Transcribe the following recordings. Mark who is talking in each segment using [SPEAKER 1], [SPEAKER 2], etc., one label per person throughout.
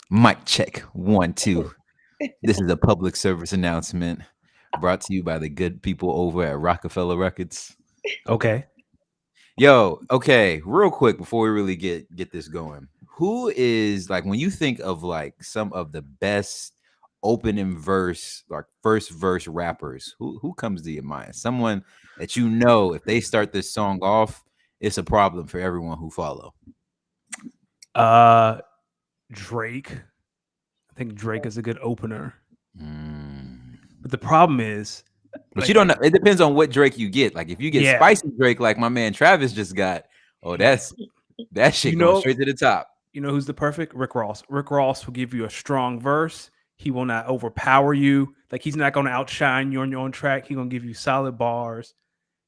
[SPEAKER 1] Mic check. 1, 2. This is a public service announcement brought to you by the good people over at Rockefeller Records.
[SPEAKER 2] Okay.
[SPEAKER 1] Yo, okay, real quick before we really get this going. Who is like when you think of like some of the best opening verse, like first verse rappers, who comes to your mind? Someone that you know if they start this song off, it's a problem for everyone who follow.
[SPEAKER 2] Uh, Drake. I think Drake is a good opener.
[SPEAKER 1] Mm.
[SPEAKER 2] But the problem is,
[SPEAKER 1] But you don't know. It depends on what Drake you get. Like if you get
[SPEAKER 2] Yeah.
[SPEAKER 1] spicy Drake, like my man Travis just got, oh, that shit
[SPEAKER 2] You
[SPEAKER 1] going
[SPEAKER 2] know-
[SPEAKER 1] straight to the top.
[SPEAKER 2] you know who's the perfect? Rick Ross. Rick Ross will give you a strong verse. He will not overpower you. Like he's not going to outshine you on your own track. He's going to give you solid bars.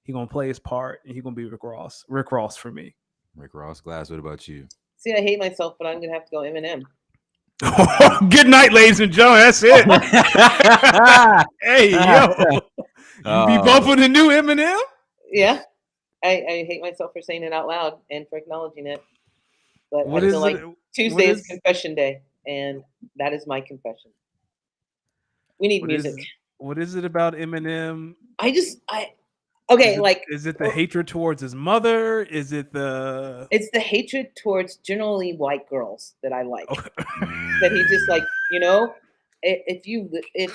[SPEAKER 2] He's going to play his part, and he's going to be Rick Ross. Rick Ross for me.
[SPEAKER 1] Rick Ross Glass. What about you?
[SPEAKER 3] See, I hate myself, but I'm gonna have to go Eminem.
[SPEAKER 2] Good night, ladies and gentlemen. That's it. Hey, yo. You be bumping the new Eminem?
[SPEAKER 3] Yeah, I hate myself for saying it out loud and for acknowledging it. But
[SPEAKER 2] What
[SPEAKER 3] I
[SPEAKER 2] is
[SPEAKER 3] feel like
[SPEAKER 2] it?
[SPEAKER 3] Tuesday
[SPEAKER 2] what
[SPEAKER 3] is confession day, and that is my confession. We need
[SPEAKER 2] What is-
[SPEAKER 3] music.
[SPEAKER 2] What is it about Eminem?
[SPEAKER 3] Okay,
[SPEAKER 2] Is it,
[SPEAKER 3] like
[SPEAKER 2] is it the hatred towards his mother? Is it the
[SPEAKER 3] it's the hatred towards generally white girls that I like.
[SPEAKER 2] Oh.
[SPEAKER 3] That he just like, if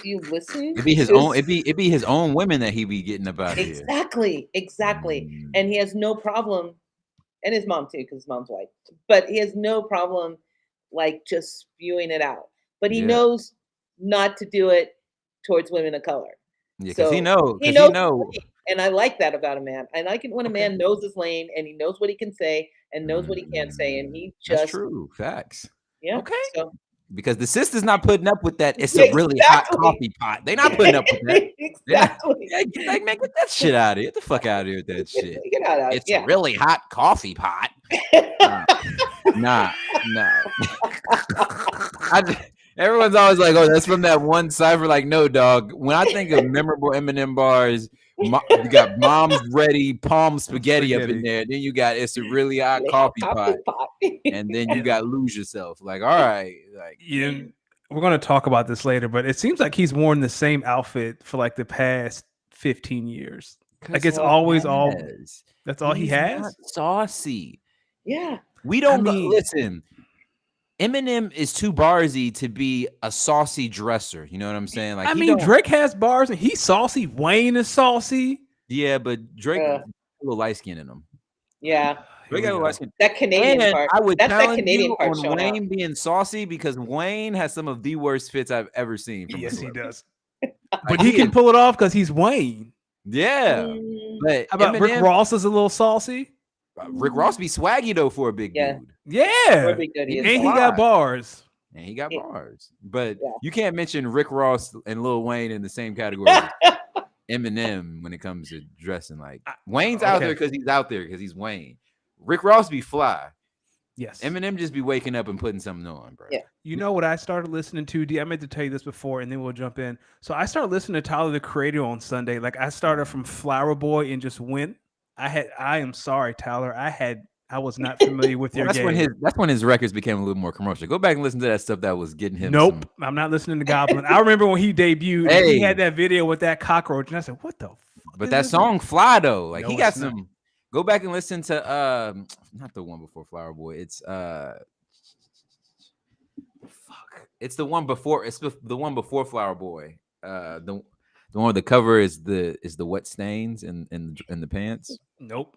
[SPEAKER 3] you listen,
[SPEAKER 1] It'd be his
[SPEAKER 3] to
[SPEAKER 1] own. It'd be his own women that he be getting about here.
[SPEAKER 3] exactly, and he has no problem, and his mom too, because his mom's white. But he has no problem, like just spewing it out. But he
[SPEAKER 1] Yeah.
[SPEAKER 3] knows not to do it towards women of color.
[SPEAKER 1] Yeah, because
[SPEAKER 3] So
[SPEAKER 1] he knows.
[SPEAKER 3] he
[SPEAKER 1] He
[SPEAKER 3] knows,
[SPEAKER 1] know.
[SPEAKER 3] and I like that about a man. I like it when a
[SPEAKER 2] Okay.
[SPEAKER 3] man knows his lane and he knows what he can say and knows what he can't say, and he
[SPEAKER 1] That's
[SPEAKER 3] just
[SPEAKER 1] true. Facts.
[SPEAKER 3] yeah.
[SPEAKER 2] Okay.
[SPEAKER 3] So
[SPEAKER 1] Because the sister's not putting up with that. It's a really hot
[SPEAKER 3] Exactly.
[SPEAKER 1] coffee pot. They not putting up with that.
[SPEAKER 3] exactly.
[SPEAKER 1] Like, man, get that shit out of here. Get the fuck out of here with that shit.
[SPEAKER 3] Get out of it.
[SPEAKER 1] It's
[SPEAKER 3] Yeah.
[SPEAKER 1] a really hot coffee pot. Nah. Everyone's always like, "Oh, that's from that one cipher." Like, no, dog. When I think of memorable Eminem bars, you got Mom's Ready, Palm Spaghetti up in there. Then you got It's a Really Hot
[SPEAKER 3] Really
[SPEAKER 1] Coffee
[SPEAKER 3] hot
[SPEAKER 1] Pot,
[SPEAKER 3] pot.
[SPEAKER 1] and then you got Lose Yourself. Like, all right, like,
[SPEAKER 2] We're going to talk about this later, but it seems like he's worn the same outfit for like the past 15 years. Like it's always all. That's all he
[SPEAKER 1] He's
[SPEAKER 2] has.
[SPEAKER 1] not saucy.
[SPEAKER 3] Yeah.
[SPEAKER 1] We don't
[SPEAKER 2] mean-
[SPEAKER 1] listen. Eminem is too barsy to be a saucy dresser. You know what I'm saying? Like,
[SPEAKER 2] I
[SPEAKER 1] he
[SPEAKER 2] mean,
[SPEAKER 1] don't-
[SPEAKER 2] Drake has bars and he's saucy. Wayne is saucy.
[SPEAKER 1] yeah, but Drake
[SPEAKER 3] Yeah.
[SPEAKER 1] a little light skin in him.
[SPEAKER 3] Yeah.
[SPEAKER 1] Drake got a little light skin.
[SPEAKER 3] That Canadian
[SPEAKER 1] And
[SPEAKER 3] part.
[SPEAKER 1] I would
[SPEAKER 3] That's that
[SPEAKER 1] challenge
[SPEAKER 3] Canadian
[SPEAKER 1] you
[SPEAKER 3] part
[SPEAKER 1] on
[SPEAKER 3] showing
[SPEAKER 1] Wayne
[SPEAKER 3] out.
[SPEAKER 1] being saucy because Wayne has some of the worst fits I've ever seen. From a
[SPEAKER 2] Yes, he
[SPEAKER 1] celebrity.
[SPEAKER 2] does.
[SPEAKER 1] Like,
[SPEAKER 2] But he can
[SPEAKER 1] is-
[SPEAKER 2] pull it off because he's Wayne.
[SPEAKER 1] Yeah,
[SPEAKER 3] Mm,
[SPEAKER 1] but
[SPEAKER 2] How about Rick
[SPEAKER 1] Eminem-
[SPEAKER 2] Ross is a little saucy?
[SPEAKER 1] Rick Ross be swaggy though for a big
[SPEAKER 3] Yeah.
[SPEAKER 1] dude,
[SPEAKER 2] Yeah.
[SPEAKER 3] would be good.
[SPEAKER 1] He
[SPEAKER 2] And
[SPEAKER 3] He
[SPEAKER 2] he
[SPEAKER 3] is
[SPEAKER 1] fly.
[SPEAKER 2] got bars.
[SPEAKER 1] and he got
[SPEAKER 3] Yeah.
[SPEAKER 1] bars. But
[SPEAKER 3] Yeah.
[SPEAKER 1] you can't mention Rick Ross and Lil Wayne in the same category as Eminem when it comes to dressing. Like Wayne's out
[SPEAKER 2] okay.
[SPEAKER 1] there because he's out there because he's Wayne. Rick Ross be fly.
[SPEAKER 2] Yes.
[SPEAKER 1] Eminem just be waking up and putting something on, bro.
[SPEAKER 3] Yeah.
[SPEAKER 2] You know what I started listening to? I meant to tell you this before, and then we'll jump in. So I started listening to Tyler the Creator on Sunday. Like I started from Flower Boy and just went. I am sorry, Tyler. I was not familiar with your
[SPEAKER 1] That's
[SPEAKER 2] game.
[SPEAKER 1] when his records became a little more commercial. Go back and listen to that stuff that was getting him.
[SPEAKER 2] Nope, I'm not listening to Goblin. I remember when he debuted, and he
[SPEAKER 1] Hey.
[SPEAKER 2] had that video with that cockroach, and I said, "What the?"
[SPEAKER 1] But that song fly though. Like
[SPEAKER 2] No,
[SPEAKER 1] he got
[SPEAKER 2] it's not.
[SPEAKER 1] some. Go back and listen to not the one before Flower Boy. It's fuck. It's the one before. It's the one before Flower Boy. The one where the cover is the wet stains in the pants.
[SPEAKER 2] Nope.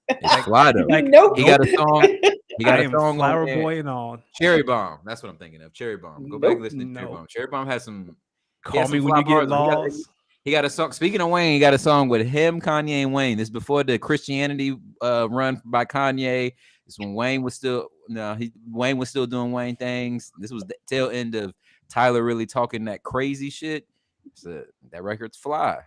[SPEAKER 1] It's fly though.
[SPEAKER 2] Like,
[SPEAKER 3] Nope.
[SPEAKER 1] He got a song. He got
[SPEAKER 2] I
[SPEAKER 1] a
[SPEAKER 2] am
[SPEAKER 1] song
[SPEAKER 2] Flower
[SPEAKER 1] on there.
[SPEAKER 2] Boy and on.
[SPEAKER 1] Cherry Bomb. That's what I'm thinking of. Cherry Bomb. Go back and listen to Cherry
[SPEAKER 2] Nope.
[SPEAKER 1] Bomb. Cherry Bomb has some.
[SPEAKER 2] Call
[SPEAKER 1] some
[SPEAKER 2] me when
[SPEAKER 1] fly
[SPEAKER 2] you get
[SPEAKER 1] bars.
[SPEAKER 2] lost.
[SPEAKER 1] He got a song. Speaking of Wayne, he got a song with him, Kanye, and Wayne. This is before the Christianity run by Kanye. This when Wayne was still Wayne was still doing Wayne things. This was the tail end of Tyler really talking that crazy shit. So that record's fly.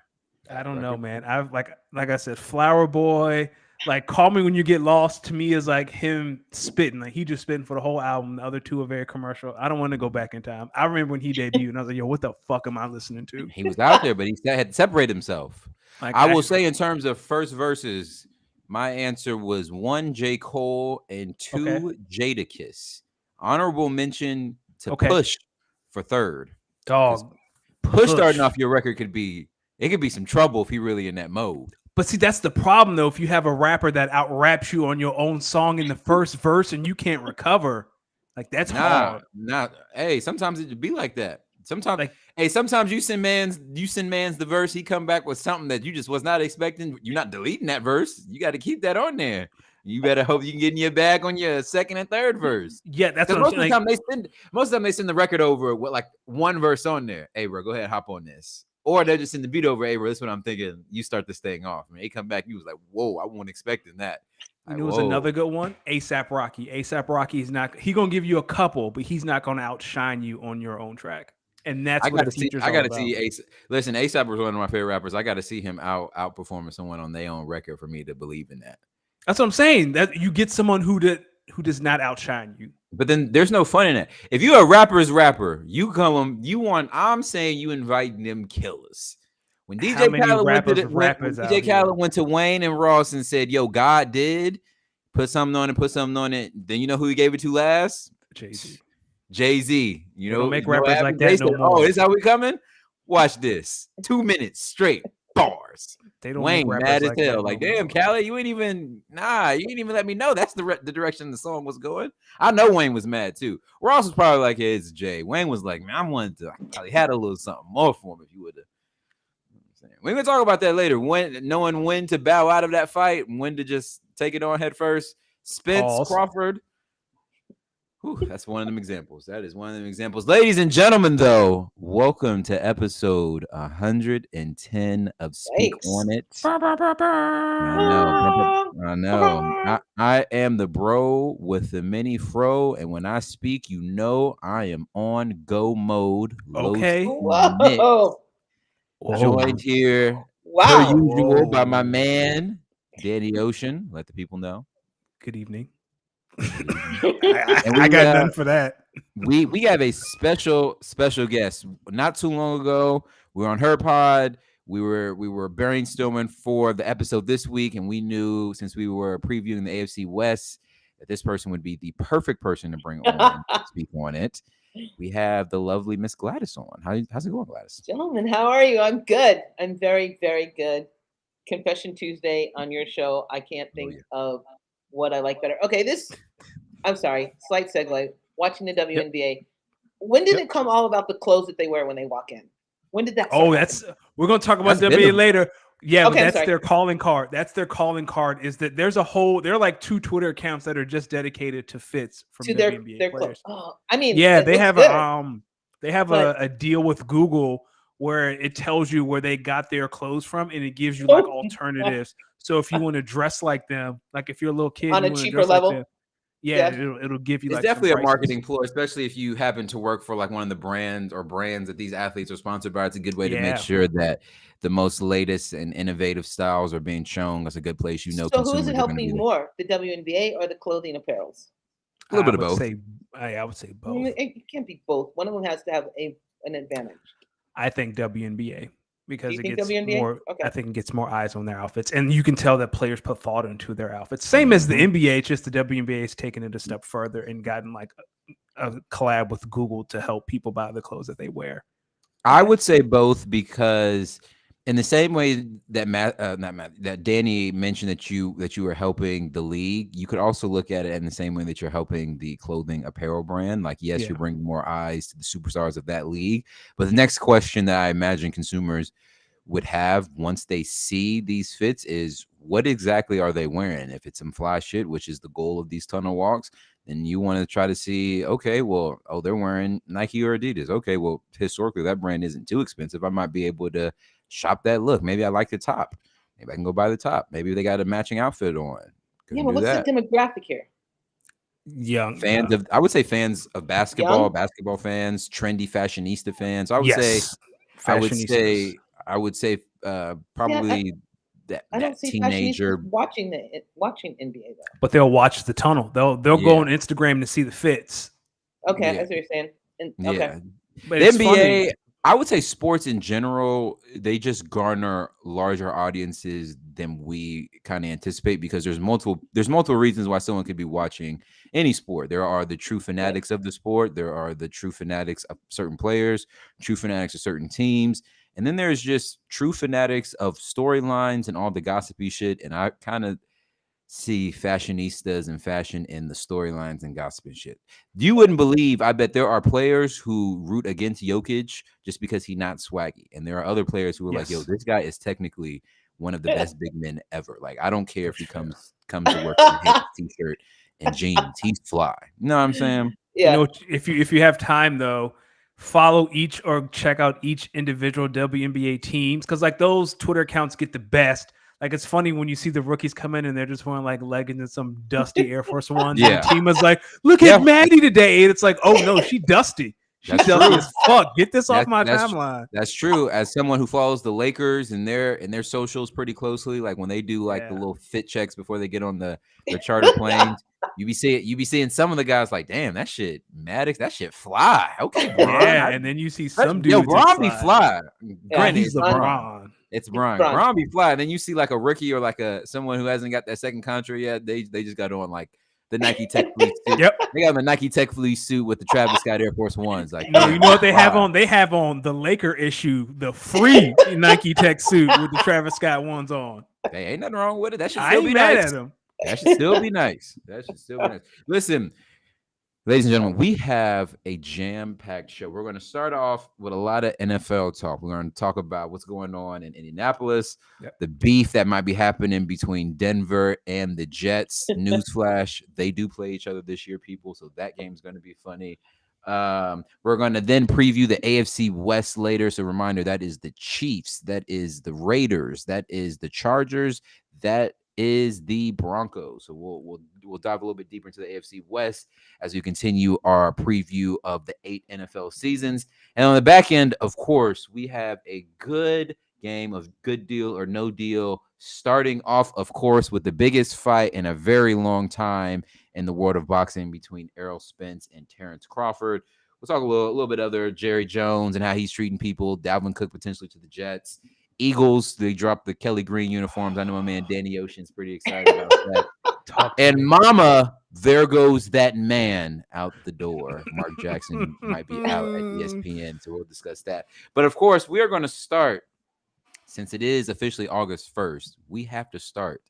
[SPEAKER 2] I don't know, man. I've like I said, Flower Boy. Like Call Me When You Get Lost to me is like him spitting. Like he just spitting for the whole album. The other two are very commercial. I don't want to go back in time. I remember when he debuted, and I was like, "Yo, what the fuck am I listening to?"
[SPEAKER 1] He was out there, but he had to separate himself.
[SPEAKER 2] Like
[SPEAKER 1] I will say, in terms of first verses, my answer was 1 J. Cole and 2
[SPEAKER 2] Okay.
[SPEAKER 1] Jadakiss. Honorable mention to push for third.
[SPEAKER 2] Dog.
[SPEAKER 1] Push starting off your record could be some trouble if he really in that mode.
[SPEAKER 2] But see, that's the problem though. If you have a rapper that out raps you on your own song in the first verse and you can't recover, like that's hard.
[SPEAKER 1] Hey, sometimes it be like that. Sometimes you send man's the verse, he come back with something that you just was not expecting. You're not deleting that verse. You got to keep that on there. You better hope you can get in your bag on your second and third verse.
[SPEAKER 2] Yeah, that's what
[SPEAKER 1] most of the time they send the record over with like one verse on there. Hey, bro, go ahead, hop on this. Or they're just send the beat over. Hey, bro, this is what I'm thinking. You start this thing off. I mean, he come back, he was like, whoa, I wasn't expecting that.
[SPEAKER 2] Like, it was another good one. ASAP Rocky. ASAP Rocky is not. He gonna give you a couple, but he's not gonna outshine you on your own track. And that's what the feature's all about. I gotta see ASAP.
[SPEAKER 1] Listen, ASAP was one of my favorite rappers. I got to see him outperforming someone on their own record for me to believe in that.
[SPEAKER 2] That's what I'm saying. That you get someone who does not outshine you.
[SPEAKER 1] But then there's no fun in it. If you're a rapper's rapper, I'm saying you invite them killers. When DJ Khaled went to Wayne and Ross and said, "Yo, God did put something on it," then you know who he gave it to last? Jay-Z. You know,
[SPEAKER 2] don't make rappers like that no more.
[SPEAKER 1] Oh, this how we coming? Watch this. 2 minutes straight bars.
[SPEAKER 2] They don't
[SPEAKER 1] Wayne
[SPEAKER 2] make
[SPEAKER 1] mad as
[SPEAKER 2] like
[SPEAKER 1] hell. Like, damn, Khaled, you ain't even let me know that's the direction the song was going. I know Wayne was mad too. Ross was probably like, hey, it's Jay. Wayne was like, man, I probably had a little something more for him if you would have. We're gonna talk about that later. Knowing when to bow out of that fight and when to just take it on head first. Spence Crawford. Whew, that's one of them examples. That is one of them examples. Ladies and gentlemen, though, welcome to episode 110 of Speak On It. I know. I am the bro with the mini fro, and when I speak, you know I am on go mode.
[SPEAKER 2] Okay.
[SPEAKER 3] Whoa.
[SPEAKER 1] Joined here per usual by my man, Danny Ocean. Let the people know.
[SPEAKER 2] Good evening. I got none for that.
[SPEAKER 1] We have a special guest. Not too long ago, we were on her pod. We were brainstorming for the episode this week, and we knew since we were previewing the AFC West that this person would be the perfect person to bring on to speak on it. We have the lovely Miss Gladys on. How's it going, Gladys?
[SPEAKER 3] Gentlemen, how are you? I'm good. I'm very, very good. Confession Tuesday on your show. I can't think of what I like better. Okay, I'm sorry, slight segue. Watching the WNBA. Yep. When did it come all about the clothes that they wear when they walk in? When did that start?
[SPEAKER 2] We're going to talk about WNBA later. Yeah, okay, but that's their calling card. That's their calling card is that there are like 2 Twitter accounts that are just dedicated to fits from
[SPEAKER 3] to
[SPEAKER 2] WNBA
[SPEAKER 3] their
[SPEAKER 2] players.
[SPEAKER 3] Oh, I mean,
[SPEAKER 2] yeah, they have a deal with Google where it tells you where they got their clothes from and it gives you like alternatives. So if you want to dress like them, like if you're a little kid
[SPEAKER 3] on a cheaper level,
[SPEAKER 2] like it'll give you.
[SPEAKER 1] It's
[SPEAKER 2] like
[SPEAKER 1] definitely a marketing ploy, especially if you happen to work for like one of the brands that these athletes are sponsored by. It's a good way to make sure that the most latest and innovative styles are being shown. That's a good place,
[SPEAKER 3] So who is it helping more, the WNBA or the clothing apparels?
[SPEAKER 1] A little bit of both.
[SPEAKER 2] I would say both.
[SPEAKER 3] It can't be both. One of them has to have an advantage.
[SPEAKER 2] I think WNBA because it gets
[SPEAKER 3] WNBA?
[SPEAKER 2] more. Okay. I think it gets more eyes on their outfits, and you can tell that players put thought into their outfits. Same as the NBA, it's just the WNBA has taken it a step further and gotten like a collab with Google to help people buy the clothes that they wear.
[SPEAKER 1] I would say both because in the same way that Danny mentioned that you were helping the league, you could also look at it in the same way that you're helping the clothing apparel brand. Like, yes, you're bringing more eyes to the superstars of that league. But the next question that I imagine consumers would have once they see these fits is, what exactly are they wearing? If it's some fly shit, which is the goal of these tunnel walks, then you want to try to see, okay, well, they're wearing Nike or Adidas. Okay, well, historically, that brand isn't too expensive. I might be able to shop that look. Maybe I like the top. Maybe I can go buy the top. Maybe they got a matching outfit on.
[SPEAKER 3] But what's the demographic here?
[SPEAKER 2] Young
[SPEAKER 1] fans of, I would say fans of basketball, basketball fans, trendy fashionista fans. I would say probably that teenager
[SPEAKER 3] watching NBA though.
[SPEAKER 2] But they'll watch the tunnel. They'll go on Instagram to see the fits.
[SPEAKER 3] Okay, that's what you're saying. Okay,
[SPEAKER 1] but the NBA. I would say sports in general, they just garner larger audiences than we kind of anticipate, because there's multiple reasons why someone could be watching any sport. There are the true fanatics of the sport. There are the true fanatics of certain players, true fanatics of certain teams. And then there's just true fanatics of storylines and all the gossipy shit. And I kind of see fashionistas and fashion in the storylines and gossip and shit. You wouldn't believe, I bet there are players who root against Jokic just because he's not swaggy. And there are other players who are like, yo, this guy is technically one of the best big men ever. Like, I don't care if he comes to work in a t-shirt and jeans. He's fly. You know what I'm saying?
[SPEAKER 2] Yeah. You know, if you have time though, follow each or check out each individual WNBA teams, because like those Twitter accounts get the best. Like, it's funny when you see the rookies come in and they're just wearing like leggings and some dusty Air Force Ones.
[SPEAKER 1] Yeah.
[SPEAKER 2] And the team is like, look at Maddie today. And it's like, oh no, she dusty. She's dusty as fuck. Get this off my timeline.
[SPEAKER 1] That's true. As someone who follows the Lakers and their socials pretty closely, like when they do like the little fit checks before they get on the charter planes, you be seeing some of the guys like, damn, that shit, Maddox, that shit fly. Okay, Bron.
[SPEAKER 2] Yeah, and then you see some dudes.
[SPEAKER 1] Yo, Bron be fly.
[SPEAKER 2] Granted, he's LeBron.
[SPEAKER 1] It's Bron. Bron be fly. And then you see like a rookie or like someone who hasn't got that second contract yet. They just got on like the Nike Tech Fleece suit.
[SPEAKER 2] Yep.
[SPEAKER 1] They got the Nike Tech Fleece suit with the Travis Scott Air Force Ones. Like,
[SPEAKER 2] no, you know what they have on? They have on the Laker issue, the free Nike Tech suit with the Travis Scott ones on.
[SPEAKER 1] Hey, ain't nothing wrong with it. That should
[SPEAKER 2] I
[SPEAKER 1] still
[SPEAKER 2] ain't
[SPEAKER 1] be
[SPEAKER 2] mad
[SPEAKER 1] nice.
[SPEAKER 2] at him.
[SPEAKER 1] That should still be nice. That should still be nice. Listen, ladies and gentlemen, we have a jam-packed show. We're going to start off with a lot of NFL talk. We're going to talk about what's going on in Indianapolis, the beef that might be happening between Denver and the Jets. Newsflash, they do play each other this year, people, so that game's going to be funny. We're going to then preview the AFC West later. So reminder, that is the Chiefs, that is the Raiders, that is the Chargers, that is the Broncos. So we'll dive a little bit deeper into the AFC West as we continue our preview of the 8 NFL seasons. And on the back end, of course, we have a good game of good deal or no deal, starting off, of course, with the biggest fight in a very long time in the world of boxing between Errol Spence and Terrence Crawford. We'll talk a little bit other Jerry Jones and how he's treating people, Dalvin Cook potentially to the Jets. Eagles, they dropped the Kelly Green uniforms. I know my man Danny Ocean's pretty excited about that. And mama, there goes that man out the door. Mark Jackson might be out at ESPN, so we'll discuss that. But of course, we are going to start, since it is officially August 1st, we have to start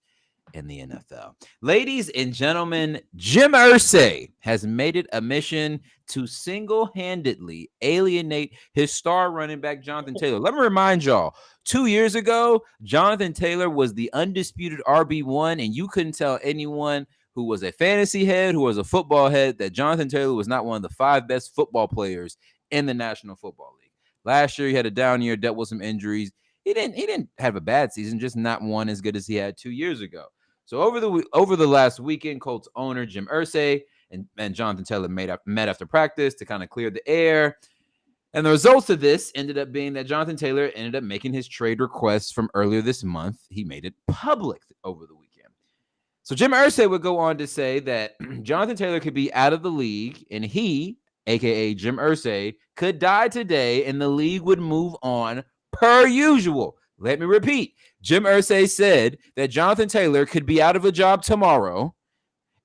[SPEAKER 1] in the NFL. Ladies and gentlemen, Jim Irsay has made it a mission to single-handedly alienate his star running back, Jonathan Taylor. Let me remind y'all, 2 years ago, Jonathan Taylor was the undisputed RB1, and you couldn't tell anyone who was a fantasy head, who was a football head, that Jonathan Taylor was not one of the 5 best football players in the National Football League. Last year, he had a down year, dealt with some injuries. He didn't have a bad season, just not one as good as he had 2 years ago. So over the last weekend, Colts owner Jim Irsay and Jonathan Taylor met after practice to kind of clear the air. And the results of this ended up being that Jonathan Taylor ended up making his trade request from earlier this month. He made it public over the weekend. So Jim Irsay would go on to say that Jonathan Taylor could be out of the league, and he, a.k.a. Jim Irsay, could die today, and the league would move on per usual. Let me repeat. Jim Irsay said that Jonathan Taylor could be out of a job tomorrow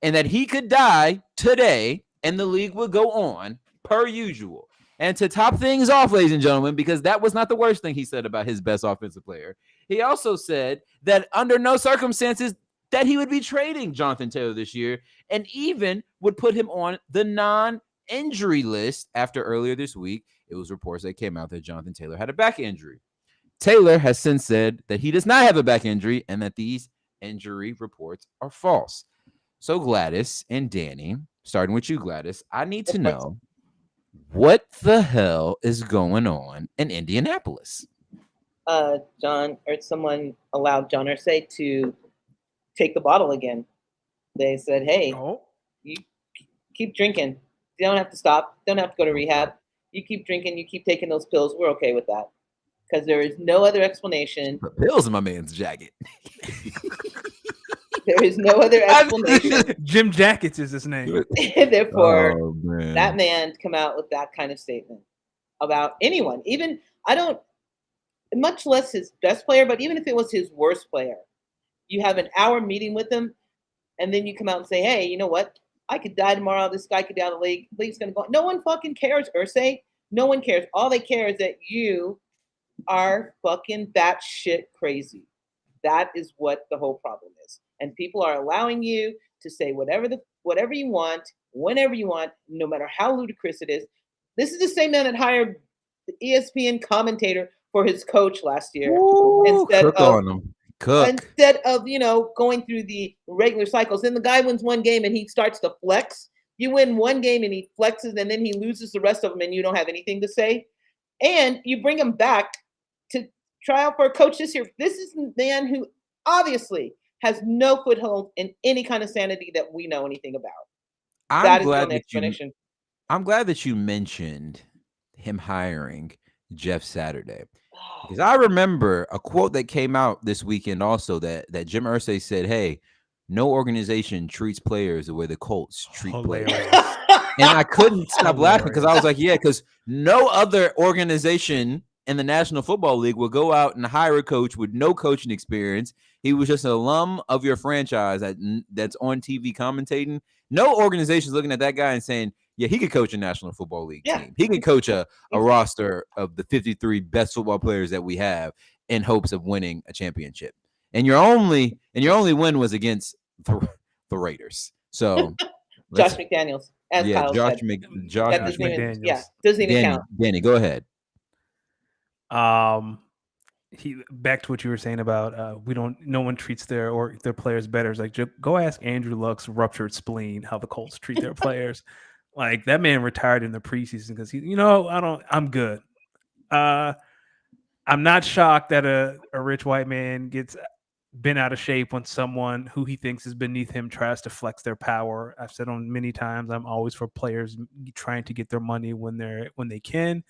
[SPEAKER 1] and that he could die today and the league would go on per usual. And to top things off, ladies and gentlemen, because that was not the worst thing he said about his best offensive player, he also said that under no circumstances that he would be trading Jonathan Taylor this year and even would put him on the non-injury list after earlier this week. It was reports that came out that Jonathan Taylor had a back injury. Taylor has since said that he does not have a back injury and that these injury reports are false. So Gladys and Danny, starting with you, Gladys, I need to know what the hell is going on in Indianapolis?
[SPEAKER 3] Someone allowed John Irsay to take the bottle again. They said, hey, you keep drinking. You don't have to stop. Don't have to go to rehab. You keep drinking. You keep taking those pills. We're okay with that. Because there is no other explanation.
[SPEAKER 1] The pills in my man's jacket.
[SPEAKER 3] There is no other explanation.
[SPEAKER 2] Jim Jackets is his name.
[SPEAKER 3] Therefore, that man come out with that kind of statement about anyone. Even, much less his best player, but even if it was his worst player, You have an hour meeting with them, and then you come out and say, hey, you know what? I could die tomorrow. This guy could die. The league's going to go. No one fucking cares, Irsay. No one cares. All they care is that you are fucking batshit crazy. That is what the whole problem is. And people are allowing you to say whatever you want, whenever you want, no matter how ludicrous it is. This is the same man that hired the ESPN commentator for his coach last year.
[SPEAKER 1] Ooh, instead
[SPEAKER 3] of going through the regular cycles. Then the guy wins one game and he starts to flex. You win one game and he flexes, and then he loses the rest of them, and you don't have anything to say. And you bring him back to try out for a coach this year. This is a man who obviously has no foothold in any kind of sanity that we know anything about.
[SPEAKER 1] I'm glad that you mentioned him hiring Jeff Saturday, because I remember a quote that came out this weekend also that Jim Irsay said, hey, no organization treats players the way the Colts treat players. And I couldn't stop laughing because I was like, yeah, because no other organization in the National Football League will go out and hire a coach with no coaching experience. He was just an alum of your franchise that's on TV commentating. No organization is looking at that guy and saying, yeah, he could coach a National Football League team. He could coach a roster of the 53 best football players that we have in hopes of winning a championship. And your only win was against the Raiders. So
[SPEAKER 3] Josh McDaniels, as Kyle said.
[SPEAKER 1] Josh McDaniels.
[SPEAKER 3] Yeah, doesn't even count.
[SPEAKER 1] Danny, go ahead.
[SPEAKER 2] Back to what you were saying about no one treats their players better. It's like, go ask Andrew Luck's ruptured spleen how the Colts treat their players. Like, that man retired in the preseason because I'm good. I'm not shocked that a rich white man gets bent out of shape when someone who he thinks is beneath him tries to flex their power. I've said on many times, I'm always for players trying to get their money when they can.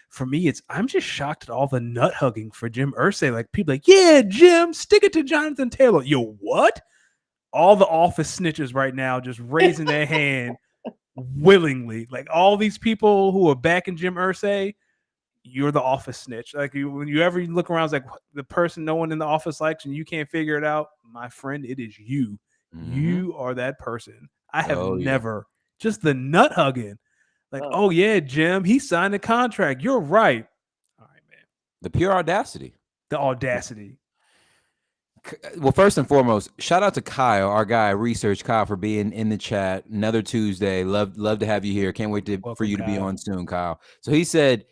[SPEAKER 2] For me, I'm just shocked at all the nut hugging for Jim Irsay. Like, people like, yeah, Jim, stick it to Jonathan Taylor. Yo, what? All the office snitches right now just raising their hand willingly. Like, all these people who are backing Jim Irsay, you're the office snitch. Like, when you ever look around, it's like the person no one in the office likes and you can't figure it out. My friend, it is you. Mm-hmm. You are that person. I have never just the nut hugging. Like, oh yeah, Jim, he signed a contract. You're right. All right, man.
[SPEAKER 1] The pure audacity.
[SPEAKER 2] The audacity.
[SPEAKER 1] Well, first and foremost, shout out to Kyle, our guy, Research Kyle, for being in the chat. Another Tuesday. Love to have you here. Can't wait for you to be on soon, Kyle. So he said,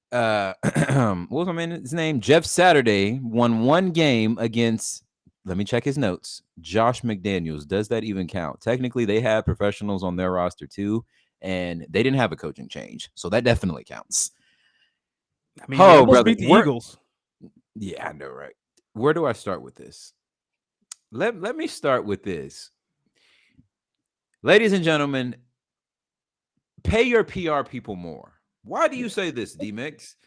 [SPEAKER 1] what was my man's name? Jeff Saturday won one game against, let me check his notes, Josh McDaniels. Does that even count? Technically, they have professionals on their roster too, and they didn't have a coaching change. So that definitely counts.
[SPEAKER 2] I mean, brother, beat the Eagles.
[SPEAKER 1] Yeah, I know, right? Where do I start with this? Let me start with this. Ladies and gentlemen, pay your PR people more. Why do you say this, D-Mix?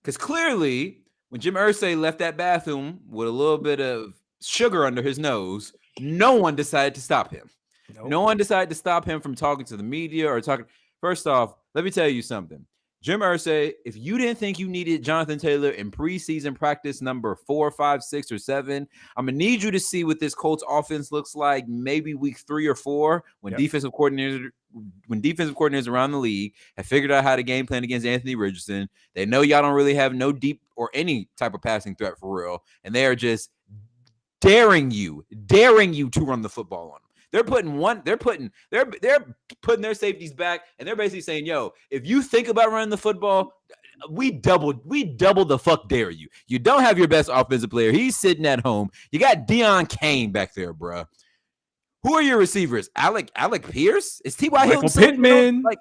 [SPEAKER 1] Because clearly, when Jim Irsay left that bathroom with a little bit of sugar under his nose, no one decided to stop him. Nope. No one decided to stop him from talking to the media or talking. First off, let me tell you something. Jim Irsay, if you didn't think you needed Jonathan Taylor in preseason practice number 4, 5, 6, or 7, I'm going to need you to see what this Colts offense looks like maybe week 3 or 4 when defensive coordinators around the league have figured out how to game plan against Anthony Richardson. They know y'all don't really have no deep or any type of passing threat for real, and they are just daring you to run the football on them. They're putting their safeties back, and they're basically saying, yo, if you think about running the football, we double the fuck dare you. You don't have your best offensive player. He's sitting at home. You got Deion Kane back there, bro. Who are your receivers? Alec Pierce? Is T.Y. Hilton?
[SPEAKER 2] Pittman.
[SPEAKER 1] Like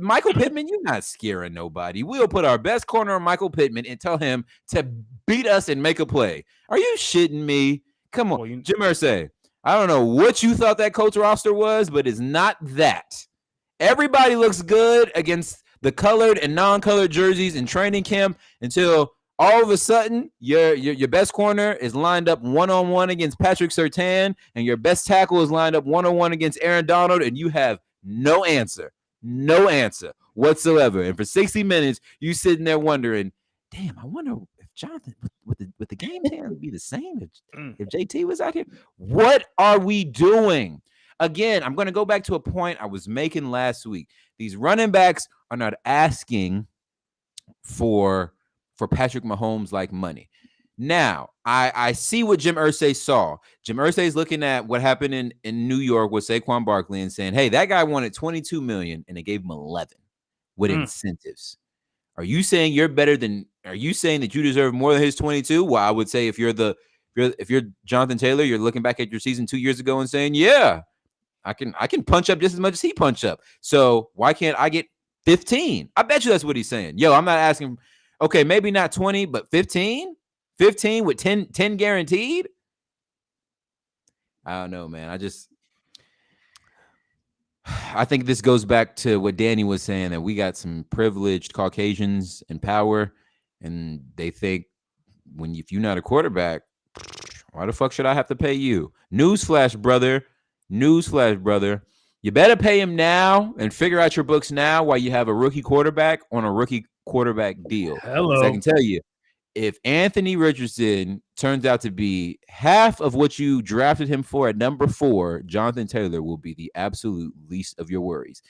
[SPEAKER 1] Michael Pittman, you're not scaring nobody. We'll put our best corner on Michael Pittman and tell him to beat us and make a play. Are you shitting me? Come on, Jim Irsay. I don't know what you thought that Colts roster was, but it's not that. Everybody looks good against the colored and non-colored jerseys in training camp until all of a sudden your best corner is lined up one-on-one against Patrick Surtain, and your best tackle is lined up one-on-one against Aaron Donald, and you have no answer whatsoever. And for 60 minutes, you sitting there wondering, damn, I wonder if Jonathan, with the game plan would be the same if JT was out here. What are we doing? Again, I'm going to go back to a point I was making last week. These running backs are not asking for Patrick Mahomes like money. Now, I see what Jim Irsay saw. Jim Irsay is looking at what happened in New York with Saquon Barkley and saying, hey, that guy wanted $22 million and they gave him 11 with incentives. Are you saying you're better than? Are you saying that you deserve more than his 22? Well, I would say if you're Jonathan Taylor, you're looking back at your season 2 years ago and saying, yeah, I can punch up just as much as he punched up. So why can't I get 15? I bet you that's what he's saying. Yo, I'm not asking. Okay, maybe not 20, but 15? 15 with 10 guaranteed? I don't know, man. I think this goes back to what Danny was saying, that we got some privileged Caucasians in power, and they think if you're not a quarterback, why the fuck should I have to pay you? Newsflash, brother. You better pay him now and figure out your books now while you have a rookie quarterback on a rookie quarterback deal.
[SPEAKER 2] Hello.
[SPEAKER 1] I can tell you, if Anthony Richardson turns out to be half of what you drafted him for at number 4, Jonathan Taylor will be the absolute least of your worries.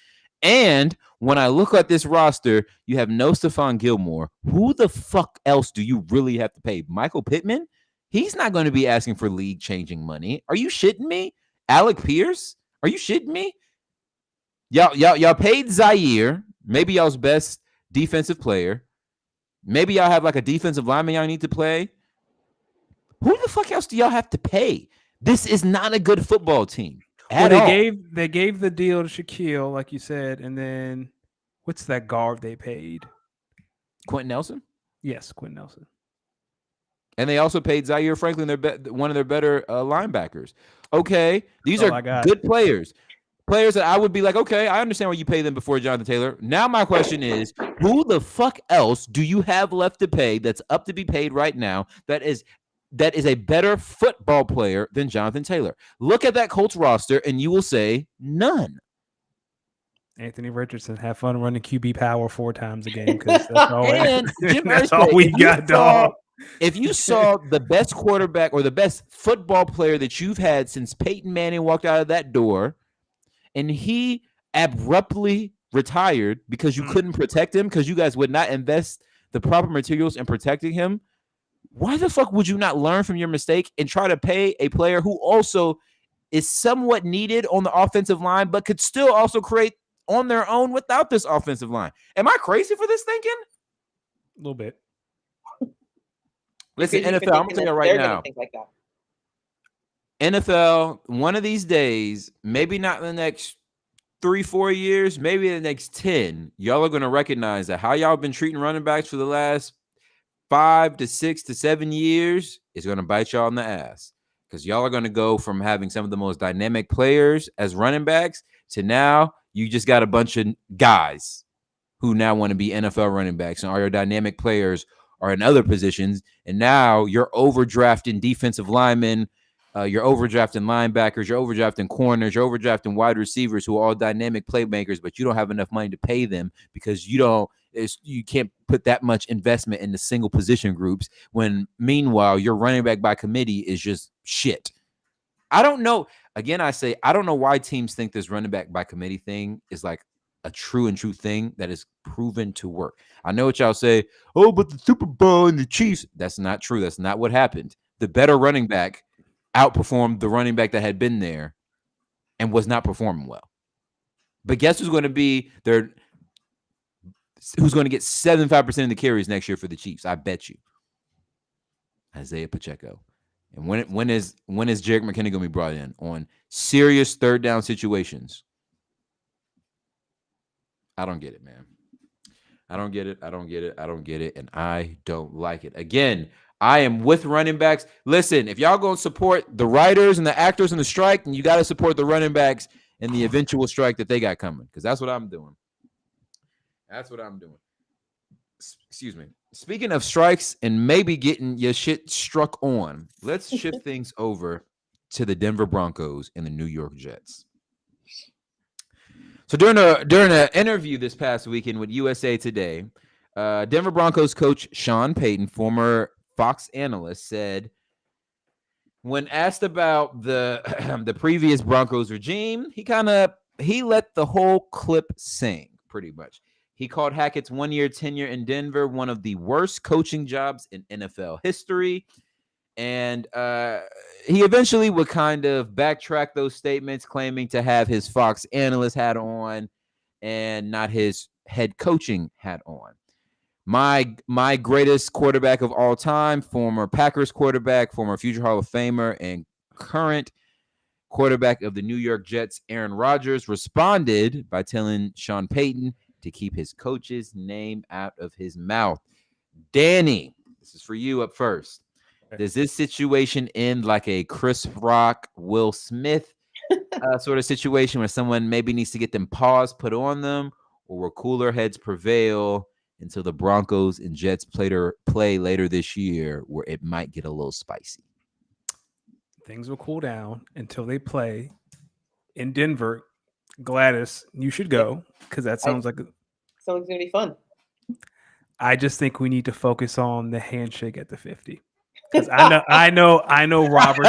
[SPEAKER 1] And when I look at this roster, you have no Stephon Gilmore. Who the fuck else do you really have to pay? Michael Pittman? He's not going to be asking for league-changing money. Are you shitting me? Alec Pierce? Are you shitting me? Y'all paid Zaire, maybe y'all's best defensive player. Maybe y'all have like a defensive lineman y'all need to play. Who the fuck else do y'all have to pay? This is not a good football team. They
[SPEAKER 2] gave the deal to Shaquille, like you said, and then what's that guard they paid?
[SPEAKER 1] Quentin Nelson?
[SPEAKER 2] Yes, Quentin Nelson.
[SPEAKER 1] And they also paid Zaire Franklin, one of their better linebackers. Okay, these are good players. Players that I would be like, okay, I understand why you pay them before Jonathan Taylor. Now my question is, who the fuck else do you have left to pay that's up to be paid right now that is a better football player than Jonathan Taylor? Look at that Colts roster and you will say none.
[SPEAKER 2] Anthony Richardson, have fun running QB power 4 times a game, because that's all,
[SPEAKER 1] that's
[SPEAKER 2] all we got, dog.
[SPEAKER 1] If you saw the best quarterback or the best football player that you've had since Peyton Manning walked out of that door, and he abruptly retired because you couldn't protect him, because you guys would not invest the proper materials in protecting him, why the fuck would you not learn from your mistake and try to pay a player who also is somewhat needed on the offensive line, but could still also create on their own without this offensive line? Am I crazy for this thinking?
[SPEAKER 2] A little bit.
[SPEAKER 1] Listen, NFL, I'm going to tell you right now.
[SPEAKER 3] Like that.
[SPEAKER 1] NFL, one of these days, maybe not in the next 3-4 years, maybe in the next 10, y'all are going to recognize that how y'all been treating running backs for the last 5 to 6 to 7 years is going to bite y'all in the ass, because y'all are going to go from having some of the most dynamic players as running backs to now you just got a bunch of guys who now want to be NFL running backs, and all your dynamic players are in other positions, and now you're overdrafting defensive linemen, you're overdrafting linebackers, you're overdrafting corners, you're overdrafting wide receivers who are all dynamic playmakers, but you don't have enough money to pay them because you can't put that much investment in the single position groups, when meanwhile your running back by committee is just shit. I don't know. Again, I say I don't know why teams think this running back by committee thing is like a true thing that is proven to work. I know what y'all say, oh, but the Super Bowl and the Chiefs. That's not true. That's not what happened. The better running back outperformed the running back that had been there and was not performing well. But guess who's going to be there? Who's going to get 75% of the carries next year for the Chiefs? I bet you. Isaiah Pacheco. And when is Jerick McKinnon going to be brought in on serious third down situations? I don't get it, man. I don't get it. And I don't like it. Again, I am with running backs. Listen, if y'all going to support the writers and the actors in the strike, then you got to support the running backs in the eventual strike that they got coming, because that's what I'm doing. Excuse me. Speaking of strikes and maybe getting your shit struck on, let's shift things over to the Denver Broncos and the New York Jets. So during an interview this past weekend with USA Today, Denver Broncos coach Sean Payton, former Fox analyst, said when asked about the the previous Broncos regime, he let the whole clip sing pretty much. He called Hackett's one-year tenure in Denver one of the worst coaching jobs in NFL history. And he eventually would kind of backtrack those statements, claiming to have his Fox analyst hat on and not his head coaching hat on. My greatest quarterback of all time, former Packers quarterback, former future Hall of Famer, and current quarterback of the New York Jets, Aaron Rodgers, responded by telling Sean Payton to keep his coach's name out of his mouth. Danny, this is for you up first. Does this situation end like a Chris Rock, Will Smith sort of situation where someone maybe needs to get them paws put on them, or will cooler heads prevail until the Broncos and Jets play later this year, where it might get a little spicy?
[SPEAKER 2] Things will cool down until they play in Denver. Gladys, you should go because that sounds like
[SPEAKER 3] sounds gonna be fun.
[SPEAKER 2] I just think we need to focus on the handshake at the 50. Because I know Robert.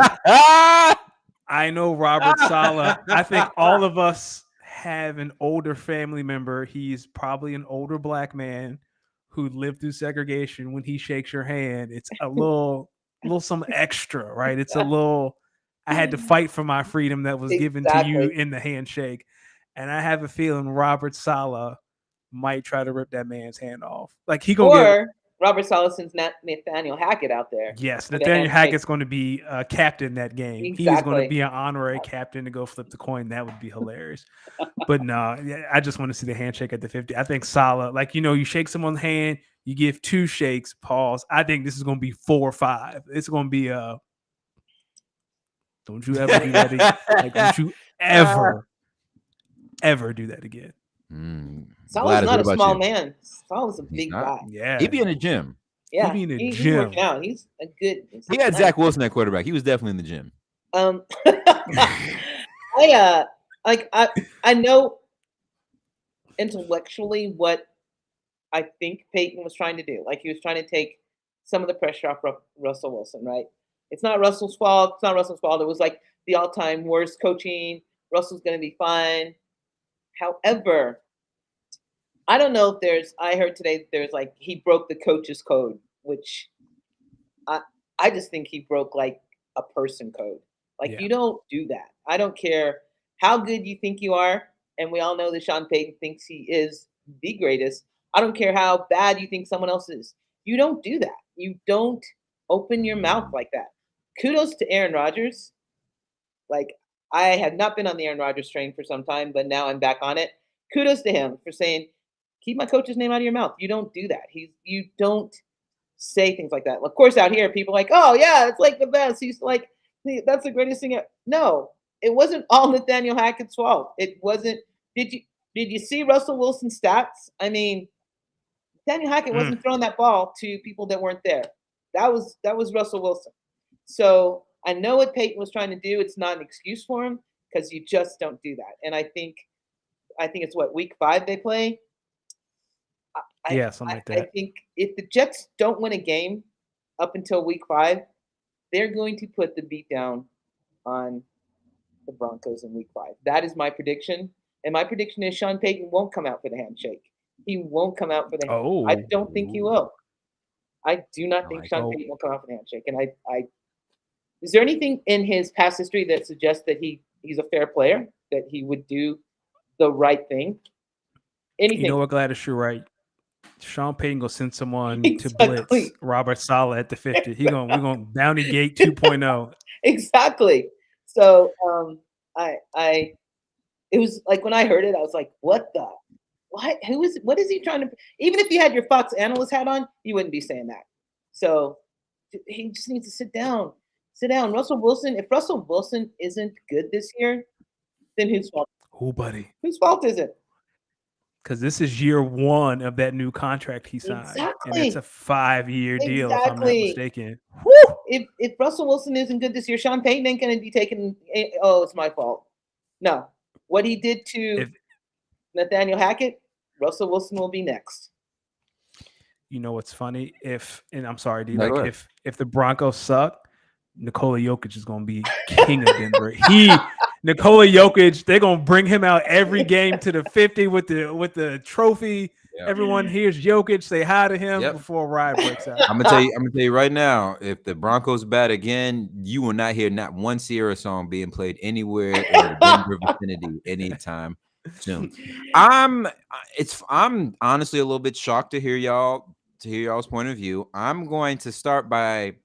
[SPEAKER 2] I know Robert Saleh. I think all of us have an older family member. He's probably an older black man who lived through segregation. When he shakes your hand, it's a little some extra, right? It's a little. I had to fight for my freedom that was given to you in the handshake, and I have a feeling Robert Saleh might try to rip that man's hand off. Like he gonna get.
[SPEAKER 3] Robert Saleh sends Nathanial Hacket out there.
[SPEAKER 2] Yes, Nathanial Hackett's going to be captain that game.
[SPEAKER 3] Exactly.
[SPEAKER 2] He is going to be an honorary captain to go flip the coin. That would be hilarious. But no, I just want to see the handshake at the 50. I think Saleh, like, you shake someone's hand, you give 2 shakes, pause. I think this is going to be 4 or 5. It's going to be don't you ever do that again. Like, don't you ever do that again.
[SPEAKER 3] Saleh's not a small man. Saleh's a big guy.
[SPEAKER 2] Yeah,
[SPEAKER 1] he'd be in the gym.
[SPEAKER 3] Yeah,
[SPEAKER 2] he'd be in the
[SPEAKER 3] he's
[SPEAKER 2] gym.
[SPEAKER 3] working out. He's a good.
[SPEAKER 1] He had Zach Wilson at quarterback. He was definitely in the gym.
[SPEAKER 3] I know intellectually what I think Payton was trying to do. Like, he was trying to take some of the pressure off Russell Wilson, right? It's not Russell's fault. It's not Russell's fault. It was like the all-time worst coaching. Russell's going to be fine. However, I don't know if I heard today that there's like, he broke the coach's code, which I just think he broke like a person code. Like, you don't do that. I don't care how good you think you are. And we all know that Sean Payton thinks he is the greatest. I don't care how bad you think someone else is. You don't do that. You don't open your mouth like that. Kudos to Aaron Rodgers. Like, I have not been on the Aaron Rodgers train for some time, but now I'm back on it. Kudos to him for saying, keep my coach's name out of your mouth. You don't do that. You don't say things like that. Of course, out here, people are like, oh, yeah, it's like the best. He's like, that's the greatest thing ever. No, it wasn't all Nathaniel Hackett's fault. It wasn't. Did you see Russell Wilson's stats? I mean, Nathaniel Hackett wasn't throwing that ball to people that weren't there. That was Russell Wilson. So I know what Payton was trying to do. It's not an excuse for him, because you just don't do that. And I think it's week 5 they play.
[SPEAKER 2] Something like that.
[SPEAKER 3] I think if the Jets don't win a game up until week 5, they're going to put the beat down on the Broncos in week 5. That is my prediction. And my prediction is Sean Payton won't come out for the handshake. He won't come out for the handshake. I don't think he will. I do not think Sean Payton will come out for the handshake. And I is there anything in his past history that suggests that he's a fair player, that he would do the right thing? Anything?
[SPEAKER 2] You know what, Gladys, you're right. Sean Payton gonna send someone to blitz Robert Saleh at the 50. We're gonna bounty gate 2.0.
[SPEAKER 3] Exactly. So it was like, when I heard it, I was like, what? What is he trying to? Even if you had your Fox analyst hat on, you wouldn't be saying that. So he just needs to sit down. Sit down. Russell Wilson, if Russell Wilson isn't good this year, then whose fault?
[SPEAKER 2] Who, buddy?
[SPEAKER 3] Whose fault is it?
[SPEAKER 2] Because this is year 1 of that new contract he signed.
[SPEAKER 3] Exactly.
[SPEAKER 2] And it's a 5-year deal, if I'm not mistaken.
[SPEAKER 3] Woo! If Russell Wilson isn't good this year, Sean Payton ain't going to be taking, oh, it's my fault. No. What he did to Nathaniel Hackett, Russell Wilson will be next.
[SPEAKER 2] you know what's funny? And I'm sorry, D,
[SPEAKER 1] No, go
[SPEAKER 2] like
[SPEAKER 1] ahead.
[SPEAKER 2] if the Broncos suck, Nikola Jokic is gonna be king of Denver. Nikola Jokic, they're gonna bring him out every game to the 50 with the trophy.
[SPEAKER 1] Yeah.
[SPEAKER 2] Everyone hears Jokic, say hi to him
[SPEAKER 1] Yep.
[SPEAKER 2] before a riot breaks out.
[SPEAKER 1] I'm gonna tell you right now, if the Broncos bat again, you will not hear not one Sierra song being played anywhere in the Denver vicinity anytime soon. I'm honestly a little bit shocked to hear y'all's point of view. I'm gonna start by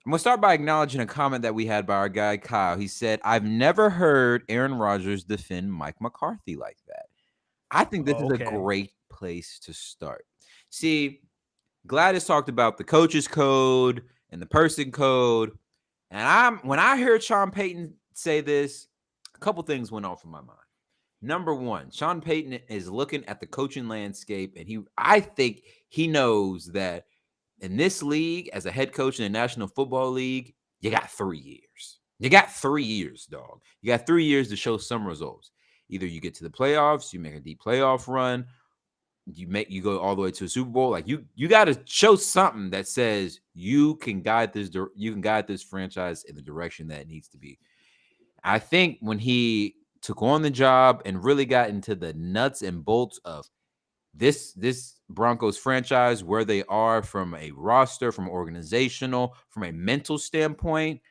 [SPEAKER 1] acknowledging a comment that we had by our guy Kyle. He said, "I've never heard Aaron Rodgers defend Mike McCarthy like that." I think this is a great place to start. See, Gladys talked about the coach's code and the person code. And when I heard Sean Payton say this, a couple things went off in my mind. Number one, Sean Payton is looking at the coaching landscape, and I think he knows that in this league, as a head coach in the National Football League, you got 3 years. You got 3 years, dog. You got 3 years to show some results. Either you get to the playoffs, you make a deep playoff run, you go all the way to a Super Bowl. Like you got to show something that says you can guide this franchise in the direction that it needs to be. I think when he took on the job and really got into the nuts and bolts of this Broncos franchise, where they are from a roster, from organizational, from a mental standpoint,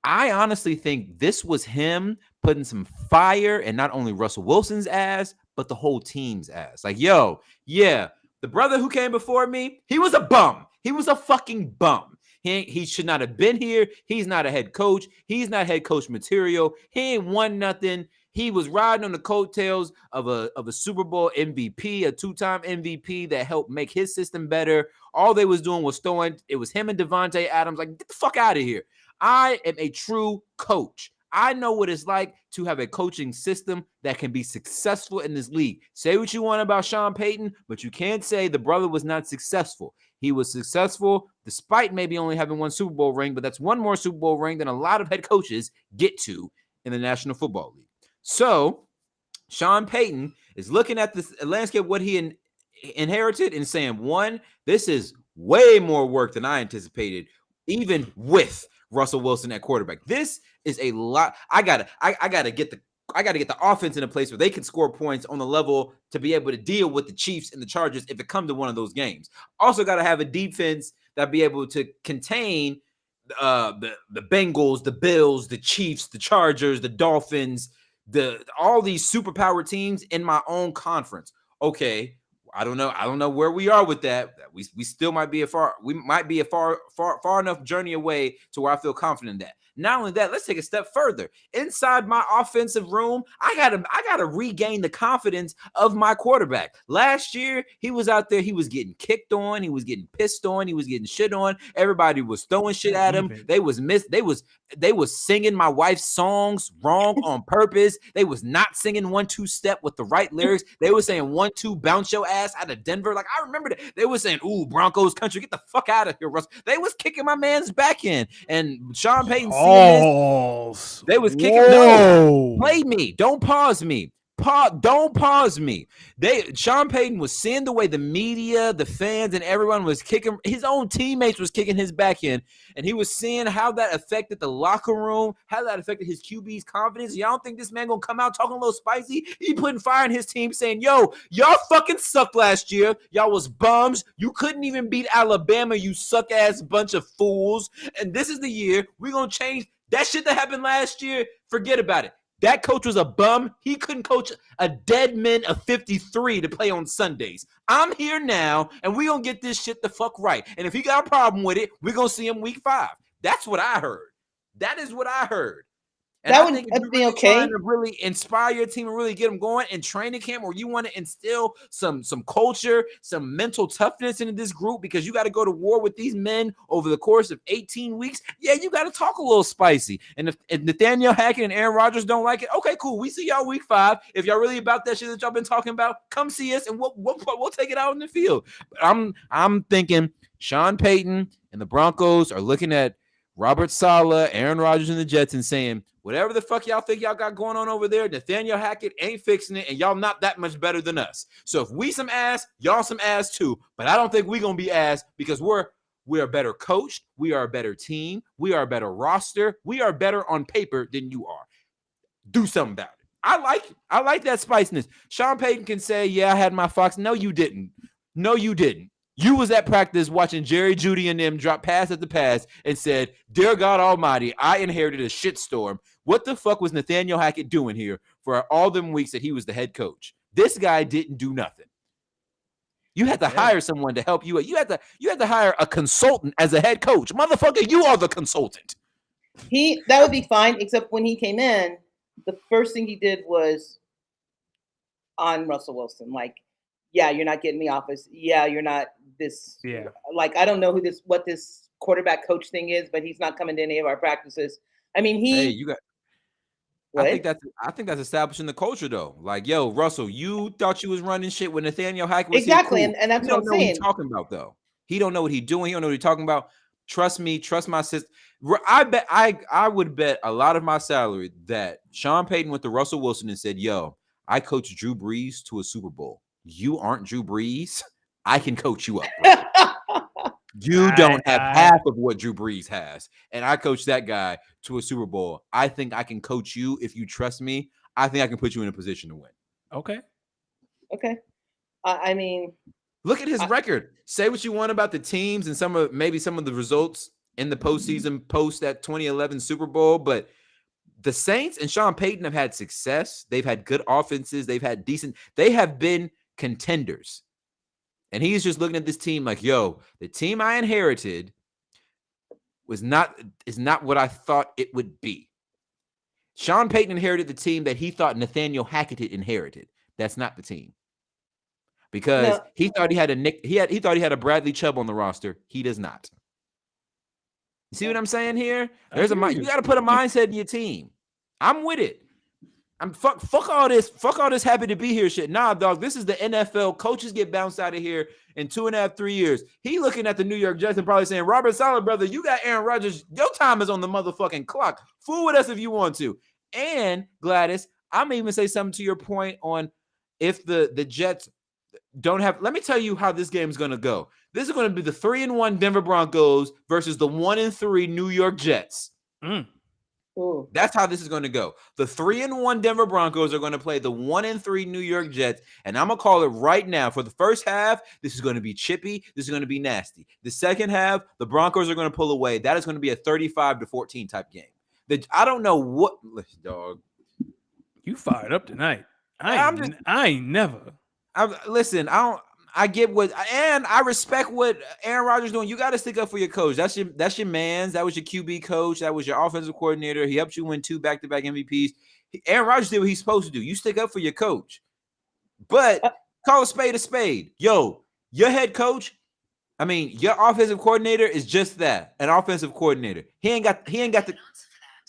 [SPEAKER 1] I honestly think this was him putting some fire in not only Russell Wilson's ass, but the whole team's ass. Like, yo, yeah, the brother who came before me, he was a bum. He was a fucking bum. He should not have been here. He's not a head coach. He's not head coach material. He ain't won nothing. He was riding on the coattails of a Super Bowl MVP, a 2-time MVP that helped make his system better. All they was doing was it was him and Devontae Adams. Like, get the fuck out of here. I am a true coach. I know what it's like to have a coaching system that can be successful in this league. Say what you want about Sean Payton, but you can't say the brother was not successful. He was successful despite maybe only having one Super Bowl ring, but that's one more Super Bowl ring than a lot of head coaches get to in the National Football League. So Sean Payton is looking at this landscape, what he inherited, and saying, one, this is way more work than I anticipated, even with Russell Wilson at quarterback. This is a lot. I gotta get the offense in a place where they can score points on the level to be able to deal with the Chiefs and the Chargers if it comes to one of those games. Also got to have a defense that be able to contain the Bengals, the Bills, the Chiefs, the Chargers, the Dolphins, all these superpower teams in my own conference. Okay, I don't know where we are with that. We still might be a far enough journey away to where I feel confident in that. Not only that, let's take a step further. Inside my offensive room, I gotta regain the confidence of my quarterback. Last year, he was out there, he was getting kicked on, he was getting pissed on, he was getting shit on. Everybody was throwing shit at him. They was singing my wife's songs wrong on purpose. They was not singing 1-2 step with the right lyrics. They were saying 1-2 bounce your ass out of Denver. Like, I remember that. They were saying, ooh, Broncos country, get the fuck out of here, Russ. They was kicking my man's back in. And Sean Payton this, they was kicking. No, play me. Don't pause me. Don't pause me. Sean Payton was seeing the way the media, the fans, and everyone was kicking. His own teammates was kicking his back in, and he was seeing how that affected the locker room, how that affected his QB's confidence. Y'all don't think this man gonna come out talking a little spicy? He putting fire in his team, saying, "Yo, y'all fucking sucked last year. Y'all was bums. You couldn't even beat Alabama. You suck ass bunch of fools. And this is the year we're gonna change that shit that happened last year. Forget about it." That coach was a bum. He couldn't coach a dead man of 53 to play on Sundays. I'm here now, and we're going to get this shit the fuck right. And if he got a problem with it, we're going to see him week 5. That's what I heard. That is what I heard. And I think if you're really trying to really inspire your team and really get them going in training camp, or you want to instill some culture, some mental toughness into this group, because you got to go to war with these men over the course of 18 weeks, yeah, you got to talk a little spicy. And if Nathaniel Hacket and Aaron Rodgers don't like it, okay, cool. We see y'all week 5. If y'all really about that shit that y'all been talking about, come see us and we'll take it out in the field. But I'm thinking Sean Payton and the Broncos are looking at Robert Saleh, Aaron Rodgers, and the Jets and saying, Whatever the fuck y'all think y'all got going on over there, Nathaniel Hacket ain't fixing it, and y'all not that much better than us. So if we some ass, y'all some ass too. But I don't think we gonna be ass because we are better coached, we are a better team, we are a better roster, we are better on paper than you are. Do something about it. I like that spiciness. Sean Payton can say, yeah, I had my Fox. No, you didn't. No, you didn't. You was at practice watching Jerry Jeudy and them drop pass at the pass and said, dear God Almighty, I inherited a shitstorm. What the fuck was Nathaniel Hacket doing here for all them weeks that he was the head coach? This guy didn't do nothing. You had to hire someone to help you. You had to hire a consultant as a head coach. Motherfucker, you are the consultant.
[SPEAKER 3] That would be fine, except when he came in, the first thing he did was on Russell Wilson. Like, yeah, you're not getting the office. Yeah, you're not this.
[SPEAKER 2] Yeah.
[SPEAKER 3] Like, I don't know what this quarterback coach thing is, but he's not coming to any of our practices. I mean,
[SPEAKER 1] I think that's establishing the culture though. Like, yo, Russell, you thought you was running shit when Nathaniel Hackett was
[SPEAKER 3] exactly,
[SPEAKER 1] here, cool.
[SPEAKER 3] And that's what I'm saying.
[SPEAKER 1] What he's talking about though. He don't know what he's doing. He don't know what he's talking about. Trust me, trust my system. I would bet a lot of my salary that Sean Payton went to Russell Wilson and said, yo, I coached Drew Brees to a Super Bowl. You aren't Drew Brees. I can coach you up. You don't have half of what Drew Brees has. And I coached that guy to a Super Bowl. I think I can coach you if you trust me. I think I can put you in a position to win.
[SPEAKER 2] Okay.
[SPEAKER 3] I mean,
[SPEAKER 1] look at his record. Say what you want about the teams and maybe some of the results in the postseason post that 2011 Super Bowl, but the Saints and Sean Payton have had success. They've had good offenses. They have been contenders. And he's just looking at this team like, yo, the team I inherited is not what I thought it would be. Sean Payton inherited the team that he thought Nathaniel Hackett had inherited. That's not the team. Because he thought he had a Bradley Chubb on the roster. He does not. You see what I'm saying here? You got to put a mindset in your team. I'm with it. I'm fuck all this happy to be here shit. Nah, dog. This is the NFL. Coaches get bounced out of here in 2.5, 3 years. He looking at the New York Jets and probably saying, Robert Saleh, brother, you got Aaron Rodgers. Your time is on the motherfucking clock. Fool with us if you want to. And Gladys, I'm gonna even say something to your point on if the Jets don't have. Let me tell you how this game is gonna go. This is gonna be the 3-1 Denver Broncos versus the 1-3 New York Jets. That's how this is going to go. The 3-1 Denver Broncos are going to play the 1-3 New York Jets, and I'm going to call it right now. For the first half, this is going to be chippy. This is going to be nasty. The second half, the Broncos are going to pull away. That is going to be a 35-14 type game. I don't know what, dog.
[SPEAKER 2] You fired up tonight. I ain't never.
[SPEAKER 1] I get what, and I respect what Aaron Rodgers doing. You got to stick up for your coach. That's your man's. That was your QB coach. That was your offensive coordinator. He helped you win 2 back-to-back MVPs. Aaron Rodgers did what he's supposed to do. You stick up for your coach, but call a spade. Yo, your head coach. I mean, your offensive coordinator is just that, an offensive coordinator. He ain't got the.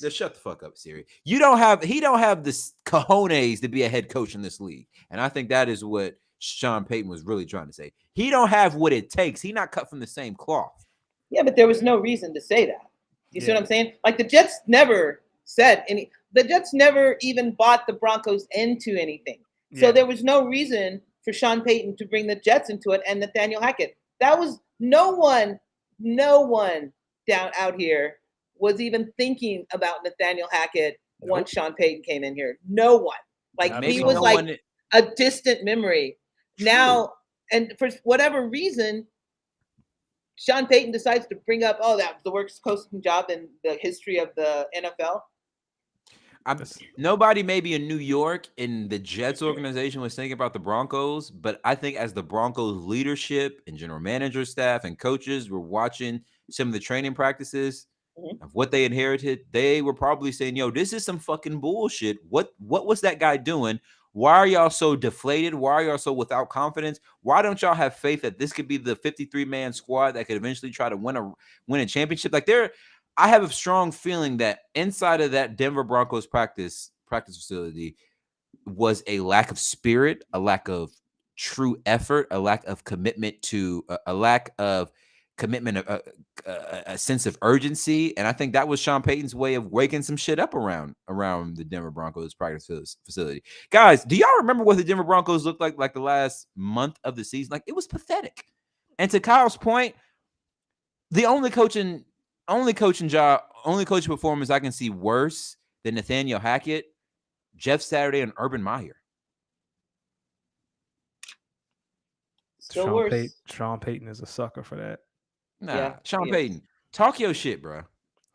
[SPEAKER 1] Just shut the fuck up, Siri. He don't have the cojones to be a head coach in this league, and I think that is what Sean Payton was really trying to say. He don't have what it takes. He not cut from the same cloth.
[SPEAKER 3] Yeah, but there was no reason to say that. You see what I'm saying? Like the Jets never said any. The Jets never even bought the Broncos into anything. So there was no reason for Sean Payton to bring the Jets into it and Nathaniel Hackett. That was no one down out here was even thinking about Nathaniel Hackett once Sean Payton came in here. No one. Like he was a distant memory. Now, and for whatever reason, Sean Payton decides to bring up, that was the worst coaching job in the history of the NFL.
[SPEAKER 1] Nobody maybe in New York in the Jets organization was thinking about the Broncos, but I think as the Broncos leadership and general manager staff and coaches were watching some of the training practices of what they inherited, they were probably saying, yo, this is some fucking bullshit. What was that guy doing? Why are y'all so deflated? Why are y'all so without confidence? Why don't y'all have faith that this could be the 53-man squad that could eventually try to win a championship? I have a strong feeling that inside of that Denver Broncos practice facility was a lack of spirit, a lack of true effort, a lack of commitment to a lack of commitment, a sense of urgency, and I think that was Sean Payton's way of waking some shit up around the Denver Broncos practice facility. Guys, do y'all remember what the Denver Broncos looked like the last month of the season? Like, it was pathetic. And to Kyle's point, the only coaching performance I can see worse than Nathaniel Hackett, Jeff Saturday, and Urban Meyer.
[SPEAKER 2] Sean Payton is a sucker for that.
[SPEAKER 1] Nah,
[SPEAKER 3] Yeah,
[SPEAKER 1] Sean Payton, talk your shit, bro.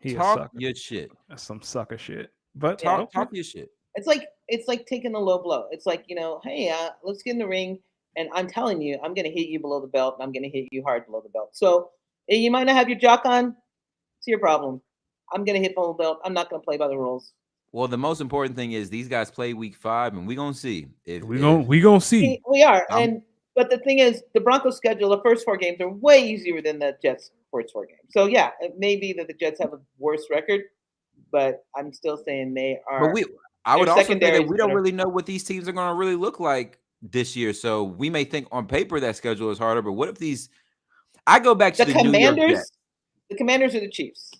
[SPEAKER 1] Talk your shit.
[SPEAKER 2] That's some sucker shit. But
[SPEAKER 1] talk your shit.
[SPEAKER 3] It's like taking a low blow. It's like, hey, let's get in the ring, and I'm telling you, I'm going to hit you below the belt, and I'm going to hit you hard below the belt. So you might not have your jock on. It's your problem. I'm going to hit below the belt. I'm not going to play by the rules.
[SPEAKER 1] Well, the most important thing is these guys play week 5, and we're going to see.
[SPEAKER 2] We gonna see.
[SPEAKER 3] We are. But the thing is, the Broncos schedule, the first 4 games are way easier than the Jets' first 4 games. So, yeah, it may be that the Jets have a worse record, but I'm still saying they are.
[SPEAKER 1] But I would also say that we don't really know what these teams are going to really look like this year. So we may think on paper that schedule is harder, but what if these – I go back to the
[SPEAKER 3] Commanders.
[SPEAKER 1] New York Jets.
[SPEAKER 3] The Commanders are the Chiefs.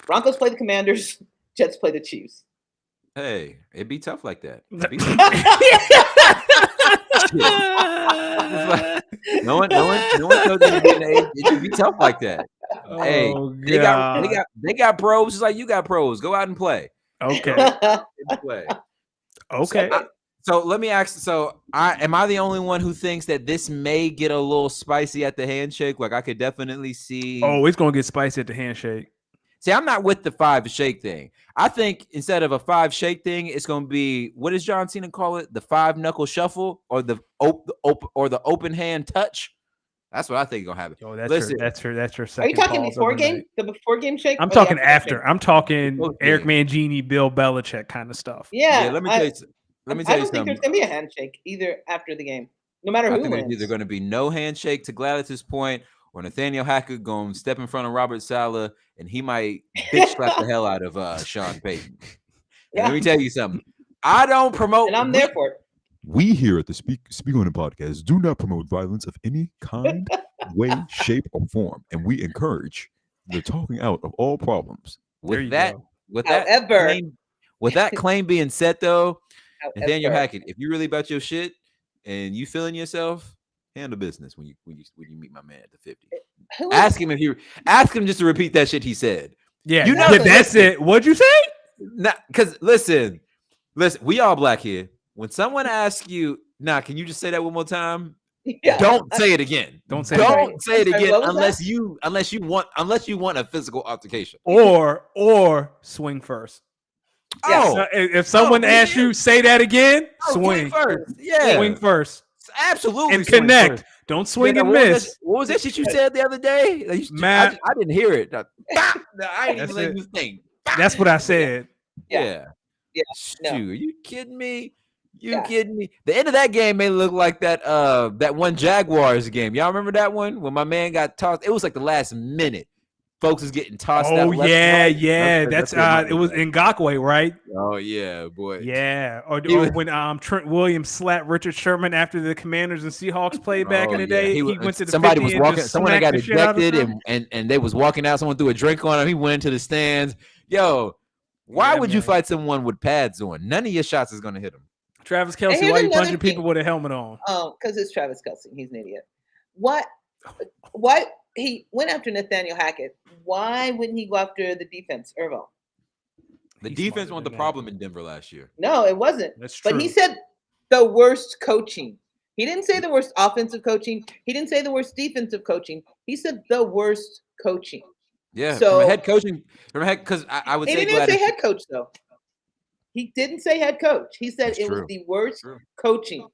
[SPEAKER 3] Broncos play the Commanders. Jets play the Chiefs.
[SPEAKER 1] Hey, it'd be tough like that. No one knows it should be tough like that. Hey, they got pros just like you got pros. Go out and play.
[SPEAKER 2] Okay.
[SPEAKER 1] Okay. So let me ask. So am I the only one who thinks that this may get a little spicy at the handshake? Like I could definitely see.
[SPEAKER 2] Oh, it's gonna get spicy at the handshake.
[SPEAKER 1] See, I'm not with the 5 shake thing. I think instead of a 5 shake thing, it's going to be, what does John Cena call it? The 5 knuckle shuffle or the open hand touch. That's what I think is going to happen.
[SPEAKER 2] Oh, that's her second.
[SPEAKER 3] Are you talking before game? The before game shake?
[SPEAKER 2] I'm talking after. I'm talking Eric Mangini, Bill Belichick kind of stuff.
[SPEAKER 3] Yeah.
[SPEAKER 1] Let me tell you something.
[SPEAKER 3] I don't think there's going to be a handshake either after the game, no matter who wins.
[SPEAKER 1] There's either going to be no handshake to Gladys's point, or Nathaniel Hackett going to step in front of Robert Saleh, and he might bitch slap the hell out of Sean Payton. Yeah. Let me tell you something. I don't promote.
[SPEAKER 3] And I'm there for it.
[SPEAKER 4] We here at the Speak On It podcast do not promote violence of any kind, way, shape, or form. And we encourage the talking out of all problems.
[SPEAKER 1] With that claim being set, though, Nathaniel Hackett, if you really about your shit and you feeling yourself, handle business when you meet my man at the 50. Ask him just to repeat that shit he said.
[SPEAKER 2] Yeah, that's it. What'd you say?
[SPEAKER 1] Because listen, we all black here. When someone asks you, can you just say that one more time? Yeah. Don't say it again. Don't say it again unless you want a physical altercation.
[SPEAKER 2] Or swing first.
[SPEAKER 1] Oh,
[SPEAKER 2] so if someone asks you, say that again. Swing
[SPEAKER 1] first. Yeah,
[SPEAKER 2] swing first.
[SPEAKER 1] Absolutely,
[SPEAKER 2] and connect. First. Don't swing and miss.
[SPEAKER 1] What was that shit you said the other day? I didn't hear it. I didn't even let you think.
[SPEAKER 2] That's what I said.
[SPEAKER 3] Yeah.
[SPEAKER 1] No. Are you kidding me? Kidding me? The end of that game may look like that one Jaguars game. Y'all remember that one when my man got tossed? It was like the last minute. Folks is getting tossed out.
[SPEAKER 2] Oh, yeah. That's it was Ngakoue, right?
[SPEAKER 1] Oh, yeah, boy.
[SPEAKER 2] Yeah. Or when Trent Williams slapped Richard Sherman after the Commanders and Seahawks played back in the day. He went to the
[SPEAKER 1] somebody was walking, someone got ejected and they was walking out, someone threw a drink on him. He went into the stands. Yo, why would you fight someone with pads on? None of your shots is gonna hit him.
[SPEAKER 2] Travis Kelce, why are you punching people with a helmet on?
[SPEAKER 3] Oh, because it's Travis Kelce. He's an idiot. Why he went after Nathaniel Hackett? Why wouldn't he go after the defense, Irvo?
[SPEAKER 1] The defense wasn't the problem in Denver last year.
[SPEAKER 3] No, it wasn't.
[SPEAKER 2] That's true.
[SPEAKER 3] But he said the worst coaching. He didn't say the worst offensive coaching. He didn't say the worst defensive coaching. He said the worst coaching.
[SPEAKER 1] Yeah, so from head coaching, because I would say
[SPEAKER 3] he didn't say head coach though. He didn't say head coach. He said it was the worst coaching.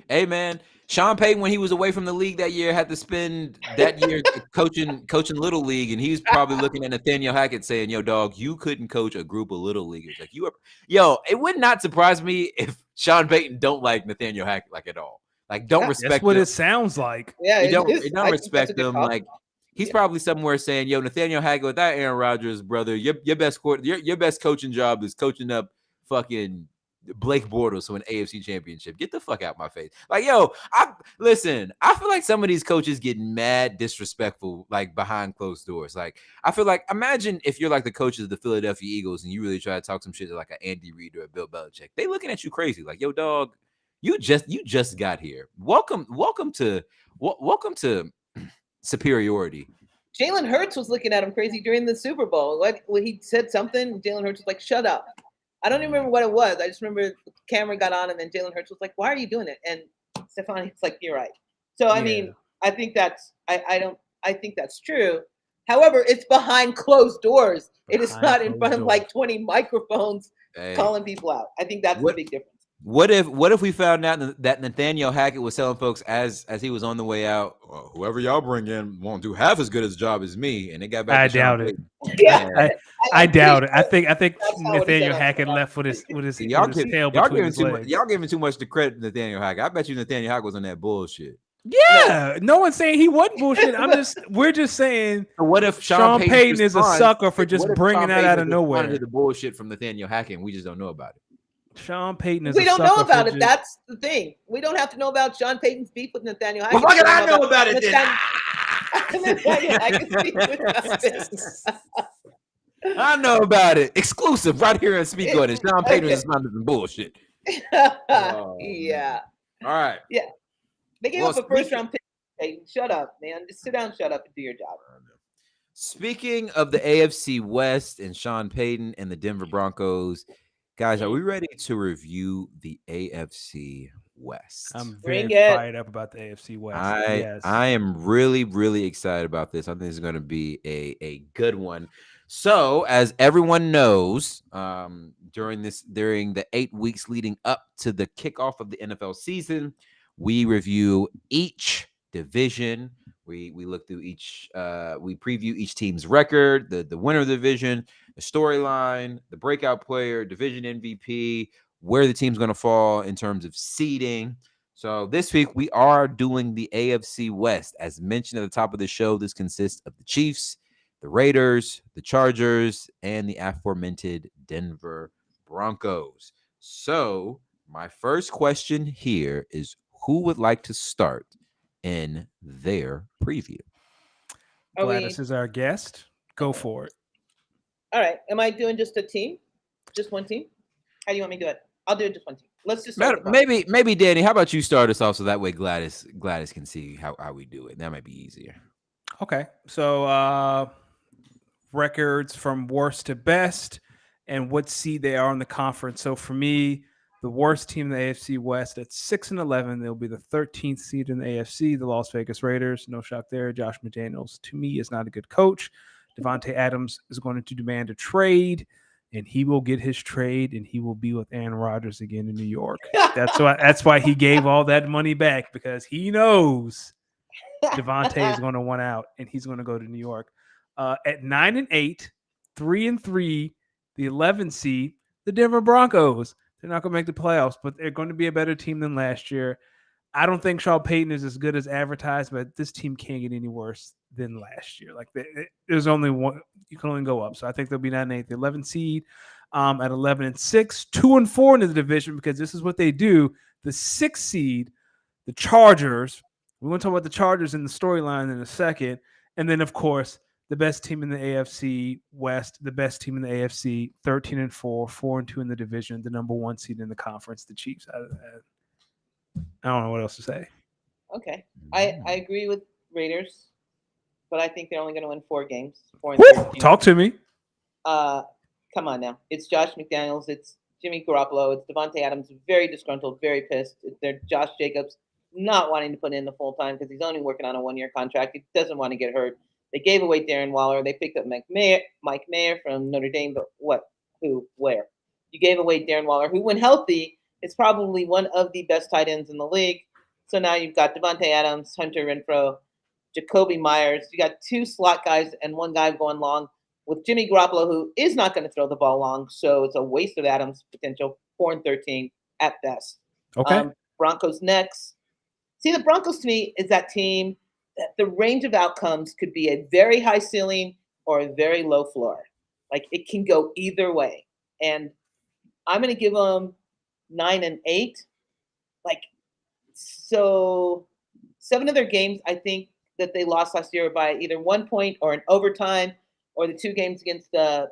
[SPEAKER 1] Hey man, Sean Payton, when he was away from the league that year, had to spend that year coaching little league, and he was probably looking at Nathaniel Hackett saying, "Yo, dog, you couldn't coach a group of little leaguers like you were." Yo, it would not surprise me if Sean Payton don't like Nathaniel Hackett like at all. Like, don't respect.
[SPEAKER 2] That's what
[SPEAKER 1] him.
[SPEAKER 2] It sounds like.
[SPEAKER 3] Yeah,
[SPEAKER 1] you don't respect him. Like, he's probably somewhere saying, "Yo, Nathaniel Hackett, without Aaron Rodgers, brother, your best coaching job is coaching up fucking Blake Bortles to an AFC championship. Get the fuck out my face. Like, yo, I feel like some of these coaches get mad disrespectful, like behind closed doors. Like, I feel like, imagine if you're like the coaches of the Philadelphia Eagles and you really try to talk some shit to like an Andy Reid or a Bill Belichick. They looking at you crazy. Like, yo, dog, you just got here. Welcome to superiority.
[SPEAKER 3] Jalen Hurts was looking at him crazy during the Super Bowl. Like when he said something, Jalen Hurts was like, "Shut up." I don't even remember what it was. I just remember the camera got on, and then Jalen Hurts was like, "Why are you doing it?" And Stefani's like, "You're right." So I mean, I think that's I think that's true. However, it's behind closed doors. It is not in front of like 20 microphones calling people out. I think that's the big difference.
[SPEAKER 1] What if we found out that Nathaniel Hacket was telling folks as he was on the way out, well, whoever y'all bring in won't do half as good as job as me, and they got back.
[SPEAKER 2] I doubt it.
[SPEAKER 3] Yeah,
[SPEAKER 2] I doubt it. I think Nathaniel Hacket left with his
[SPEAKER 1] y'all
[SPEAKER 2] tail between his legs.
[SPEAKER 1] Y'all giving too much to credit to Nathaniel Hacket. I bet you Nathaniel Hacket was on that bullshit.
[SPEAKER 2] Yeah, no one's saying he wasn't bullshit. We're just saying.
[SPEAKER 1] So what if
[SPEAKER 2] Sean Payton is a sucker for just bringing that out of nowhere?
[SPEAKER 1] The bullshit from Nathaniel Hacket, and we just don't know about it.
[SPEAKER 2] Sean Payton is.
[SPEAKER 3] We don't know about it. That's the thing. We don't have to know about Sean Payton's beef with Nathaniel Hacket.
[SPEAKER 1] Well, fucking I know about it. I know about it. Exclusive right here in Speak On It. Sean Payton is not some bullshit.
[SPEAKER 3] Yeah.
[SPEAKER 1] All right.
[SPEAKER 3] Yeah. They gave up a first round pick. Payton, shut up, man. Just sit down, shut up, and do your job.
[SPEAKER 1] Speaking of the AFC West and Sean Payton and the Denver Broncos, guys, are we ready to review the AFC West?
[SPEAKER 2] I'm very fired up about the AFC West.
[SPEAKER 1] I am really, really excited about this. I think this is going to be a good one. So, as everyone knows, during the 8 weeks leading up to the kickoff of the NFL season, we review each division. We look through each. We preview each team's record, the winner of the division, the storyline, the breakout player, division MVP, where the team's going to fall in terms of seeding. So this week we are doing the AFC West. As mentioned at the top of the show, this consists of the Chiefs, the Raiders, the Chargers, and the aforementioned Denver Broncos. So my first question here is, who would like to start in their preview?
[SPEAKER 2] Gladys is our guest. Go for it.
[SPEAKER 3] All right. Am I doing just a team? Just one team? How do you want me to do it? I'll do it just one team. Let's just
[SPEAKER 1] maybe Danny, how about you start us off so that way Gladys can see how we do it. That might be easier.
[SPEAKER 2] Okay. So records from worst to best and what seed they are in the conference. So for me, the worst team in the AFC West at 6-11. They'll be the 13th seed in the AFC, the Las Vegas Raiders. No shock there. Josh McDaniels, to me, is not a good coach. Devontae Adams is going to demand a trade, and he will get his trade, and he will be with Aaron Rodgers again in New York. That's why he gave all that money back, because he knows Devontae is going to want out, and he's going to go to New York. At 9-8, 3-3, the 11th seed, the Denver Broncos. They're not going to make the playoffs, but they're going to be a better team than last year. I don't think Sean Payton is as good as advertised, but this team can't get any worse than last year. Like there's only one, you can only go up. So I think they'll be 9-8, the 11th seed at 11-6, 2-4 in the division, because this is what they do. The 6th seed, the Chargers. We're going to talk about the Chargers in the storyline in a second. And then, of course, the best team in the AFC West, the best team in the AFC, 13-4, 4-2 in the division, the number 1 seed in the conference, the Chiefs. I don't know what else to say.
[SPEAKER 3] Okay. I agree with Raiders, but I think they're only going to win 4 games. 4
[SPEAKER 2] and talk to me.
[SPEAKER 3] Come on now. It's Josh McDaniels. It's Jimmy Garoppolo. It's Devontae Adams. Very disgruntled, very pissed. They're Josh Jacobs not wanting to put in the full time because he's only working on a 1-year contract. He doesn't want to get hurt. They gave away Darren Waller. They picked up Mike Mayer from Notre Dame. But what? Who? Where? You gave away Darren Waller, who, when healthy, is probably one of the best tight ends in the league. So now you've got Devontae Adams, Hunter Renfrow, Jacoby Myers. You got 2 slot guys and 1 guy going long with Jimmy Garoppolo, who is not going to throw the ball long. So it's a waste of Adams' potential. 4-13 at best.
[SPEAKER 2] Okay.
[SPEAKER 3] Broncos next. See, the Broncos to me is that team that the range of outcomes could be a very high ceiling or a very low floor. Like, it can go either way. And I'm going to give them 9-8. Like, so 7 of their games, I think that they lost last year by either 1 point or an overtime, or the 2 games against the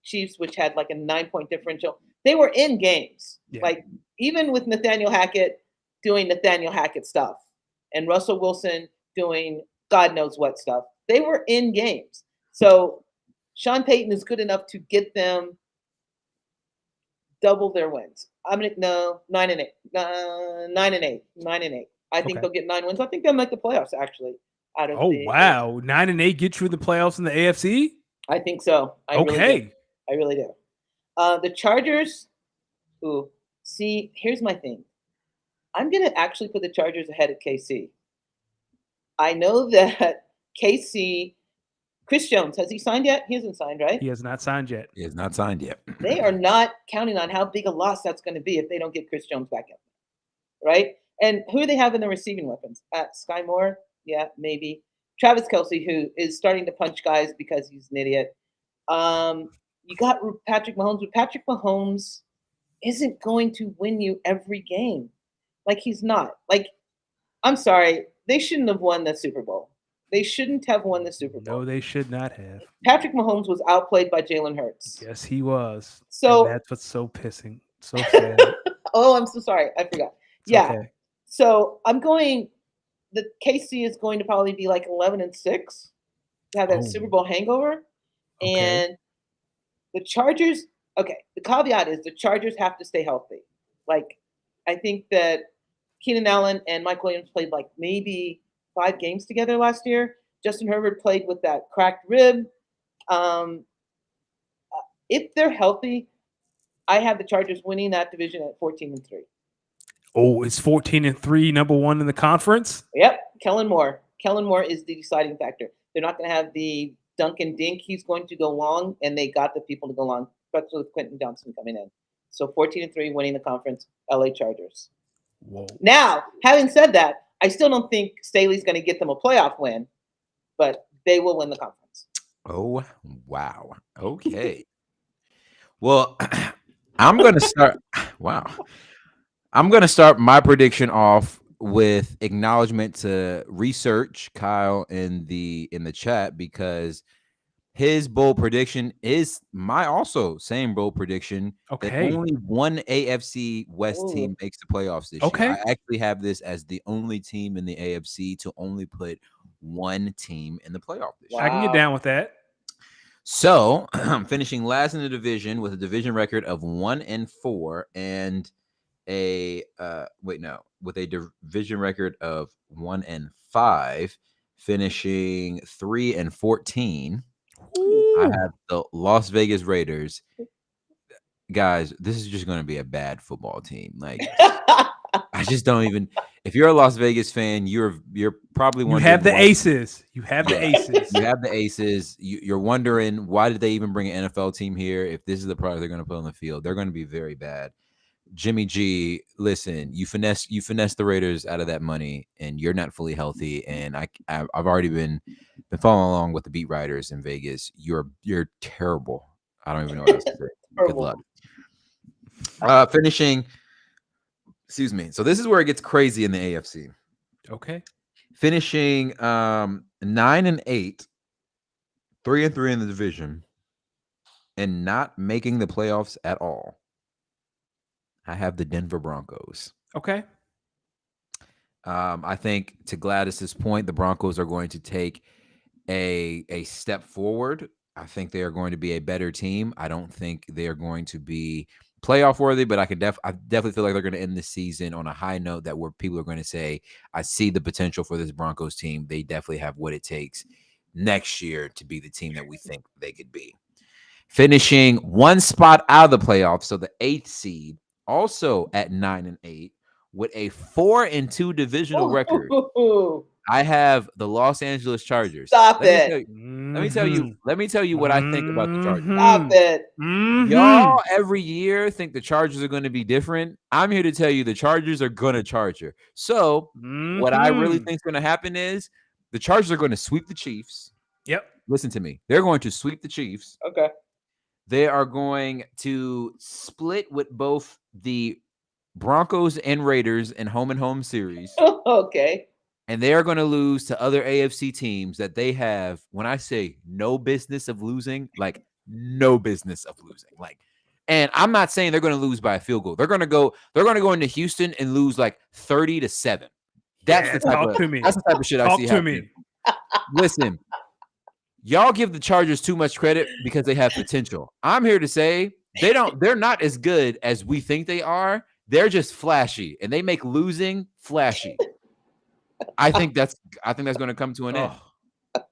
[SPEAKER 3] Chiefs, which had like a 9-point differential. They were in games.
[SPEAKER 2] Yeah.
[SPEAKER 3] Like, even with Nathaniel Hacket doing Nathaniel Hacket stuff and Russell Wilson doing God knows what stuff, they were in games. So Sean Payton is good enough to get them double their wins. I'm gonna 9-8, 9-8, 9-8. I think they'll get 9 wins. I think they'll make the playoffs actually. Out of
[SPEAKER 2] wow, 9-8 get you in the playoffs in the AFC.
[SPEAKER 3] I think so. I really do. The Chargers. Ooh, see, here's my thing. I'm gonna actually put the Chargers ahead of KC. I know that KC. Chris Jones, has he signed yet? He hasn't signed, right?
[SPEAKER 2] He has not signed yet.
[SPEAKER 1] He has not signed yet.
[SPEAKER 3] They are not counting on how big a loss that's going to be if they don't get Chris Jones back in, right? And who do they have in the receiving weapons? Sky Moore? Yeah, maybe. Travis Kelce, who is starting to punch guys because he's an idiot. You got Patrick Mahomes, but Patrick Mahomes isn't going to win you every game. Like, he's not. Like, I'm sorry. They shouldn't have won the Super Bowl. They shouldn't have won the Super Bowl.
[SPEAKER 2] No, they should not have.
[SPEAKER 3] Patrick Mahomes was outplayed by Jalen Hurts.
[SPEAKER 2] Yes, he was.
[SPEAKER 3] So
[SPEAKER 2] and that's what's so pissing. So sad.
[SPEAKER 3] Oh, I'm so sorry. I forgot.
[SPEAKER 2] It's
[SPEAKER 3] yeah.
[SPEAKER 2] Okay.
[SPEAKER 3] So I'm going. The KC is going to probably be like 11-6. Have that Super Bowl hangover, and the Chargers. Okay. The caveat is the Chargers have to stay healthy. Like, I think that Keenan Allen and Mike Williams played like maybe 5 games together last year. Justin Herbert played with that cracked rib. If they're healthy, I have the Chargers winning that division at 14-3.
[SPEAKER 2] Oh, it's 14-3, number 1 in the conference?
[SPEAKER 3] Yep. Kellen Moore. Kellen Moore is the deciding factor. They're not going to have the Duncan Dink. He's going to go long, and they got the people to go long, especially with Quentin Johnson coming in. So 14-3, winning the conference, LA Chargers.
[SPEAKER 2] Whoa.
[SPEAKER 3] Now, having said that, I still don't think Staley's going to get them a playoff win, but they will win the conference.
[SPEAKER 1] Oh, wow. Okay. Well, I'm going to start. Wow. I'm going to start my prediction off with acknowledgement to research Kyle in the chat, because his bold prediction is my also same bold prediction.
[SPEAKER 2] Okay.
[SPEAKER 1] That only one AFC West team makes the playoffs this year. I actually have this as the only team in the AFC to only put one team in the playoff this year.
[SPEAKER 2] I can get down with that.
[SPEAKER 1] So I'm finishing last in the division with a division record of 1-4 and with a division record of 1-5, finishing 3-14. I have the Las Vegas Raiders. Guys, this is just going to be a bad football team. Like, I just don't even. If you're a Las Vegas fan, you're probably wondering.
[SPEAKER 2] You have the aces. You have the aces.
[SPEAKER 1] You have the aces. You're wondering, why did they even bring an NFL team here if this is the product they're going to put on the field? They're going to be very bad. Jimmy G, listen, you finesse the Raiders out of that money, and you're not fully healthy. And I've already been following along with the beat writers in Vegas. You're terrible. I don't even know what else to say. Good luck. Finishing. Excuse me. So this is where it gets crazy in the AFC.
[SPEAKER 2] Okay.
[SPEAKER 1] Finishing 9-8, 3-3 in the division, and not making the playoffs at all. I have the Denver Broncos.
[SPEAKER 2] Okay.
[SPEAKER 1] I think, to Gladys's point, the Broncos are going to take a step forward. I think they are going to be a better team. I don't think they are going to be playoff worthy, but I definitely feel like they're going to end the season on a high note that where people are going to say, I see the potential for this Broncos team. They definitely have what it takes next year to be the team that we think they could be. Finishing one spot out of the playoffs, so the 8th seed, also at 9-8, with a 4-2 divisional record. I have the Los Angeles Chargers.
[SPEAKER 3] Stop it.
[SPEAKER 1] Let me tell you what I think about the Chargers.
[SPEAKER 3] Stop it.
[SPEAKER 1] Y'all every year think the Chargers are going to be different. I'm here to tell you the Chargers are going to Charger. So what I really think is going to happen is the Chargers are going to sweep the Chiefs.
[SPEAKER 2] Yep.
[SPEAKER 1] Listen to me. They're going to sweep the Chiefs.
[SPEAKER 3] Okay.
[SPEAKER 1] They are going to split with both the Broncos and Raiders in home and home series.
[SPEAKER 3] Okay.
[SPEAKER 1] And they are going to lose to other AFC teams that they have, when I say no business of losing, like no business of losing. Like, and I'm not saying they're going to lose by a field goal. They're going to go into Houston and lose like 30-7. That's the type of shit I see happening. Listen, y'all give the Chargers too much credit because they have potential. I'm here to say they're not as good as we think they are. They're just flashy, and they make losing flashy. I think that's going to come to an end.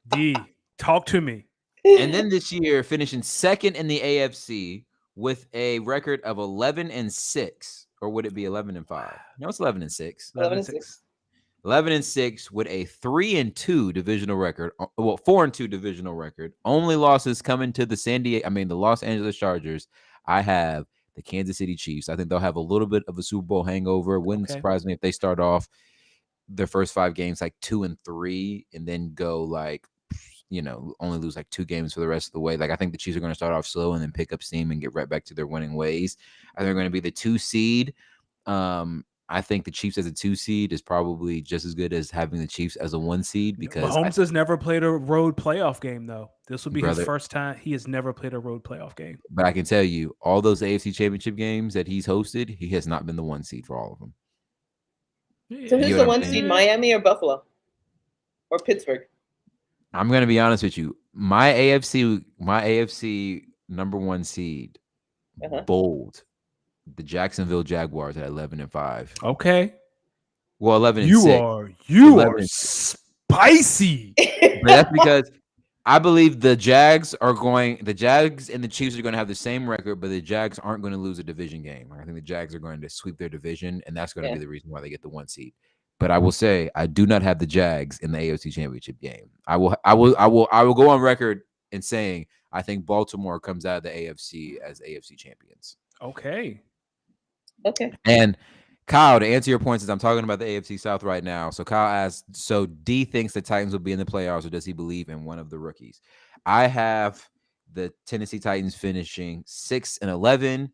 [SPEAKER 2] D, talk to me.
[SPEAKER 1] And then this year, finishing second in the AFC with a record of 11-6, or would it be 11-5? No, it's 11-6.
[SPEAKER 3] 11-6.
[SPEAKER 1] 11-6 with a 3-2 divisional record. Well, 4-2 divisional record. Only losses coming to the Los Angeles Chargers. I have the Kansas City Chiefs. I think they'll have a little bit of a Super Bowl hangover. Wouldn't surprise me if they start off their first 5 games like 2-3 and then go like, only lose like 2 games for the rest of the way. Like, I think the Chiefs are going to start off slow and then pick up steam and get right back to their winning ways. I think they're going to be the 2 seed. I think the Chiefs as a 2 seed is probably just as good as having the Chiefs as a 1 seed because
[SPEAKER 2] Mahomes has never played a road playoff game, though. This will be his first time. He has never played a road playoff game.
[SPEAKER 1] But I can tell you, all those AFC Championship games that he's hosted, he has not been the 1 seed for all of them.
[SPEAKER 3] So who's the 1 seed, Miami or Buffalo? Or Pittsburgh?
[SPEAKER 1] I'm going to be honest with you. My AFC number 1 seed, bold. The Jacksonville Jaguars at 11-5.
[SPEAKER 2] Okay.
[SPEAKER 1] Well, 11-6.
[SPEAKER 2] You are spicy.
[SPEAKER 1] But that's because I believe the Jags and the Chiefs are going to have the same record, but the Jags aren't going to lose a division game. I think the Jags are going to sweep their division, and that's going to be the reason why they get the 1 seed. But I will say I do not have the Jags in the AFC Championship game. I will go on record in saying I think Baltimore comes out of the AFC as AFC champions.
[SPEAKER 2] Okay.
[SPEAKER 1] And Kyle, to answer your points, as I'm talking about the AFC South right now. So Kyle asked, so D thinks the Titans will be in the playoffs, or does he believe in one of the rookies? I have the Tennessee Titans finishing 6-11,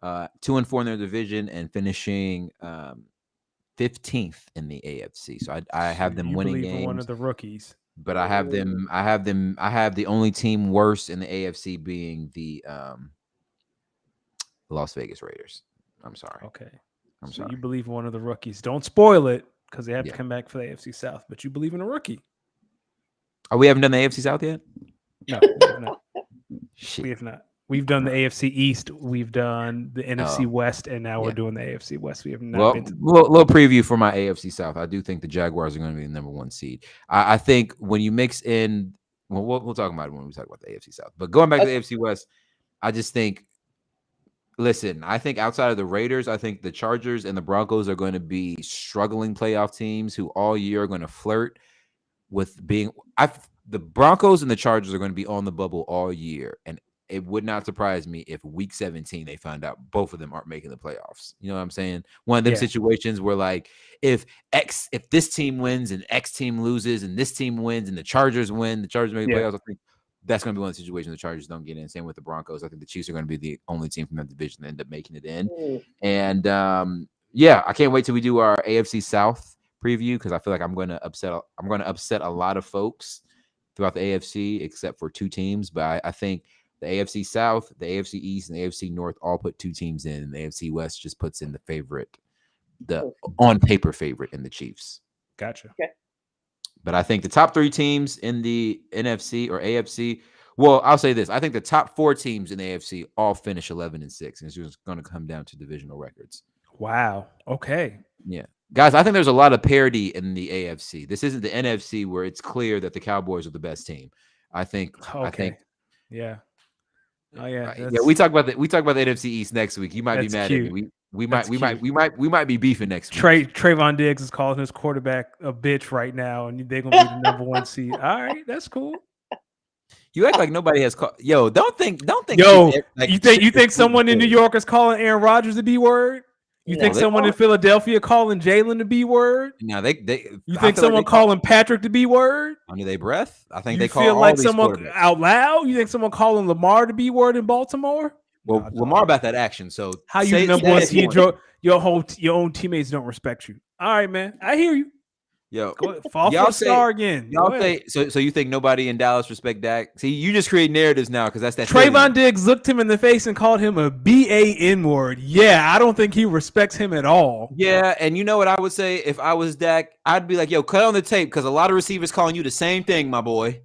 [SPEAKER 1] 2-4 in their division, and finishing 15th in the AFC. So I have them winning games.
[SPEAKER 2] In one of the rookies.
[SPEAKER 1] But I have the only team worse in the AFC being the Las Vegas Raiders. I'm sorry.
[SPEAKER 2] Okay.
[SPEAKER 1] I'm sorry.
[SPEAKER 2] You believe in one of the rookies. Don't spoil it because they have to come back for the AFC South, but you believe in a rookie.
[SPEAKER 1] Oh, we haven't done the AFC South yet?
[SPEAKER 2] No, we have not. We have not. We've done the AFC East. We've done the NFC West, and now we're doing the AFC West. We have not been to
[SPEAKER 1] little preview for my AFC South. I do think the Jaguars are going to be the number 1 seed. I think when you mix in, we'll talk about it when we talk about the AFC South. But going back to the AFC West, I just think, listen, I think outside of the Raiders, I think the Chargers and the Broncos are going to be struggling playoff teams who all year are going to flirt with being the Broncos and the Chargers are going to be on the bubble all year. And it would not surprise me if week 17 they find out both of them aren't making the playoffs. You know what I'm saying? One of them situations where, like, if this team wins and X team loses and this team wins and the Chargers win, the Chargers make the playoffs. I think that's going to be one of the situations the Chargers don't get in. Same with the Broncos. I think the Chiefs are going to be the only team from that division that end up making it in. And I can't wait till we do our AFC South preview because I feel like I'm going to upset a lot of folks throughout the AFC except for 2 teams. But I think the AFC South, the AFC East, and the AFC North all put 2 teams in. And the AFC West just puts in the on paper favorite in the Chiefs.
[SPEAKER 2] Gotcha.
[SPEAKER 3] Okay.
[SPEAKER 1] But I think the top 3 teams in the NFC or AFC, well, I'll say this. I think the top 4 teams in the AFC all finish 11-6. And it's just going to come down to divisional records.
[SPEAKER 2] Wow. Okay.
[SPEAKER 1] Yeah. Guys, I think there's a lot of parity in the AFC. This isn't the NFC where it's clear that the Cowboys are the best team. I think.
[SPEAKER 2] Yeah. Oh yeah.
[SPEAKER 1] We talk about the NFC East next week. You might be mad at me. We might be beefing next week.
[SPEAKER 2] Trayvon Diggs is calling his quarterback a bitch right now, and they're gonna be the number 1 seed. All right, that's cool.
[SPEAKER 1] You act like nobody has called. Yo, don't think.
[SPEAKER 2] Yo, you think someone in New York is calling Aaron Rodgers the B word? You think someone in Philadelphia calling Jalen the B word?
[SPEAKER 1] No,
[SPEAKER 2] You think someone calling Patrick the B word?
[SPEAKER 1] Under their breath? I think
[SPEAKER 2] you
[SPEAKER 1] they call
[SPEAKER 2] feel
[SPEAKER 1] all
[SPEAKER 2] like
[SPEAKER 1] these
[SPEAKER 2] someone out loud. You think someone calling Lamar the B word in Baltimore?
[SPEAKER 1] Well,
[SPEAKER 2] Nah,
[SPEAKER 1] Lamar
[SPEAKER 2] dog.
[SPEAKER 1] about that action. So
[SPEAKER 2] How you
[SPEAKER 1] say-
[SPEAKER 2] the number
[SPEAKER 1] say
[SPEAKER 2] one
[SPEAKER 1] this
[SPEAKER 2] seed?
[SPEAKER 1] one.
[SPEAKER 2] Your own teammates don't respect you. All right, man. I hear you.
[SPEAKER 1] Yo,
[SPEAKER 2] Go ahead. Fall
[SPEAKER 1] y'all
[SPEAKER 2] for the
[SPEAKER 1] say-
[SPEAKER 2] star again. Go
[SPEAKER 1] y'all
[SPEAKER 2] ahead.
[SPEAKER 1] say so you think nobody in Dallas respect Dak? See, you just create narratives now because that's that
[SPEAKER 2] Trayvon
[SPEAKER 1] Philly.
[SPEAKER 2] Diggs looked him in the face and called him a BAN word. Yeah, I don't think he respects him at all.
[SPEAKER 1] Yeah, and you know what I would say if I was Dak? I'd be like, yo, cut on the tape because a lot of receivers calling you the same thing, my boy.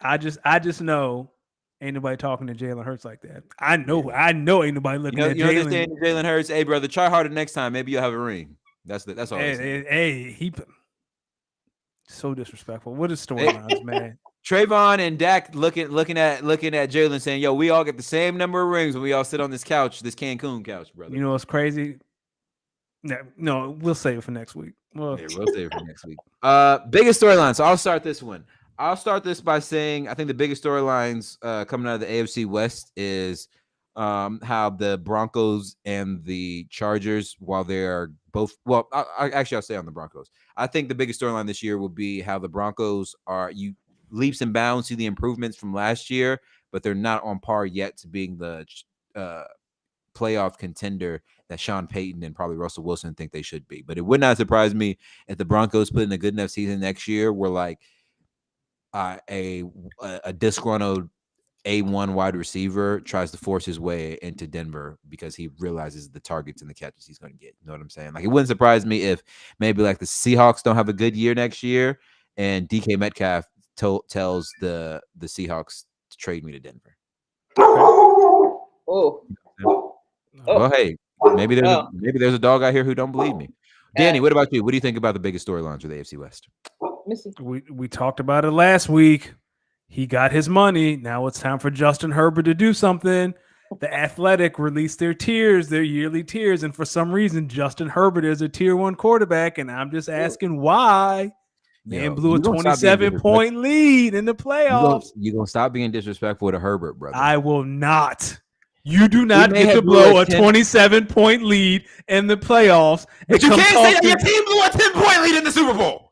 [SPEAKER 2] I just know ain't nobody talking to Jalen Hurts like that. I know ain't nobody
[SPEAKER 1] You
[SPEAKER 2] looking
[SPEAKER 1] know,
[SPEAKER 2] at
[SPEAKER 1] you know they're
[SPEAKER 2] Jalen.
[SPEAKER 1] saying to Jalen Hurts, hey brother, try harder next time. Maybe you'll have a ring. That's all. they're saying.
[SPEAKER 2] Hey, he so disrespectful. What is storylines, man?
[SPEAKER 1] Trayvon and Dak looking at Jalen saying, yo, we all get the same number of rings when we all sit on this couch, this Cancun couch, brother.
[SPEAKER 2] You know what's crazy? No, we'll save it for next week. Well,
[SPEAKER 1] Yeah, we'll save it for next week. Biggest storyline. So I'll start this one. I'll start this by saying I think the biggest storylines coming out of the AFC West is how the Broncos and the Chargers, while they are both I'll say on the Broncos. I think the biggest storyline this year will be how the Broncos are leaps and bounds, see the improvements from last year, but they're not on par yet to being the playoff contender that Sean Payton and probably Russell Wilson think they should be. But it would not surprise me if the Broncos put in a good enough season next year where like a disgruntled A1 wide receiver tries to force his way into Denver because he realizes the targets and the catches he's going to get. You know what I'm saying? Like it wouldn't surprise me if maybe like the Seahawks don't have a good year next year and DK Metcalf tells the Seahawks to trade me to Denver.
[SPEAKER 3] Oh.
[SPEAKER 1] Well, hey, maybe there's a dog out here who don't believe me. Danny, what about you? What do you think about the biggest storylines for the AFC West?
[SPEAKER 2] we talked about it last week. He got his money. Now it's time for Justin Herbert to do something. The Athletic released their yearly tiers, and for some reason, Justin Herbert is a tier 1 quarterback, and I'm just asking why. Man blew a 27-point lead in the playoffs.
[SPEAKER 1] You gonna stop being disrespectful to Herbert, brother?
[SPEAKER 2] I will not. You do not get to blow a 27-point lead in the playoffs.
[SPEAKER 1] But you can't say that your team blew a 10-point lead in the Super Bowl.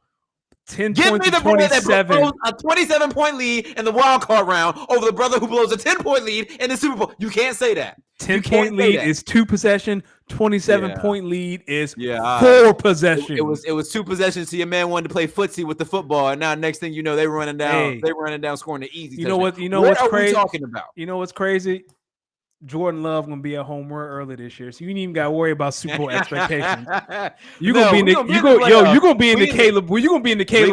[SPEAKER 2] 10
[SPEAKER 1] Give
[SPEAKER 2] points
[SPEAKER 1] me the
[SPEAKER 2] to
[SPEAKER 1] brother that
[SPEAKER 2] 27.
[SPEAKER 1] blows a 27-point lead in the wild card round over the brother who blows a 10-point lead in the Super Bowl. You can't say that.
[SPEAKER 2] 10-point lead is 2 possession. 27-point lead is 4 possession.
[SPEAKER 1] It was 2 possessions. So your man wanted to play footsie with the football, and now next thing you know, they running down. They running down, scoring the easy.
[SPEAKER 2] You know what? You know
[SPEAKER 1] what
[SPEAKER 2] what's
[SPEAKER 1] are
[SPEAKER 2] crazy?
[SPEAKER 1] we talking about?
[SPEAKER 2] You know what's crazy? Jordan Love gonna be at home more early this year, so you ain't even gotta worry about Super Bowl expectations. You're gonna be in the Caleb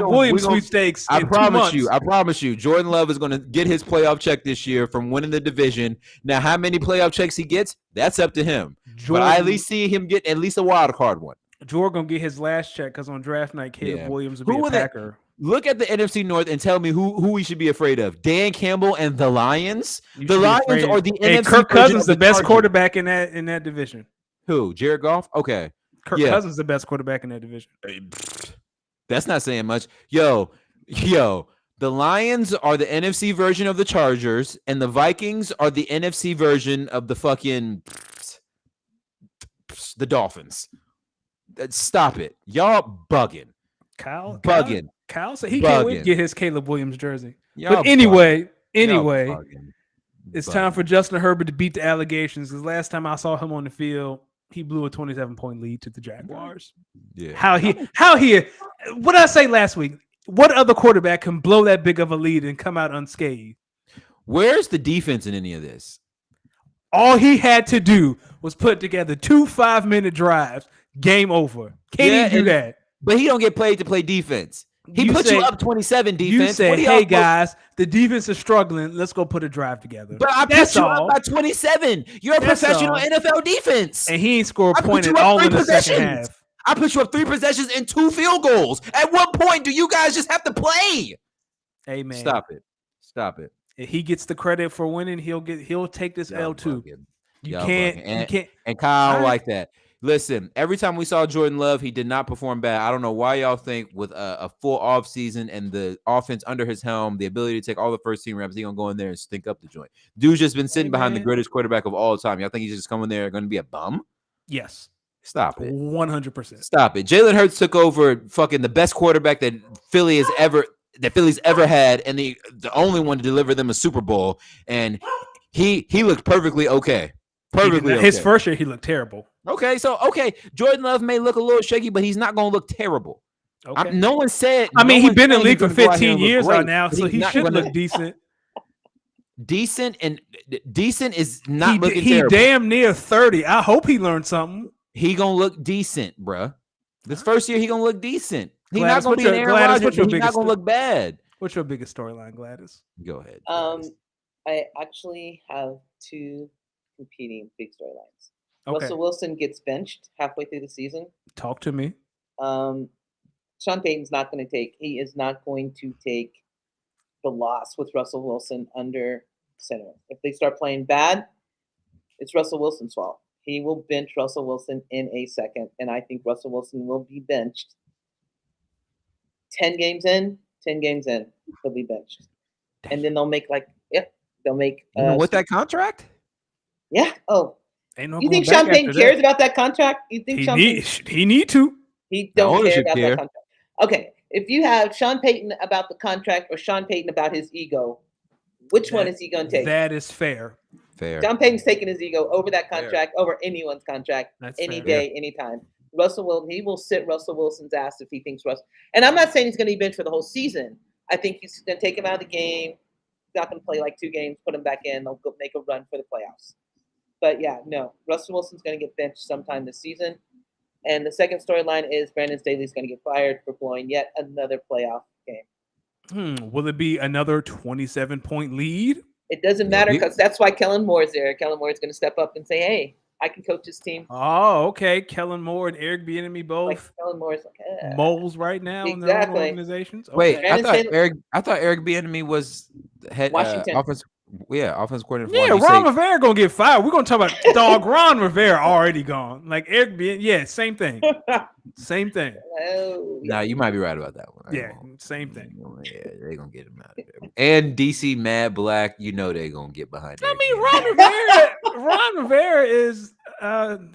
[SPEAKER 2] Williams sweepstakes.
[SPEAKER 1] I promise you, Jordan Love is gonna get his playoff check this year from winning the division. Now, how many playoff checks he gets, that's up to him. But I at least see him get at least a wild card one.
[SPEAKER 2] Jordan gonna get his last check because on draft night, Caleb Williams will be a Packer.
[SPEAKER 1] Look at the NFC North and tell me who we should be afraid of. Dan Campbell and the Lions. The Lions are the NFC.
[SPEAKER 2] Kirk Cousins, the best quarterback in that division.
[SPEAKER 1] Who? Jared Goff? Okay.
[SPEAKER 2] Kirk Cousins, the best quarterback in that division.
[SPEAKER 1] That's not saying much. Yo. The Lions are the NFC version of the Chargers, and the Vikings are the NFC version of the fucking the Dolphins. Stop it. Y'all bugging.
[SPEAKER 2] Kyle said he can't wait to get his Caleb Williams jersey. But anyway, it's time for Justin Herbert to beat the allegations. Because last time I saw him on the field, he blew a 27-point lead to the Jaguars.
[SPEAKER 1] Yeah.
[SPEAKER 2] How he? What did I say last week? What other quarterback can blow that big of a lead and come out unscathed?
[SPEAKER 1] Where's the defense in any of this?
[SPEAKER 2] All he had to do was put together 2 5-minute drives. Game over. Can't he do that?
[SPEAKER 1] But he don't get paid to play defense. He put you up 27 defense.
[SPEAKER 2] You say, hey, guys, the defense is struggling. Let's go put a drive together.
[SPEAKER 1] But I put you up by 27. You're a professional NFL defense.
[SPEAKER 2] And he ain't scored a point at all in the second half.
[SPEAKER 1] I put you up 3 possessions and 2 field goals. At what point do you guys just have to play?
[SPEAKER 2] Hey, man.
[SPEAKER 1] Stop it.
[SPEAKER 2] If he gets the credit for winning, he'll take this L too. You can't.
[SPEAKER 1] And Kyle like that. Listen, every time we saw Jordan Love, he did not perform bad. I don't know why y'all think with a full off season and the offense under his helm, the ability to take all the first team reps, he gonna go in there and stink up the joint. Dude's just been sitting behind the greatest quarterback of all time. Y'all think he's just coming there going to be a bum?
[SPEAKER 2] Yes.
[SPEAKER 1] Stop it.
[SPEAKER 2] 100%.
[SPEAKER 1] Stop it. Jalen Hurts took over fucking the best quarterback that Philly's ever had, and the only one to deliver them a Super Bowl. And He looked perfectly okay. Perfectly okay.
[SPEAKER 2] His first year, he looked terrible.
[SPEAKER 1] Okay, so Jordan Love may look a little shaky, but he's not going to look terrible.
[SPEAKER 2] Okay.
[SPEAKER 1] No one said.
[SPEAKER 2] I mean, he's been in the league for
[SPEAKER 1] gonna go out here
[SPEAKER 2] 15
[SPEAKER 1] and look
[SPEAKER 2] years
[SPEAKER 1] great,
[SPEAKER 2] right now,
[SPEAKER 1] but
[SPEAKER 2] so
[SPEAKER 1] he's
[SPEAKER 2] he
[SPEAKER 1] not
[SPEAKER 2] should
[SPEAKER 1] gonna-
[SPEAKER 2] look decent.
[SPEAKER 1] decent is not looking
[SPEAKER 2] He
[SPEAKER 1] terrible.
[SPEAKER 2] damn near 30. I hope he learned something.
[SPEAKER 1] He gonna look decent, bruh. This first year he gonna look decent. He's
[SPEAKER 2] Gladys,
[SPEAKER 1] not gonna be an Aaron
[SPEAKER 2] Gladys,
[SPEAKER 1] Rodgers, but he's not gonna look bad.
[SPEAKER 2] What's your biggest storyline, Gladys?
[SPEAKER 1] Go ahead.
[SPEAKER 3] I actually have two competing big storylines.
[SPEAKER 2] Okay.
[SPEAKER 3] Russell Wilson gets benched halfway through the season.
[SPEAKER 2] Talk to me.
[SPEAKER 3] Sean Payton's not going to take. He is not going to take the loss with Russell Wilson under center. If they start playing bad, it's Russell Wilson's fault. He will bench Russell Wilson in a second, and I think Russell Wilson will be benched. 10 games in, he'll be benched. And then they'll make
[SPEAKER 1] with that contract?
[SPEAKER 3] Yeah. Oh.
[SPEAKER 2] Ain't no
[SPEAKER 3] you think
[SPEAKER 2] going
[SPEAKER 3] Sean
[SPEAKER 2] back
[SPEAKER 3] Payton
[SPEAKER 2] after
[SPEAKER 3] cares
[SPEAKER 2] that.
[SPEAKER 3] about that contract? You think
[SPEAKER 2] he need to?
[SPEAKER 3] He don't care
[SPEAKER 1] ownership
[SPEAKER 3] about
[SPEAKER 1] care.
[SPEAKER 3] that contract. Okay. If you have Sean Payton about the contract or Sean Payton about his ego, which one is he going to take?
[SPEAKER 2] That is fair.
[SPEAKER 1] Fair.
[SPEAKER 3] Sean Payton's taking his ego over that contract, over anyone's contract,
[SPEAKER 2] That's
[SPEAKER 3] any
[SPEAKER 2] fair.
[SPEAKER 3] day, anytime. Russell Wilson, he will sit Russell Wilson's ass if he thinks Russell. And I'm not saying he's going to be benched for the whole season. I think he's going to take him out of the game. He's not going to play like 2 games, put him back in. They'll go make a run for the playoffs. But yeah, no, Russell Wilson's going to get benched sometime this season. And the second storyline is Brandon Staley's going to get fired for blowing yet another playoff game.
[SPEAKER 2] Will it be another 27-point lead?
[SPEAKER 3] It doesn't matter because that's why Kellen Moore is there. Kellen Moore is going to step up and say, "Hey, I can coach this team."
[SPEAKER 2] Oh, okay. Kellen Moore and Eric Bieniemy both
[SPEAKER 3] Like Kellen Moore is like,
[SPEAKER 2] moles right now in their own organizations. Okay.
[SPEAKER 1] Wait, I
[SPEAKER 3] Brandon
[SPEAKER 1] thought Eric Bieniemy was head
[SPEAKER 3] Washington.
[SPEAKER 1] offense coordinator. For
[SPEAKER 2] Yeah,
[SPEAKER 1] Washington.
[SPEAKER 2] Ron Rivera gonna get fired. We're gonna talk about dog Ron Rivera already gone. Like Eric Bieniemy, same thing. Same thing.
[SPEAKER 3] Oh,
[SPEAKER 1] Nah, you might be right about that one.
[SPEAKER 2] Yeah, same thing.
[SPEAKER 1] Yeah, they're gonna get him out of there. And DC Mad Black, they're gonna get behind.
[SPEAKER 2] I
[SPEAKER 1] Eric
[SPEAKER 2] mean, Ron Rivera is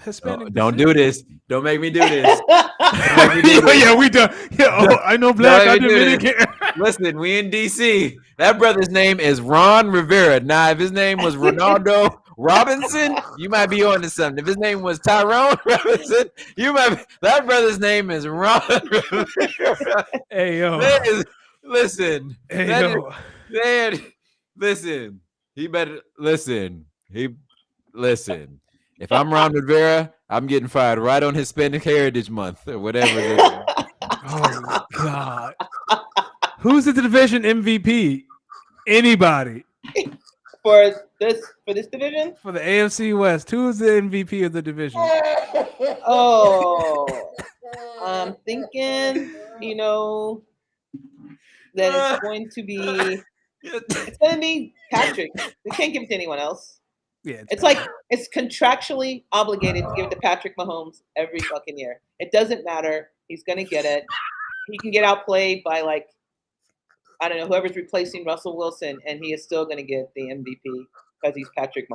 [SPEAKER 2] Hispanic.
[SPEAKER 1] Don't do this. Don't make me do this.
[SPEAKER 2] Yeah, we done. Yeah, I know black. I Dominican.
[SPEAKER 1] Listen, we in DC. That brother's name is Ron Rivera. Now, if his name was Ronaldo Robinson, you might be on to something. If his name was Tyrone Robinson, that brother's name is Ron Rivera.
[SPEAKER 2] Hey yo.
[SPEAKER 1] Listen.
[SPEAKER 2] Hey yo.
[SPEAKER 1] Listen. He better listen. Listen. If I'm Ron Rivera, I'm getting fired right on Hispanic Heritage Month or whatever it is.
[SPEAKER 2] Oh God. Who's the division MVP? Anybody.
[SPEAKER 3] For this division?
[SPEAKER 2] For the AFC West. Who is the MVP of the division?
[SPEAKER 3] Oh. I'm thinking, that it's going to be Patrick. We can't give it to anyone else.
[SPEAKER 2] Yeah,
[SPEAKER 3] it's contractually obligated to give it to Patrick Mahomes every fucking year. It doesn't matter. He's gonna get it. He can get outplayed by I don't know, whoever's replacing Russell Wilson, and he is still gonna get the MVP because he's Patrick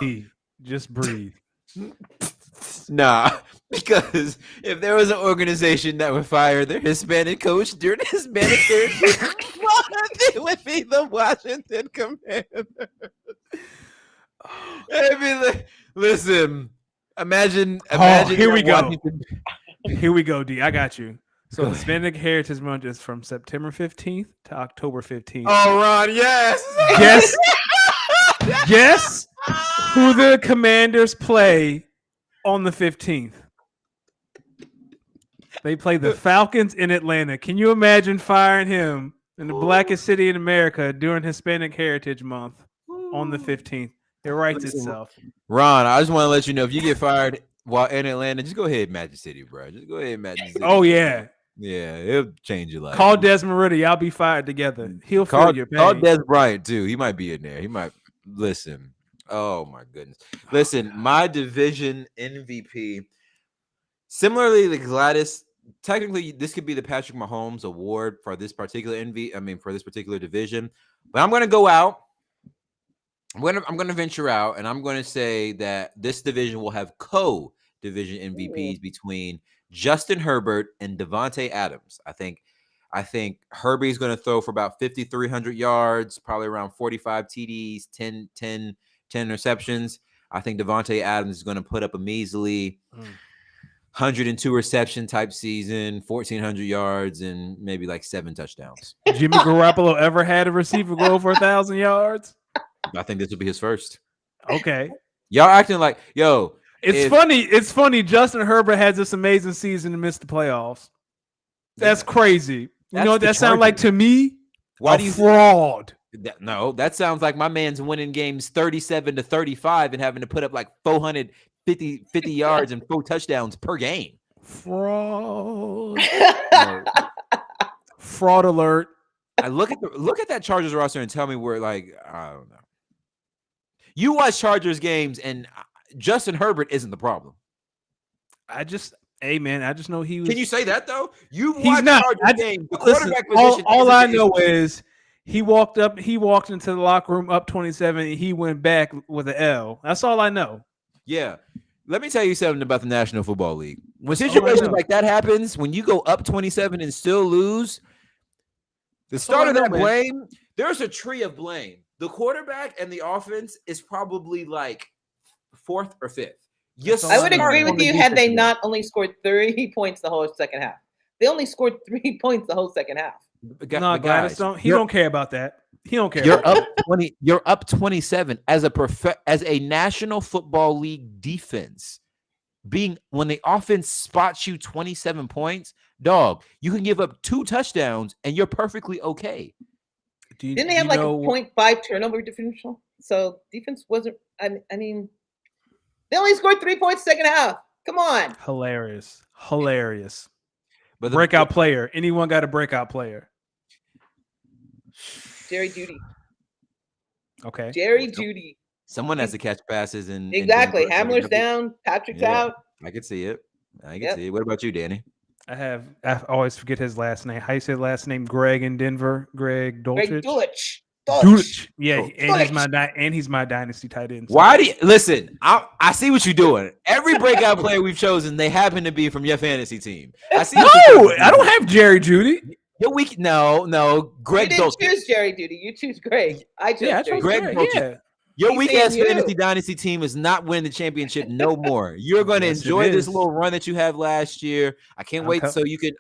[SPEAKER 3] Mahomes.
[SPEAKER 2] Just breathe.
[SPEAKER 1] Nah, because if there was an organization that would fire their Hispanic coach during Hispanic Heritage Month, it would be the Washington Commanders. I mean, listen, imagine.
[SPEAKER 2] Here we go.
[SPEAKER 1] Washington...
[SPEAKER 2] Here we go, D. I got you. So Hispanic Heritage Month is from September 15th to October 15th.
[SPEAKER 1] Oh, Ron, yes.
[SPEAKER 2] Guess who the Commanders play on the 15th. They play the Falcons in Atlanta. Can you imagine firing him in the blackest city in America during Hispanic Heritage Month on the 15th? It writes itself.
[SPEAKER 1] Ron, I just want to let you know, if you get fired while in Atlanta, just go ahead and Magic City, bro. Just go ahead and Magic City.
[SPEAKER 2] Oh, yeah.
[SPEAKER 1] Yeah, it'll change your life.
[SPEAKER 2] Call Desmond Ritter. Y'all be fired together. He'll feel your pain.
[SPEAKER 1] Call Des Bryant, too. He might be in there. He might. Listen. Oh, my goodness. Listen, my division MVP, similarly to Gladys, technically this could be the Patrick Mahomes award for this particular for this particular division. But I'm going to go out. I'm going to venture out, and I'm going to say that this division will have co-division MVPs between Justin Herbert and Devontae Adams. I think I think Herbie's going to throw for about 5,300 yards, probably around 45 TDs, 10 receptions. I think Devontae Adams is going to put up a measly 102 reception type season, 1,400 yards, and maybe like 7 touchdowns.
[SPEAKER 2] Jimmy Garoppolo ever had a receiver go for 1,000 yards?
[SPEAKER 1] I think this will be his first.
[SPEAKER 2] Okay.
[SPEAKER 1] Y'all acting like, yo.
[SPEAKER 2] It's funny. It's funny. Justin Herbert has this amazing season and missed the playoffs. That's crazy. You know what that sounds like to me?
[SPEAKER 1] Why do you
[SPEAKER 2] fraud?
[SPEAKER 1] No, that sounds like my man's winning games 37-35 and having to put up like 450 yards and 4 touchdowns per game.
[SPEAKER 2] Fraud. Fraud alert.
[SPEAKER 1] I look at that Chargers roster and tell me where, like, I don't know. You watch Chargers games and Justin Herbert isn't the problem.
[SPEAKER 2] Hey man, I just know he was.
[SPEAKER 1] Can you say that though? You
[SPEAKER 2] He's
[SPEAKER 1] watch
[SPEAKER 2] not.
[SPEAKER 1] Chargers game. The quarterback position.
[SPEAKER 2] All I know is he walked into the locker room up 27 and he went back with an L. That's all I know.
[SPEAKER 1] Yeah. Let me tell you something about the National Football League. When situations like that happens, when you go up 27 and still lose, the start of that blame, there's a tree of blame. The quarterback and the offense is probably like 4th or 5th. Yes,
[SPEAKER 3] I would agree with you had they not only scored 3 points the whole second half. They only scored 3 points the whole second half.
[SPEAKER 2] No, guys, he don't care about that. He don't care.
[SPEAKER 1] You're up 20. You're up 27 as a National Football League defense. When the offense spots you 27 points, dog, you can give up 2 touchdowns and you're perfectly okay.
[SPEAKER 3] Didn't they have like a 0.5 turnover differential? So defense wasn't. I mean, they only scored 3 points second half. Come on.
[SPEAKER 2] Hilarious. But
[SPEAKER 1] the
[SPEAKER 2] breakout player. Anyone got a breakout player?
[SPEAKER 3] Jerry Jeudy.
[SPEAKER 2] Okay.
[SPEAKER 3] Jerry Jeudy.
[SPEAKER 1] Someone has to catch passes and
[SPEAKER 3] exactly. Hamler's down. Patrick's out.
[SPEAKER 1] I can see it. See it. What about you, Danny?
[SPEAKER 2] I always forget his last name. How you say last name? Greg in Denver. Greg Dulcich.
[SPEAKER 3] Dulcich.
[SPEAKER 2] Yeah, and he's my dynasty tight end. So.
[SPEAKER 1] Why do you listen? I see what you're doing. Every breakout player we've chosen, they happen to be from your fantasy team. I see.
[SPEAKER 2] No, I don't have Jerry Jeudy.
[SPEAKER 1] No. Greg
[SPEAKER 3] you didn't choose Jerry Jeudy. You choose Greg. I chose
[SPEAKER 1] Greg Dulcich. Yeah. Your weak ass fantasy dynasty team is not winning the championship no more. You're going to enjoy this little run that you have last year. I can't wait till you get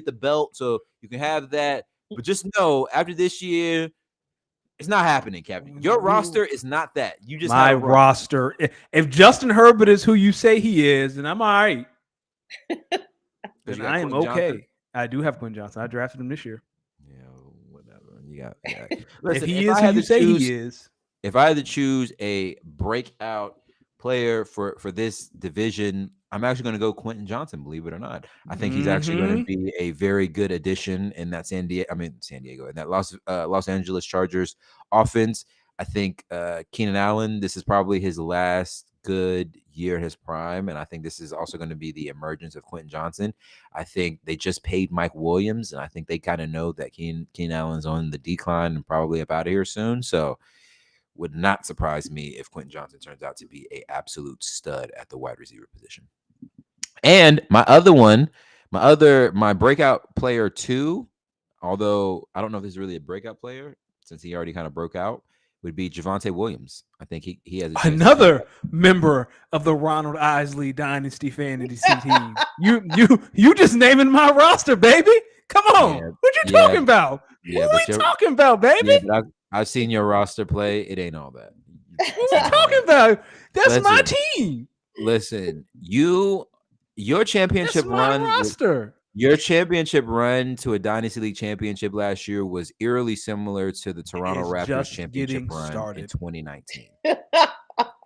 [SPEAKER 1] the belt so you can have that. But just know after this year, it's not happening, Kevin. Your roster is not that. You just
[SPEAKER 2] my roster. If Justin Herbert is who you say he is, then I'm all right. Then I am okay. Johnson. I do have Quentin Johnson. I drafted him this year.
[SPEAKER 1] Yeah, whatever. You got.
[SPEAKER 2] Listen, if he is who you say he is.
[SPEAKER 1] If I had to choose a breakout player for this division, I'm actually going to go Quentin Johnson, believe it or not. I think he's actually going to be a very good addition in that San Diego, in that Los Angeles Chargers offense. I think Keenan Allen, this is probably his last good year in his prime, and I think this is also going to be the emergence of Quentin Johnson. I think they just paid Mike Williams, and I think they kind of know that Keenan Allen's on the decline and probably up out of here soon. So would not surprise me if Quentin Johnson turns out to be a absolute stud at the wide receiver position. And my breakout player too, although I don't know if this is really a breakout player since he already kind of broke out, would be Javonte Williams. I think he has
[SPEAKER 2] another member of the Ronald Isley Dynasty Fantasy team. You just naming my roster, baby. Come on. Yeah, what you talking about? Yeah, what are you talking about, baby?
[SPEAKER 1] Yeah, I've seen your roster play. It ain't all that.
[SPEAKER 2] What are you talking about? That's my team.
[SPEAKER 1] Listen, your championship roster. Your championship run to a Dynasty League championship last year was eerily similar to the Toronto Raptors championship run in 2019.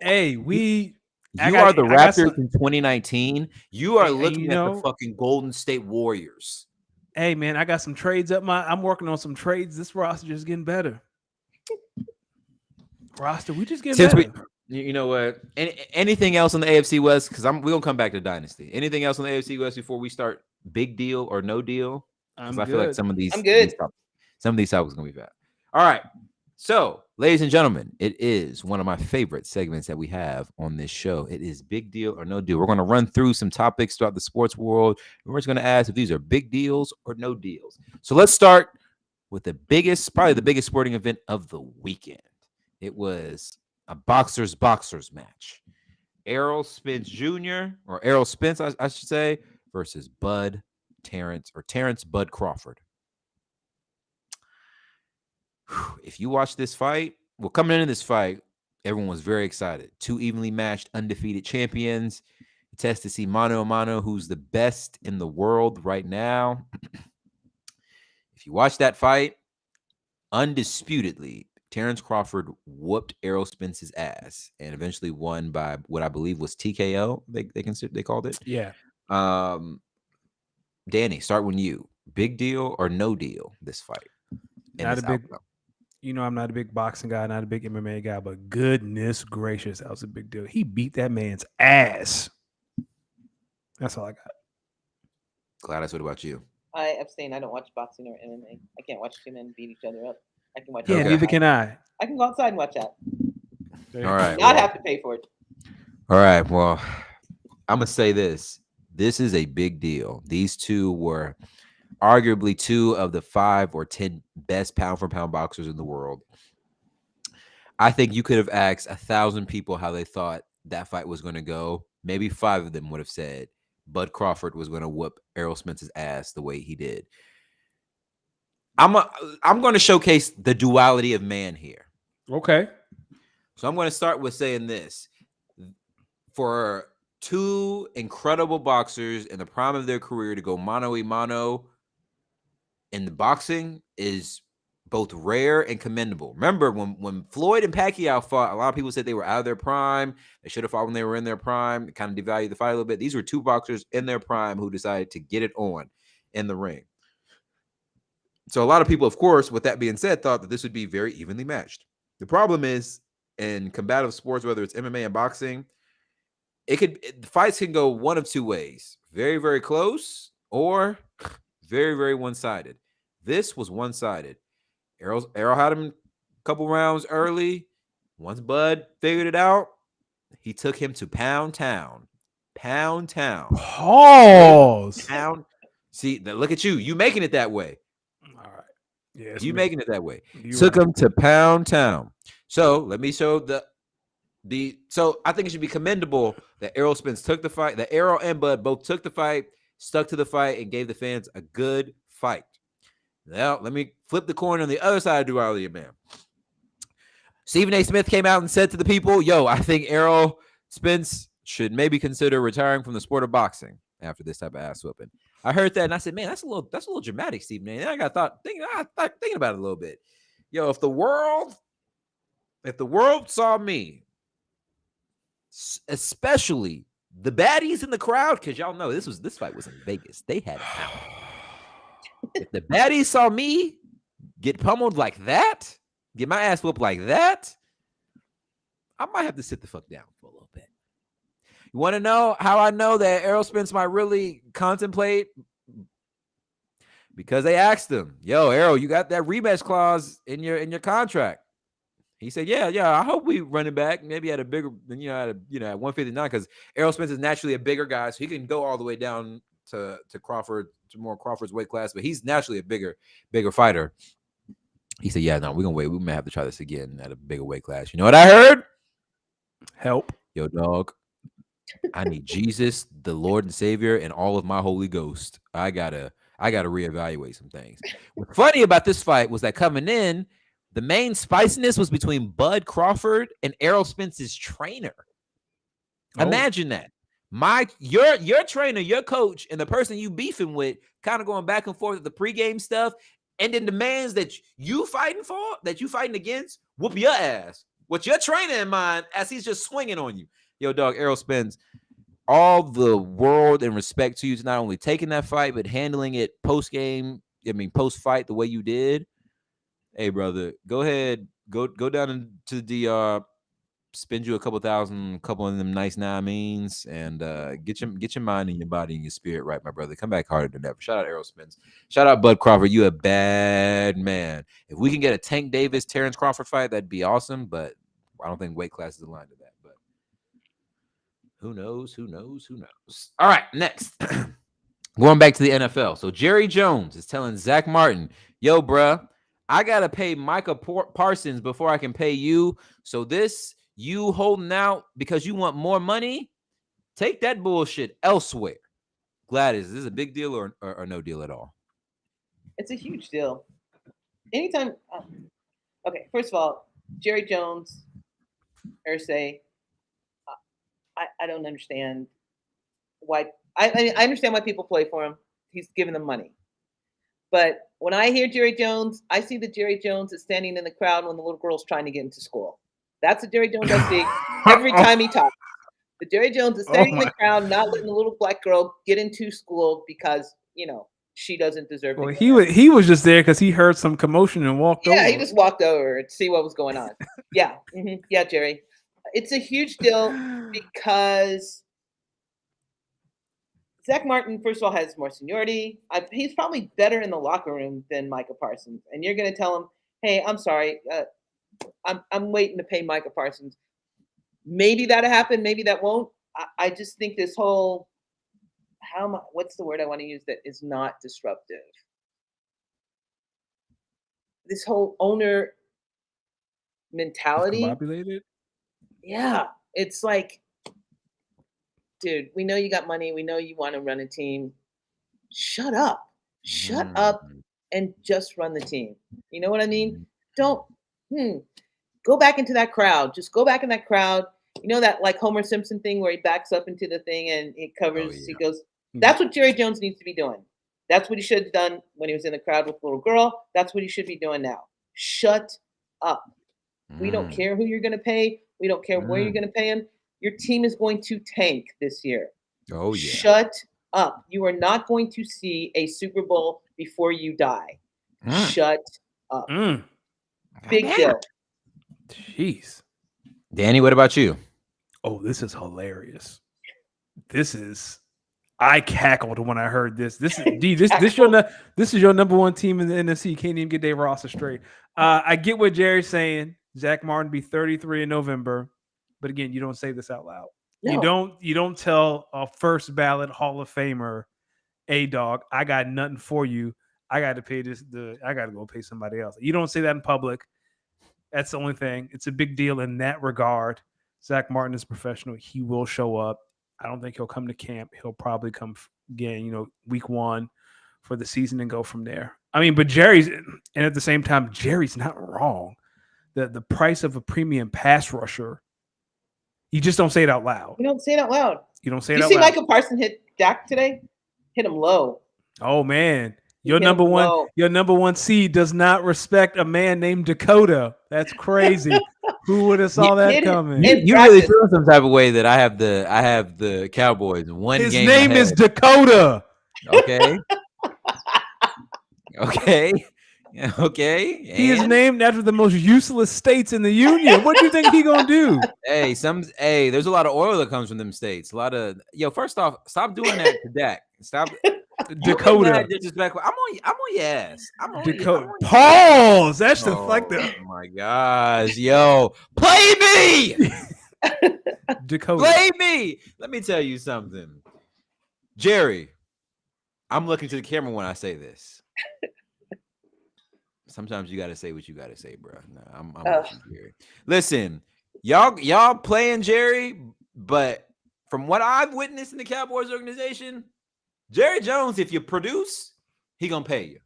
[SPEAKER 2] Hey,
[SPEAKER 1] you are the Raptors in 2019. You are looking at the fucking Golden State Warriors.
[SPEAKER 2] Hey man, I got some trades up I'm working on some trades. This roster just getting better. We just getting better.
[SPEAKER 1] You know what? Anything else on the AFC West? Because we're gonna come back to Dynasty. Anything else on the AFC West before we start? Big deal or no deal? Because I feel like some of these topics gonna be bad. All right. So, ladies and gentlemen, it is one of my favorite segments that we have on this show. It is Big Deal or No Deal. We're going to run through some topics throughout the sports world, and we're just going to ask if these are big deals or no deals. So let's start with probably the biggest sporting event of the weekend. It was a boxers match. Errol Spence Jr. or Errol Spence, I should say, versus Terrence Bud Crawford. If you watch this fight, coming into this fight, everyone was very excited. Two evenly matched, undefeated champions. Test to see mano a mano, who's the best in the world right now. If you watch that fight, undisputedly, Terrence Crawford whooped Errol Spence's ass and eventually won by what I believe was TKO. They called it.
[SPEAKER 2] Yeah.
[SPEAKER 1] Danny, start with you. Big deal or no deal? This fight.
[SPEAKER 2] Not a big. I'm not a big boxing guy, not a big MMA guy, but goodness gracious, that was a big deal. He beat that man's ass. That's all I got.
[SPEAKER 1] Gladys, what about you?
[SPEAKER 3] I abstain. I don't watch boxing or MMA. I can't watch two men beat each other up. I can watch.
[SPEAKER 2] Yeah, neither can I.
[SPEAKER 3] I can go outside and watch that.
[SPEAKER 1] All right.
[SPEAKER 3] Not have to pay for it.
[SPEAKER 1] All right. Well, I'm gonna say this. This is a big deal. These two were arguably two of the 5 or 10 best pound-for-pound boxers in the world. I think you could have asked 1,000 people how they thought that fight was going to go. Maybe 5 of them would have said Bud Crawford was going to whoop Errol Spence's ass the way he did. I'm going to showcase the duality of man here.
[SPEAKER 2] Okay.
[SPEAKER 1] So I'm going to start with saying this. For two incredible boxers in the prime of their career to go mano a mano in the boxing is both rare and commendable. Remember, when Floyd and Pacquiao fought, a lot of people said they were out of their prime. They should have fought when they were in their prime. It kind of devalued the fight a little bit. These were two boxers in their prime who decided to get it on in the ring. So a lot of people, of course, with that being said, thought that this would be very evenly matched. The problem is, in combative sports, whether it's MMA and boxing, fights can go one of two ways. Very, very close or very, very one-sided. This was one-sided. Errol had him a couple rounds early. Once Bud figured it out, he took him to Pound Town.
[SPEAKER 2] Pause.
[SPEAKER 1] See, look at you. You making it that way.
[SPEAKER 2] All right. Yeah,
[SPEAKER 1] you making it that way.
[SPEAKER 2] You're
[SPEAKER 1] Took
[SPEAKER 2] right.
[SPEAKER 1] him to Pound Town. So let me show so I think it should be commendable that Errol Spence took the fight, that Errol and Bud both took the fight, stuck to the fight, and gave the fans a good fight. Now, let me flip the coin on the other side of duality, man. Stephen A. Smith came out and said to the people, I think Errol Spence should maybe consider retiring from the sport of boxing after this type of ass whooping. I heard that and I said, man, that's a little dramatic, Stephen A. And then I got thinking about it a little bit. If the world saw me, especially the baddies in the crowd, because y'all know this fight was in Vegas. They had it out. If the baddies saw me get pummeled like that, get my ass whooped like that, I might have to sit the fuck down for a little bit. You want to know how I know that Errol Spence might really contemplate? Because they asked him, Errol, you got that rematch clause in your contract. He said, yeah, I hope we run it back. Maybe at a bigger, at 159, because Errol Spence is naturally a bigger guy, so he can go all the way down to Crawford, to more Crawford's weight class, but he's naturally a bigger fighter. He said, yeah, no, we're going to wait. We may have to try this again at a bigger weight class. You know what I heard?
[SPEAKER 2] Help.
[SPEAKER 1] Yo, dog, I need Jesus, the Lord and Savior, and all of my Holy Ghost. I gotta reevaluate some things. What's funny about this fight was that coming in, the main spiciness was between Bud Crawford and Errol Spence's trainer. Oh. Imagine that. Your trainer, your coach, and the person you beefing with kind of going back and forth at the pregame stuff, and then demands that you fighting against, whoop your ass. With your trainer in mind, as he's just swinging on you. Yo, dog, Errol Spence, all the world and respect to you to not only taking that fight, but handling it post-fight the way you did. Hey, brother, go ahead. Go down into the DR. spend you a couple thousand, a couple of them nice means, and get your mind and your body and your spirit right, my brother. Come back harder than ever. Shout out Errol Spence. Shout out Bud Crawford. You a bad man. If we can get a Tank Davis Terrence Crawford fight, that'd be awesome. But I don't think weight class is aligned to that. But who knows? Who knows? Who knows? All right, next. Going back to the NFL. So Jerry Jones is telling Zach Martin, yo, bruh, I got to pay Micah Parsons before I can pay you. So this, you holding out because you want more money, take that bullshit elsewhere. Gladys, is this a big deal or no deal at all?
[SPEAKER 3] It's a huge deal. Anytime. Okay, first of all, Jerry Jones, Irsay, I don't understand why. I understand why people play for him. He's giving them money. But when I hear Jerry Jones, I see that Jerry Jones is standing in the crowd when the little girl's trying to get into school. That's what Jerry Jones I see every time he talks. But Jerry Jones is standing in the crowd, not letting the little black girl get into school because, she doesn't deserve it.
[SPEAKER 2] Well, he was just there because he heard some commotion and walked over.
[SPEAKER 3] Yeah, he just walked over to see what was going on. Yeah. Mm-hmm. Yeah, Jerry. It's a huge deal because Zach Martin, first of all, has more seniority. He's probably better in the locker room than Micah Parsons. And you're going to tell him, hey, I'm sorry. I'm waiting to pay Micah Parsons. Maybe that'll happen. Maybe that won't. I just think this whole what's the word I want to use that is not disruptive? This whole owner mentality.
[SPEAKER 2] Discombobulated?
[SPEAKER 3] Yeah. It's like, dude, we know you got money. We know you want to run a team. Shut up. Shut up and just run the team. You know what I mean? Don't go back into that crowd. Just go back in that crowd. You know that like Homer Simpson thing where he backs up into the thing and he covers. Oh, yeah. He goes. That's what Jerry Jones needs to be doing. That's what he should have done when he was in the crowd with the little girl. That's what he should be doing now. Shut up. We don't care who you're going to pay. We don't care where you're going to pay him. Your team is going to tank this year.
[SPEAKER 1] Oh, yeah.
[SPEAKER 3] Shut up. You are not going to see a Super Bowl before you die. Shut up. Big deal.
[SPEAKER 2] Jeez.
[SPEAKER 1] Danny, what about you?
[SPEAKER 2] Oh, this is hilarious. I cackled when I heard this. This is your number one team in the NFC. Can't even get their roster straight. I get what Jerry's saying. Zach Martin be 33 in November, but again, you don't say this out loud. No. You don't tell a first ballot Hall of Famer, "Hey dog, I got nothing for you. I got to pay this. I got to go pay somebody else." You don't say that in public. That's the only thing. It's a big deal in that regard. Zach Martin is professional. He will show up. I don't think he'll come to camp. He'll probably come again, week 1 for the season and go from there. I mean, but and at the same time, Jerry's not wrong. The price of a premium pass rusher, you just don't say it out loud.
[SPEAKER 3] You don't say it out loud.
[SPEAKER 2] You don't say it out loud.
[SPEAKER 3] You see Micah Parsons hit Dak today? Hit him low.
[SPEAKER 2] Oh, man. Your number one seed does not respect a man named Dakota. That's crazy. Who would have saw that coming?
[SPEAKER 1] You really feel some type of way that I have the Cowboys one
[SPEAKER 2] His
[SPEAKER 1] game.
[SPEAKER 2] His name is Dakota.
[SPEAKER 1] Okay. Okay. Okay.
[SPEAKER 2] He is named after the most useless states in the union. What do you think he gonna do?
[SPEAKER 1] Hey, there's a lot of oil that comes from them states. First off, stop doing that to Dak. Stop.
[SPEAKER 2] Dakota.
[SPEAKER 1] Disrespectful. I'm on your ass.
[SPEAKER 2] Dakota. Pause. That's the
[SPEAKER 1] Oh my gosh, yo, play me.
[SPEAKER 2] Dakota.
[SPEAKER 1] Play me. Let me tell you something, Jerry. I'm looking to the camera when I say this. Sometimes you got to say what you got to say, bro. No, I'm with you, Jerry. Listen, y'all playing Jerry, but from what I've witnessed in the Cowboys organization, Jerry Jones, if you produce, he gonna pay you.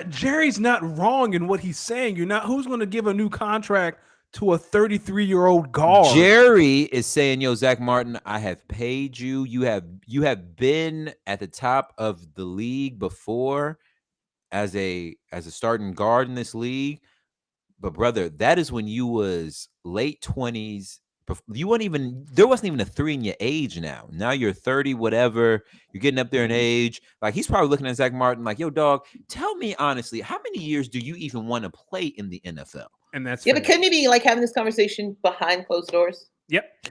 [SPEAKER 2] Jerry's not wrong in what he's saying. Who's gonna give a new contract to a 33-year-old guard?
[SPEAKER 1] Jerry is saying, yo, Zach Martin, I have paid you. You have been at the top of the league before as a starting guard in this league. But brother, that is when you was late 20s. There wasn't even a 3 in your age now. Now you're 30, whatever. You're getting up there in age. Like, he's probably looking at Zach Martin like, yo, dog, tell me honestly, how many years do you even want to play in the NFL?
[SPEAKER 2] And that's
[SPEAKER 3] but couldn't he be like having this conversation behind closed doors?
[SPEAKER 2] Yep.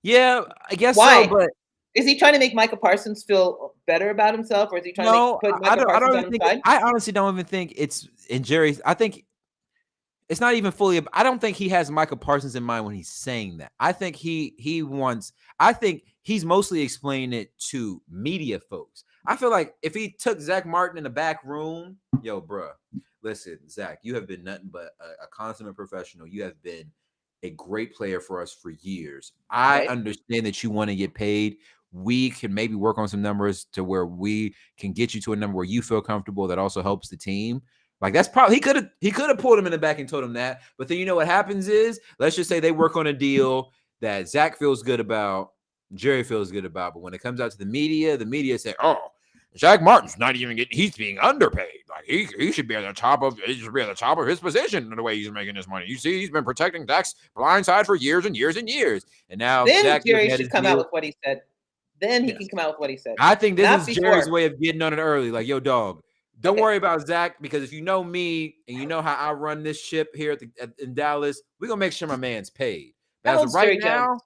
[SPEAKER 1] Yeah, I guess
[SPEAKER 3] Why?
[SPEAKER 1] so. But
[SPEAKER 3] is he trying to make Micah Parsons feel better about himself, or is he trying to put Micah Parsons on his side?
[SPEAKER 1] I honestly don't even think it's in Jerry's. I think it's not even fully. I don't think he has Micah Parsons in mind when he's saying that. I think he wants. I think he's mostly explaining it to media folks. I feel like if he took Zach Martin in the back room, yo, bruh, listen, Zach, you have been nothing but a consummate professional. You have been a great player for us for years. I understand that you want to get paid. We can maybe work on some numbers to where we can get you to a number where you feel comfortable. That also helps the team. Like that's probably he could have pulled him in the back and told him that. But then you know what happens is, let's just say they work on a deal that Zach feels good about, Jerry feels good about. But when it comes out to the media say, "Oh, Zach Martin's not even he's being underpaid. Like he should be at the top of his position in the way he's making his money. You see, he's been protecting Dak's blind side for years and years and years. And now
[SPEAKER 3] then
[SPEAKER 1] Zach
[SPEAKER 3] Jerry should come out with what he said. Then he can come out with what he said.
[SPEAKER 1] I think this is Jerry's way of getting on it early. Like, yo, dog, don't worry about Zach, because if you know me and you know how I run this ship here in Dallas, we're gonna make sure my man's paid. But as of right now,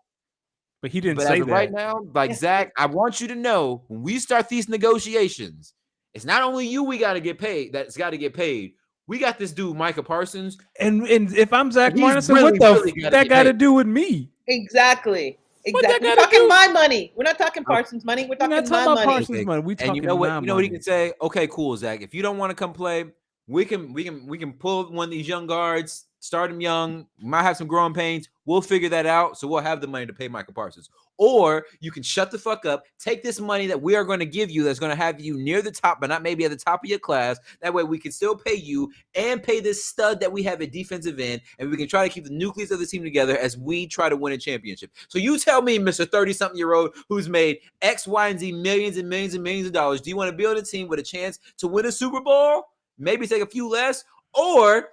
[SPEAKER 2] but he didn't say that.
[SPEAKER 1] Right now, like Zach, I want you to know when we start these negotiations, it's not only you we got to get paid. That's got to get paid. We got this dude, Micah Parsons,
[SPEAKER 2] and if I'm Zach Martin, what the that got to do with me?
[SPEAKER 3] Exactly. We're talking my money. We're not talking Parsons' money. We're talking my money.
[SPEAKER 2] Parsons' money. We talking
[SPEAKER 1] and you know what?
[SPEAKER 2] You know
[SPEAKER 1] what he can say? Okay, cool, Zach. If you don't want to come play, we can pull one of these young guards, start him young. Might have some growing pains. We'll figure that out. So we'll have the money to pay Micah Parsons. Or you can shut the fuck up, take this money that we are going to give you that's going to have you near the top, but not maybe at the top of your class. That way we can still pay you and pay this stud that we have at defensive end, and we can try to keep the nucleus of the team together as we try to win a championship. So you tell me, Mr. 30-something-year-old who's made X, Y, and Z millions and millions and millions of dollars, do you want to build a team with a chance to win a Super Bowl? Maybe take a few less, or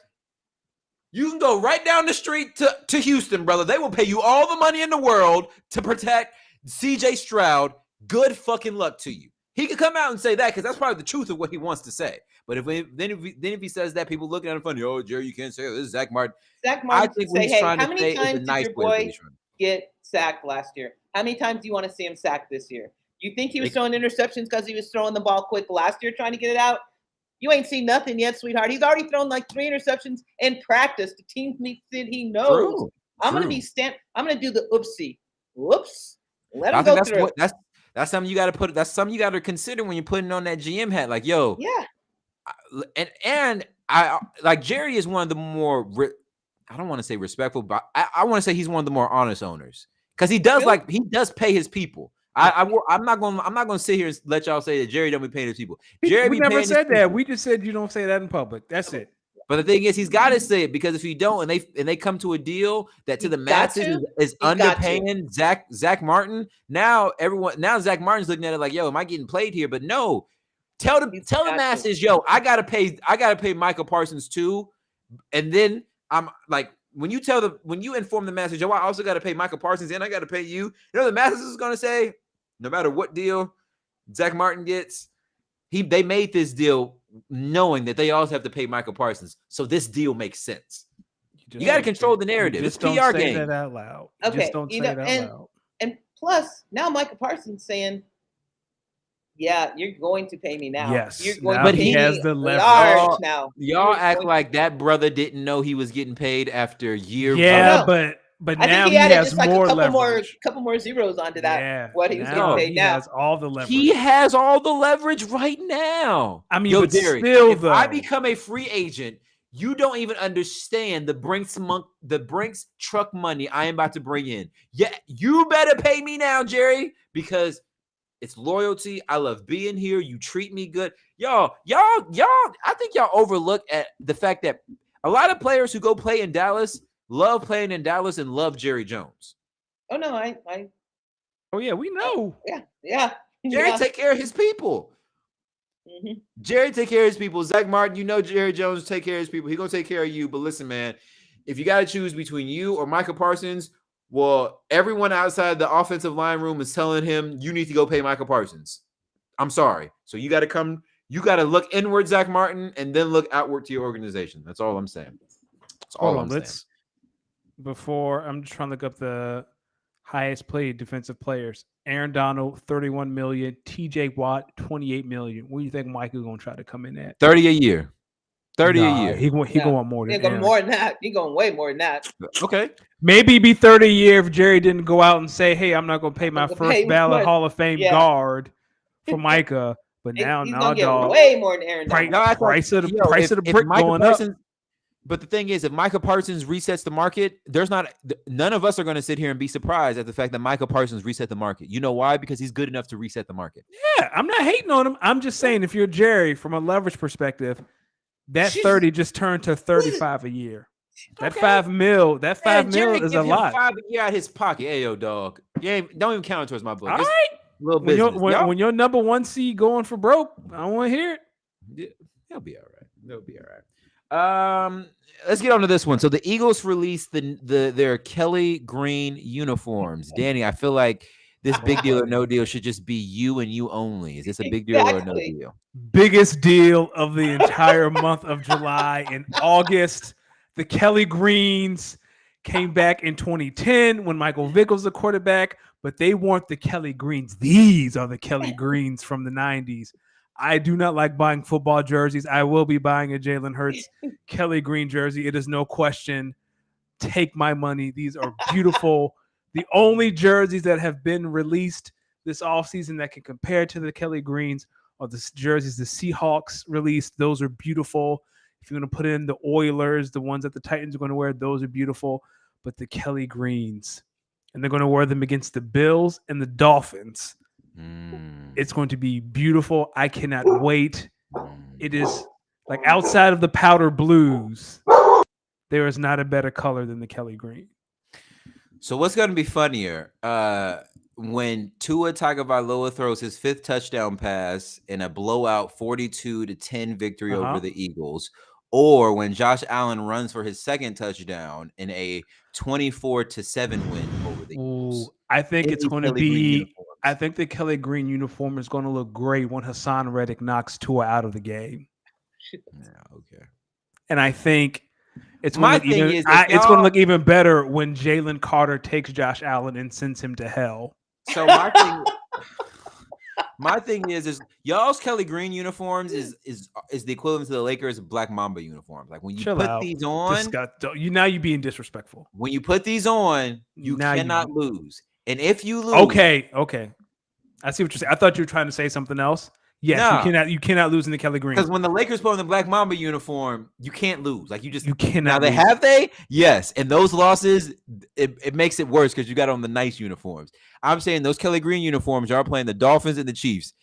[SPEAKER 1] you can go right down the street to Houston, brother. They will pay you all the money in the world to protect CJ Stroud. Good fucking luck to you. He could come out and say that because that's probably the truth of what he wants to say. But if he says that, people looking at him funny. Oh, Jerry, you can't say this is Zach Martin.
[SPEAKER 3] Zach Martin, I think say, hey, how many times did your boy get sacked last year? How many times do you want to see him sacked this year? You think he was throwing interceptions because he was throwing the ball quick last year trying to get it out? You ain't seen nothing yet, sweetheart. He's already thrown like 3 interceptions in practice. The team thinks that he knows. True. I'm gonna do the oopsie. Whoops. Let him go through.
[SPEAKER 1] That's something you got to put. That's something you got to consider when you're putting on that GM hat. Like, yo,
[SPEAKER 3] yeah.
[SPEAKER 1] And I like Jerry is one of the more. I don't want to say respectful, but I want to say he's one of the more honest owners because he does he does pay his people. I'm not gonna sit here and let y'all say that Jerry don't be paying his people. Jerry,
[SPEAKER 2] we never said that. We just said you don't say that in public. That's it.
[SPEAKER 1] But the thing is, he's got to say it because if you don't, and they come to a deal that to the masses is underpaying Zach Martin. Now Zach Martin's looking at it like, yo, am I getting played here? But no, tell the masses, yo, I gotta pay Micah Parsons too. And then I'm like, when you inform the masses, yo, I also got to pay Micah Parsons and I got to pay you. You know, the masses is gonna say, no matter what deal Zach Martin gets, they made this deal knowing that they also have to pay Micah Parsons. So this deal makes sense. You got to control the narrative. It's
[SPEAKER 2] don't
[SPEAKER 1] PR
[SPEAKER 2] say
[SPEAKER 1] game.
[SPEAKER 2] That out loud.
[SPEAKER 3] Okay,
[SPEAKER 2] just don't say that out loud.
[SPEAKER 3] And plus, now Micah Parsons saying, "Yeah, you're going to pay me now.
[SPEAKER 2] Yes,
[SPEAKER 3] you're going
[SPEAKER 2] to
[SPEAKER 3] pay
[SPEAKER 2] he has
[SPEAKER 3] me
[SPEAKER 2] the
[SPEAKER 3] large now."
[SPEAKER 1] Y'all act like that brother didn't know he was getting paid after year.
[SPEAKER 2] Yeah, but
[SPEAKER 3] I
[SPEAKER 2] now
[SPEAKER 3] think he
[SPEAKER 2] has
[SPEAKER 3] just like
[SPEAKER 2] more
[SPEAKER 3] a couple more zeros onto that.
[SPEAKER 2] Yeah,
[SPEAKER 3] what he was getting paid now.
[SPEAKER 2] He has all the leverage.
[SPEAKER 1] He has all the leverage right now.
[SPEAKER 2] I mean,
[SPEAKER 1] yo,
[SPEAKER 2] but
[SPEAKER 1] Derek,
[SPEAKER 2] still,
[SPEAKER 1] if I become a free agent, you don't even understand the Brinks truck money I am about to bring in. Yeah, you better pay me now, Jerry, because it's loyalty. I love being here. You treat me good. Y'all, I think y'all overlook at the fact that a lot of players who go play in Dallas love playing in Dallas and love Jerry Jones.
[SPEAKER 3] Oh no,
[SPEAKER 2] Oh yeah, we know.
[SPEAKER 3] Yeah.
[SPEAKER 1] Jerry take care of his people.
[SPEAKER 3] Mm-hmm.
[SPEAKER 1] Jerry take care of his people. Zach Martin, you know Jerry Jones take care of his people. He gonna take care of you. But listen, man, if you gotta choose between you or Micah Parsons, well, everyone outside the offensive line room is telling him you need to go pay Micah Parsons. I'm sorry. So you gotta look inward, Zach Martin, and then look outward to your organization. That's all I'm saying. That's all
[SPEAKER 2] Hold on,
[SPEAKER 1] I'm saying.
[SPEAKER 2] before I'm just trying to look up the highest paid defensive players. Aaron Donald, 31 million. TJ Watt, 28 million. What do you think Michael gonna try to come in at?
[SPEAKER 1] 30 a year. 30 a
[SPEAKER 2] Nah,
[SPEAKER 1] year.
[SPEAKER 2] he
[SPEAKER 3] Yeah.
[SPEAKER 2] gonna want more
[SPEAKER 3] He
[SPEAKER 2] than
[SPEAKER 3] going
[SPEAKER 2] Aaron.
[SPEAKER 3] more than that. He going way more than that.
[SPEAKER 1] Okay.
[SPEAKER 2] Maybe it'd be 30 a year if Jerry didn't go out and say, "Hey, I'm not gonna pay my
[SPEAKER 3] gonna
[SPEAKER 2] first
[SPEAKER 3] pay
[SPEAKER 2] ballot
[SPEAKER 3] more."
[SPEAKER 2] Hall of Fame
[SPEAKER 3] Yeah.
[SPEAKER 2] guard for Micah." But now,
[SPEAKER 3] He's
[SPEAKER 2] nah,
[SPEAKER 3] gonna get
[SPEAKER 2] dog.
[SPEAKER 3] way more than Aaron
[SPEAKER 2] Price,
[SPEAKER 3] Donald.
[SPEAKER 1] No, I thought-
[SPEAKER 2] price of the
[SPEAKER 1] yo,
[SPEAKER 2] price of the
[SPEAKER 1] if
[SPEAKER 2] brick
[SPEAKER 1] Micah
[SPEAKER 2] going
[SPEAKER 1] Parsons,
[SPEAKER 2] up.
[SPEAKER 1] But the thing is, if Micah Parsons resets the market, none of us are going to sit here and be surprised at the fact that Micah Parsons reset the market. You know why? Because he's good enough to reset the market.
[SPEAKER 2] Yeah, I'm not hating on him. I'm just saying, if you're Jerry, from a leverage perspective, that 30 just turned to 35 a year. That
[SPEAKER 1] Okay.
[SPEAKER 2] $5 million, that $5
[SPEAKER 1] Jerry
[SPEAKER 2] million is
[SPEAKER 1] give
[SPEAKER 2] a
[SPEAKER 1] him
[SPEAKER 2] lot.
[SPEAKER 1] $5 a year out of his pocket. Hey, yo, dog. Yeah, don't even count it towards my book.
[SPEAKER 2] All
[SPEAKER 1] Just
[SPEAKER 2] right.
[SPEAKER 1] little
[SPEAKER 2] When
[SPEAKER 1] business.
[SPEAKER 2] when your number one seed going for broke, I don't want to hear it.
[SPEAKER 1] Yeah, they'll be all right. They'll be all right. Let's get on to this one. So the Eagles released their Kelly green uniforms. Danny, I feel like this big deal or no deal should just be you and you only. Is this a big deal or no
[SPEAKER 3] Exactly.
[SPEAKER 1] deal?
[SPEAKER 2] Biggest deal of the entire month of July and August. The Kelly Greens came back in 2010 when Michael Vick was the quarterback, but they weren't the Kelly Greens. These are the Kelly Greens from the 90s. I do not like buying football jerseys. I will be buying a Jalen Hurts Kelly Green jersey. It is no question. Take my money. These are beautiful. The only jerseys that have been released this offseason that can compare to the Kelly Greens are the jerseys the Seahawks released. Those are beautiful. If you're going to put in the Oilers, the ones that the Titans are going to wear, those are beautiful. But the Kelly Greens, and they're going to wear them against the Bills and the Dolphins. It's going to be beautiful. I cannot wait. It is like outside of the powder blues, there is not a better color than the Kelly Green.
[SPEAKER 1] So what's going to be funnier? When Tua Tagovailoa throws his 5th touchdown pass in a blowout 42-10 victory over the Eagles, or when Josh Allen runs for his 2nd touchdown in a 24-7 win over the Eagles.
[SPEAKER 2] I think it's going to be. I think the Kelly Green uniform is going to look great when Hassan Reddick knocks Tua out of the game.
[SPEAKER 1] Yeah, okay.
[SPEAKER 2] And I think it's going to look even better when Jalen Carter takes Josh Allen and sends him to hell.
[SPEAKER 1] So my thing is y'all's Kelly Green uniforms is the equivalent to the Lakers Black Mamba uniforms. Like when you put these on,
[SPEAKER 2] now you're being disrespectful.
[SPEAKER 1] When you put these on, you cannot lose. And if you lose,
[SPEAKER 2] okay, I see what you're saying. I thought you were trying to say something else. Yes, you cannot lose in the Kelly Green.
[SPEAKER 1] Because when the Lakers put on the Black Mamba uniform, you can't lose. Like you cannot.
[SPEAKER 2] Now
[SPEAKER 1] have they? Yes, and those losses, it makes it worse because you got on the nice uniforms. I'm saying those Kelly Green uniforms are playing the Dolphins and the Chiefs.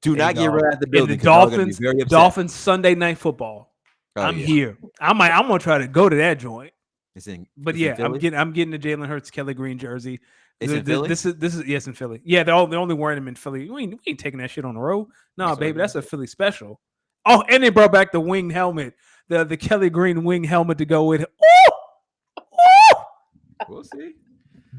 [SPEAKER 1] Do not get rid of the building.
[SPEAKER 2] The Dolphins Sunday Night Football. I'm here. I'm gonna try to go to that joint.
[SPEAKER 1] I'm
[SPEAKER 2] getting the Jalen Hurts Kelly Green jersey.
[SPEAKER 1] It's in Philly?
[SPEAKER 2] This is yes, in Philly. Yeah, they're only wearing them in Philly. We ain't taking that shit on the road. No, baby, that's a Philly special. Oh, and they brought back the winged helmet, the Kelly Green wing helmet to go with it.
[SPEAKER 1] We'll see.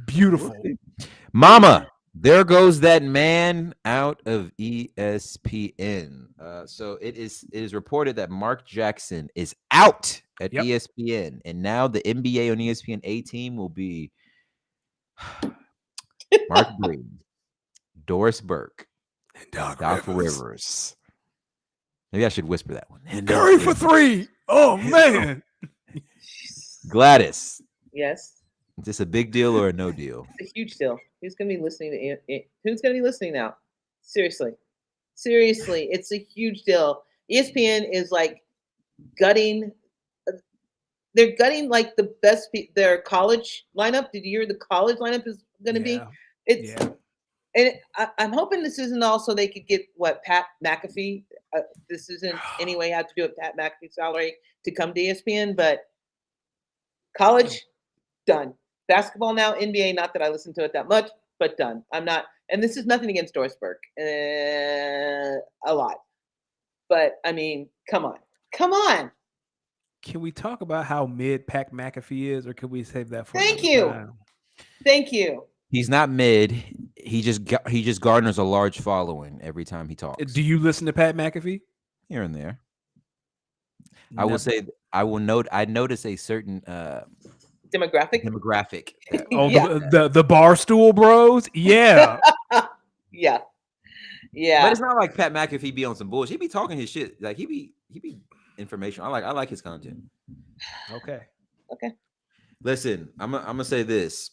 [SPEAKER 2] Beautiful.
[SPEAKER 1] We'll see. Mama, there goes that man out of ESPN. So it is reported that Mark Jackson is out at ESPN, and now the NBA on ESPN A team will be Mark Green, Doris Burke, and Doc Rivers. Maybe I should whisper that one.
[SPEAKER 2] And Curry for 3. Oh man,
[SPEAKER 1] Gladys.
[SPEAKER 3] Yes.
[SPEAKER 1] Is this a big deal or a no deal?
[SPEAKER 3] It's a huge deal. Who's going to be listening to it? Who's going to be listening now? Seriously, it's a huge deal. ESPN is like gutting. They're gutting like the best. Their college lineup. Did you hear the college lineup is going to be? And I'm hoping this isn't also they could get Pat McAfee. This isn't any way have to do with Pat McAfee's salary to come to ESPN, but college done. Basketball now, NBA. Not that I listen to it that much, but done. I'm not, and this is nothing against Doris Burke, a lot, but I mean, come on.
[SPEAKER 2] Can we talk about how mid Pat McAfee is, or can we save that for?
[SPEAKER 3] Thank you.
[SPEAKER 1] He's not mid. He just garners a large following every time he talks.
[SPEAKER 2] Do you listen to Pat McAfee?
[SPEAKER 1] Here and there. I will say I notice a certain
[SPEAKER 3] Demographic.
[SPEAKER 2] Oh,
[SPEAKER 3] Yeah.
[SPEAKER 2] the Barstool Bros. Yeah.
[SPEAKER 3] Yeah.
[SPEAKER 1] But
[SPEAKER 3] Yeah.
[SPEAKER 1] it's not like Pat McAfee be on some bullshit. He be talking his shit. Like he be information. I like his content.
[SPEAKER 2] Okay.
[SPEAKER 1] Listen, I'm gonna say this.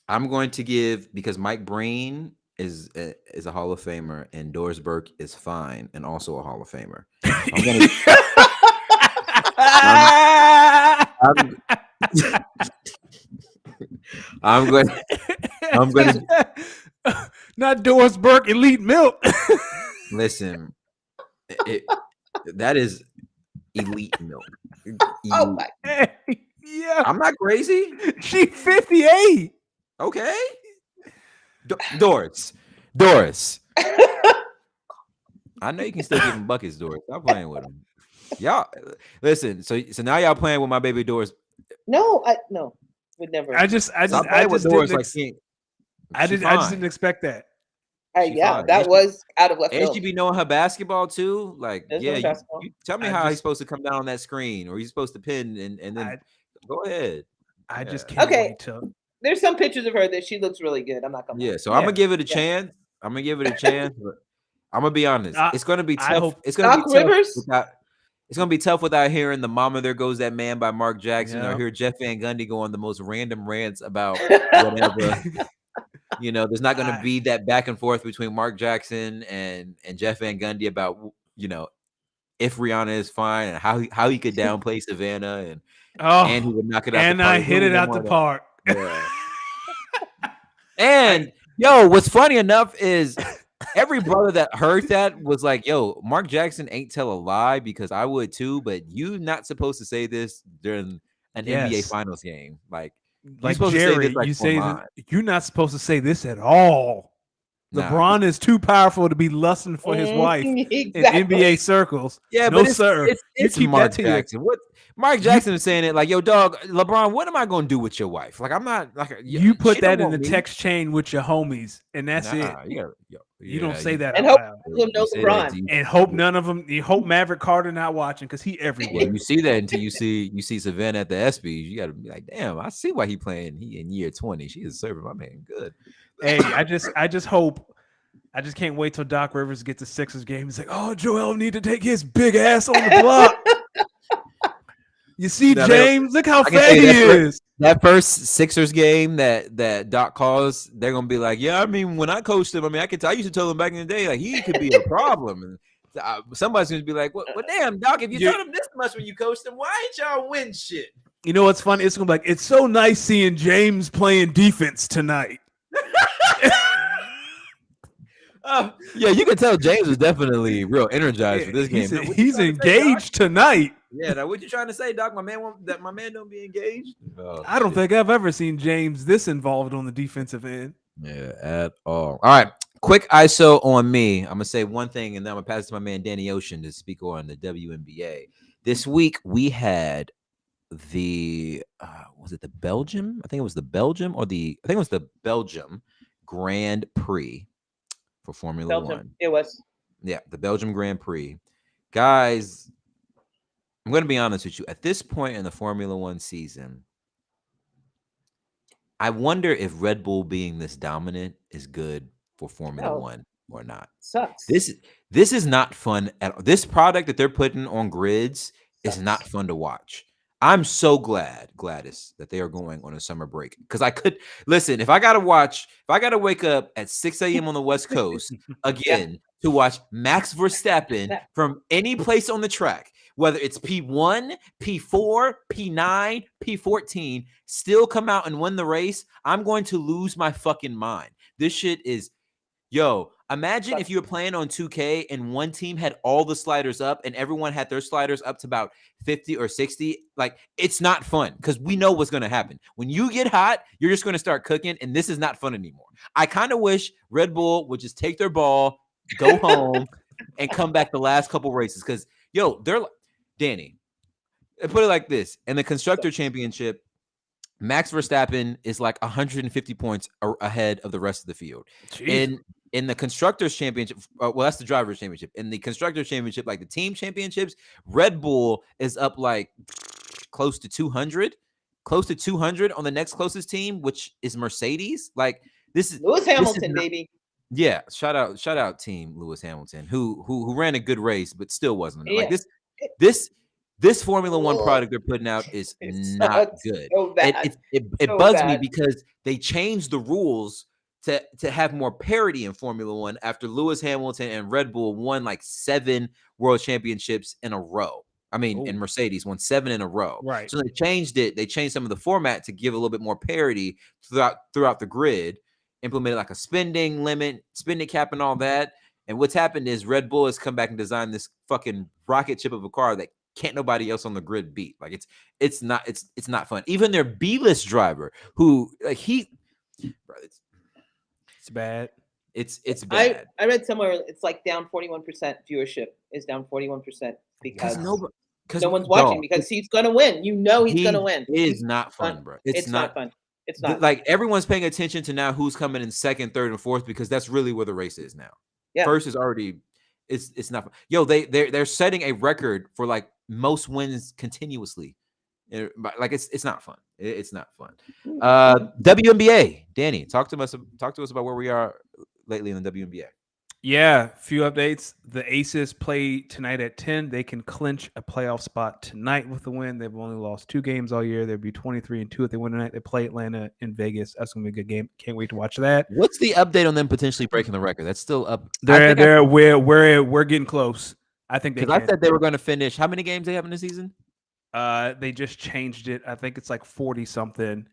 [SPEAKER 1] I'm going to give, because Mike Breen is a Hall of Famer and Doris Burke is fine and also a Hall of Famer. I'm going to
[SPEAKER 2] not Doris Burke Elite Milk.
[SPEAKER 1] listen. That is elite milk.
[SPEAKER 3] Oh my.
[SPEAKER 2] Yeah.
[SPEAKER 1] I'm not crazy.
[SPEAKER 2] She 58.
[SPEAKER 1] Okay. Doris. I know you can still give him buckets, Doris. Stop playing with him. Y'all listen. So now y'all playing with my baby Doris.
[SPEAKER 3] No, no, would never.
[SPEAKER 2] I just didn't expect that.
[SPEAKER 3] Yeah, that was out of left
[SPEAKER 1] And
[SPEAKER 3] field.
[SPEAKER 1] she be knowing her basketball too. Like,
[SPEAKER 3] There's
[SPEAKER 1] yeah,
[SPEAKER 3] no
[SPEAKER 1] you tell me how he's supposed to come down on that screen, or he's supposed to pin and then go ahead.
[SPEAKER 2] I just can't wait to.
[SPEAKER 3] There's some pictures of her that she looks really good. I'm not gonna.
[SPEAKER 1] Yeah, so I'm gonna give it a chance. I'm gonna give it a chance, but I'm gonna be honest. It's gonna be tough. It's gonna be tough. It's gonna be tough without hearing the "Mama There Goes That Man" by Mark Jackson, or hear Jeff Van Gundy go on the most random rants about whatever. There's not going to be that back and forth between Mark Jackson and Jeff Van Gundy about, if Rihanna is fine and how he could downplay Savannah and he would knock it out.
[SPEAKER 2] And I hit it out the park.
[SPEAKER 1] Yeah. And what's funny enough is every brother that heard that was like, "Yo, Mark Jackson ain't tell a lie, because I would too, but you not supposed to say this during an NBA Finals game." Like
[SPEAKER 2] Jerry, you're not supposed to say this at all. LeBron is too powerful to be lusting for his wife in NBA circles.
[SPEAKER 1] Yeah,
[SPEAKER 2] no,
[SPEAKER 1] but
[SPEAKER 2] sir.
[SPEAKER 1] It's Mark Jackson. What Mark Jackson is saying it like, "Yo, dog, LeBron, what am I going to do with your wife? Like, I'm not like
[SPEAKER 2] you put that in the text chain with your homies, and that's it. You don't say that.
[SPEAKER 3] And hope LeBron.
[SPEAKER 2] And hope none of them. You hope Maverick Carter not watching, because he everywhere.
[SPEAKER 1] You see that until you see Savannah at the ESPYs. You got to be like, damn, I see why he playing. He in year 20. She is serving my man good.
[SPEAKER 2] Hey, I just hope. I just can't wait till Doc Rivers gets the Sixers game. He's like, "Oh, Joel need to take his big ass on the block." You see, James, look how fat he is.
[SPEAKER 1] That first Sixers game that Doc calls, they're gonna be like, "Yeah, I mean, when I coached him, I mean, I used to tell him back in the day, like, he could be a problem." And somebody's gonna be like, "Well, damn, Doc, if you told him this much when you coached him, why ain't y'all win shit?"
[SPEAKER 2] You know what's funny? It's gonna be like, "It's so nice seeing James playing defense tonight."
[SPEAKER 1] Yeah, you can tell James was definitely real energized for this game.
[SPEAKER 2] He's engaged tonight.
[SPEAKER 1] Yeah, now what you trying to say, Doc? My man don't be engaged.
[SPEAKER 2] I don't think I've ever seen James this involved on the defensive end.
[SPEAKER 1] Yeah, at all. All right, quick ISO on me. I'm gonna say one thing, and then I'm gonna pass it to my man Danny Ocean to speak on the WNBA. This week we had the was it the Belgium? I think it was the Belgium Grand Prix for Formula One.
[SPEAKER 3] It was.
[SPEAKER 1] Yeah, the Belgium Grand Prix. Guys, I'm going to be honest with you. At this point in the Formula One season, I wonder if Red Bull being this dominant is good for Formula One or not.
[SPEAKER 3] Sucks.
[SPEAKER 1] This is not fun at all. This product that they're putting on grids is not fun to watch. I'm so glad, Gladys, that they are going on a summer break, because I could listen. If I gotta wake up at 6 a.m. on the West Coast again to watch Max Verstappen from any place on the track, whether it's P1, P4, P9, P14, still come out and win the race, I'm going to lose my fucking mind. This shit is, imagine if you were playing on 2K and one team had all the sliders up and everyone had their sliders up to about 50 or 60. Like, it's not fun, because we know what's going to happen. When you get hot, you're just going to start cooking, and this is not fun anymore. I kind of wish Red Bull would just take their ball, go home, and come back the last couple races, because, they're Danny, put it like this. In the Constructor Championship, Max Verstappen is like 150 points ahead of the rest of the field.
[SPEAKER 2] Jeez.
[SPEAKER 1] in the constructors championship, well, that's the drivers championship. In the constructors championship, like the team championships, Red Bull is up like close to 200 on the next closest team, which is Mercedes. Like this is
[SPEAKER 3] Lewis
[SPEAKER 1] this is
[SPEAKER 3] Hamilton,
[SPEAKER 1] not-
[SPEAKER 3] baby.
[SPEAKER 1] yeah, shout out team Lewis Hamilton, who ran a good race, but still wasn't like
[SPEAKER 3] Yeah.
[SPEAKER 1] this Formula One
[SPEAKER 3] Ugh.
[SPEAKER 1] product they're putting out is
[SPEAKER 3] It
[SPEAKER 1] not
[SPEAKER 3] sucks
[SPEAKER 1] good.
[SPEAKER 3] so bad.
[SPEAKER 1] It
[SPEAKER 3] So
[SPEAKER 1] bugs me
[SPEAKER 3] bad.
[SPEAKER 1] because they changed the rules to have more parity in Formula One after Lewis Hamilton and Red Bull won like 7 world championships in a row. I mean, and Mercedes won 7 in a row.
[SPEAKER 2] Right.
[SPEAKER 1] So they changed it. They changed some of the format to give a little bit more parity throughout the grid. Implemented like a spending limit, spending cap, and all that. And what's happened is Red Bull has come back and designed this fucking rocket ship of a car that can't nobody else on the grid beat. Like it's not fun. Even their B-list driver, who like
[SPEAKER 2] It's bad.
[SPEAKER 1] It's bad.
[SPEAKER 3] I read somewhere it's like down 41% viewership is down 41% because no one's watching because he's gonna win. You know he's gonna win.
[SPEAKER 1] It's not fun, bro. It's not
[SPEAKER 3] fun. It's not
[SPEAKER 1] like everyone's paying attention to now who's coming in second, third, and fourth because that's really where the race is now.
[SPEAKER 3] Yeah.
[SPEAKER 1] First is already it's not fun. Yo, they're setting a record for like most wins continuously. Like it's not fun. It's not fun. WNBA, Danny, talk to us about where we are lately in the WNBA.
[SPEAKER 2] Yeah, few updates. The Aces play tonight at 10. They can clinch a playoff spot tonight with the win. They've only lost 2 games all year. They'll be 23-2 if they win tonight. They play Atlanta in Vegas. That's gonna be a good game. Can't wait to watch that.
[SPEAKER 1] What's the update on them potentially breaking the record? That's still up.
[SPEAKER 2] We're getting close. I think
[SPEAKER 1] I said they were going to finish. How many games they have in the season?
[SPEAKER 2] They just changed it. I think it's like 40 something.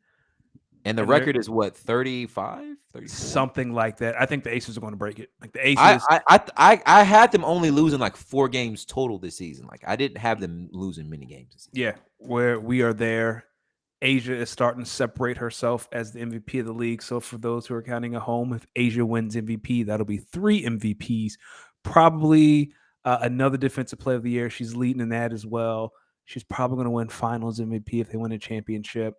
[SPEAKER 1] And the record is what, 35? 34?
[SPEAKER 2] Something like that. I think the Aces are going to break it. Like the Aces.
[SPEAKER 1] I had them only losing like 4 games total this season. Like I didn't have them losing many games this season.
[SPEAKER 2] Yeah, where we are there. Asia is starting to separate herself as the MVP of the league. So for those who are counting at home, if Asia wins MVP, that'll be 3 MVPs. Probably another defensive player of the year. She's leading in that as well. She's probably going to win finals MVP if they win a championship.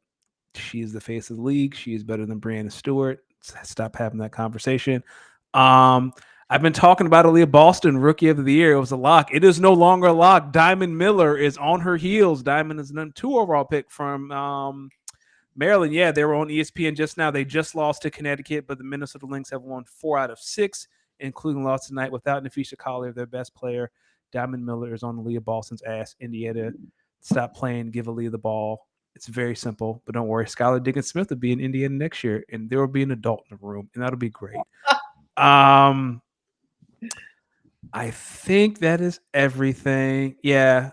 [SPEAKER 2] She is the face of the league. She is better than Brianna Stewart. Stop having that conversation. I've been talking about Aaliyah Boston, Rookie of the Year. It was a lock. It is no longer a lock. Diamond Miller is on her heels. Diamond is number 2 overall pick from Maryland. Yeah, they were on ESPN just now. They just lost to Connecticut, but the Minnesota Lynx have won 4 out of 6, including loss tonight without Nafisha Collier, their best player. Diamond Miller is on Aaliyah Boston's ass. Indiana, stop playing. Give Aaliyah the ball. It's very simple, but don't worry. Skylar Diggins-Smith will be in Indiana next year, and there will be an adult in the room, and that'll be great. I think that is everything. Yeah.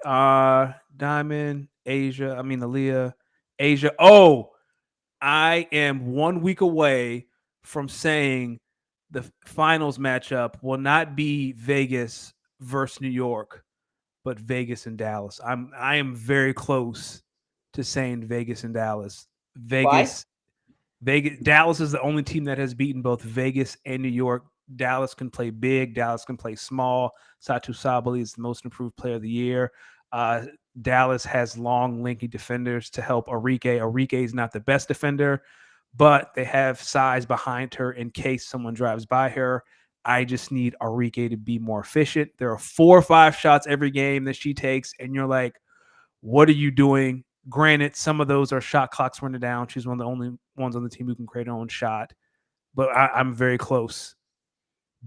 [SPEAKER 2] Diamond, Asia. I mean, Aaliyah, Asia. Oh, I am 1 week away from saying the finals matchup will not be Vegas versus New York, but Vegas and Dallas. I am very close to saying Vegas and Dallas. Dallas is the only team that has beaten both Vegas and New York. Dallas can play big. Dallas can play small. Satu Sabali is the most improved player of the year. Dallas has long, lanky defenders to help Arike. Arike is not the best defender, but they have size behind her in case someone drives by her. I just need Arike to be more efficient. There are 4 or 5 shots every game that she takes, and you're like, what are you doing? Granted, some of those are shot clocks running down. She's one of the only ones on the team who can create her own shot, but I'm very close.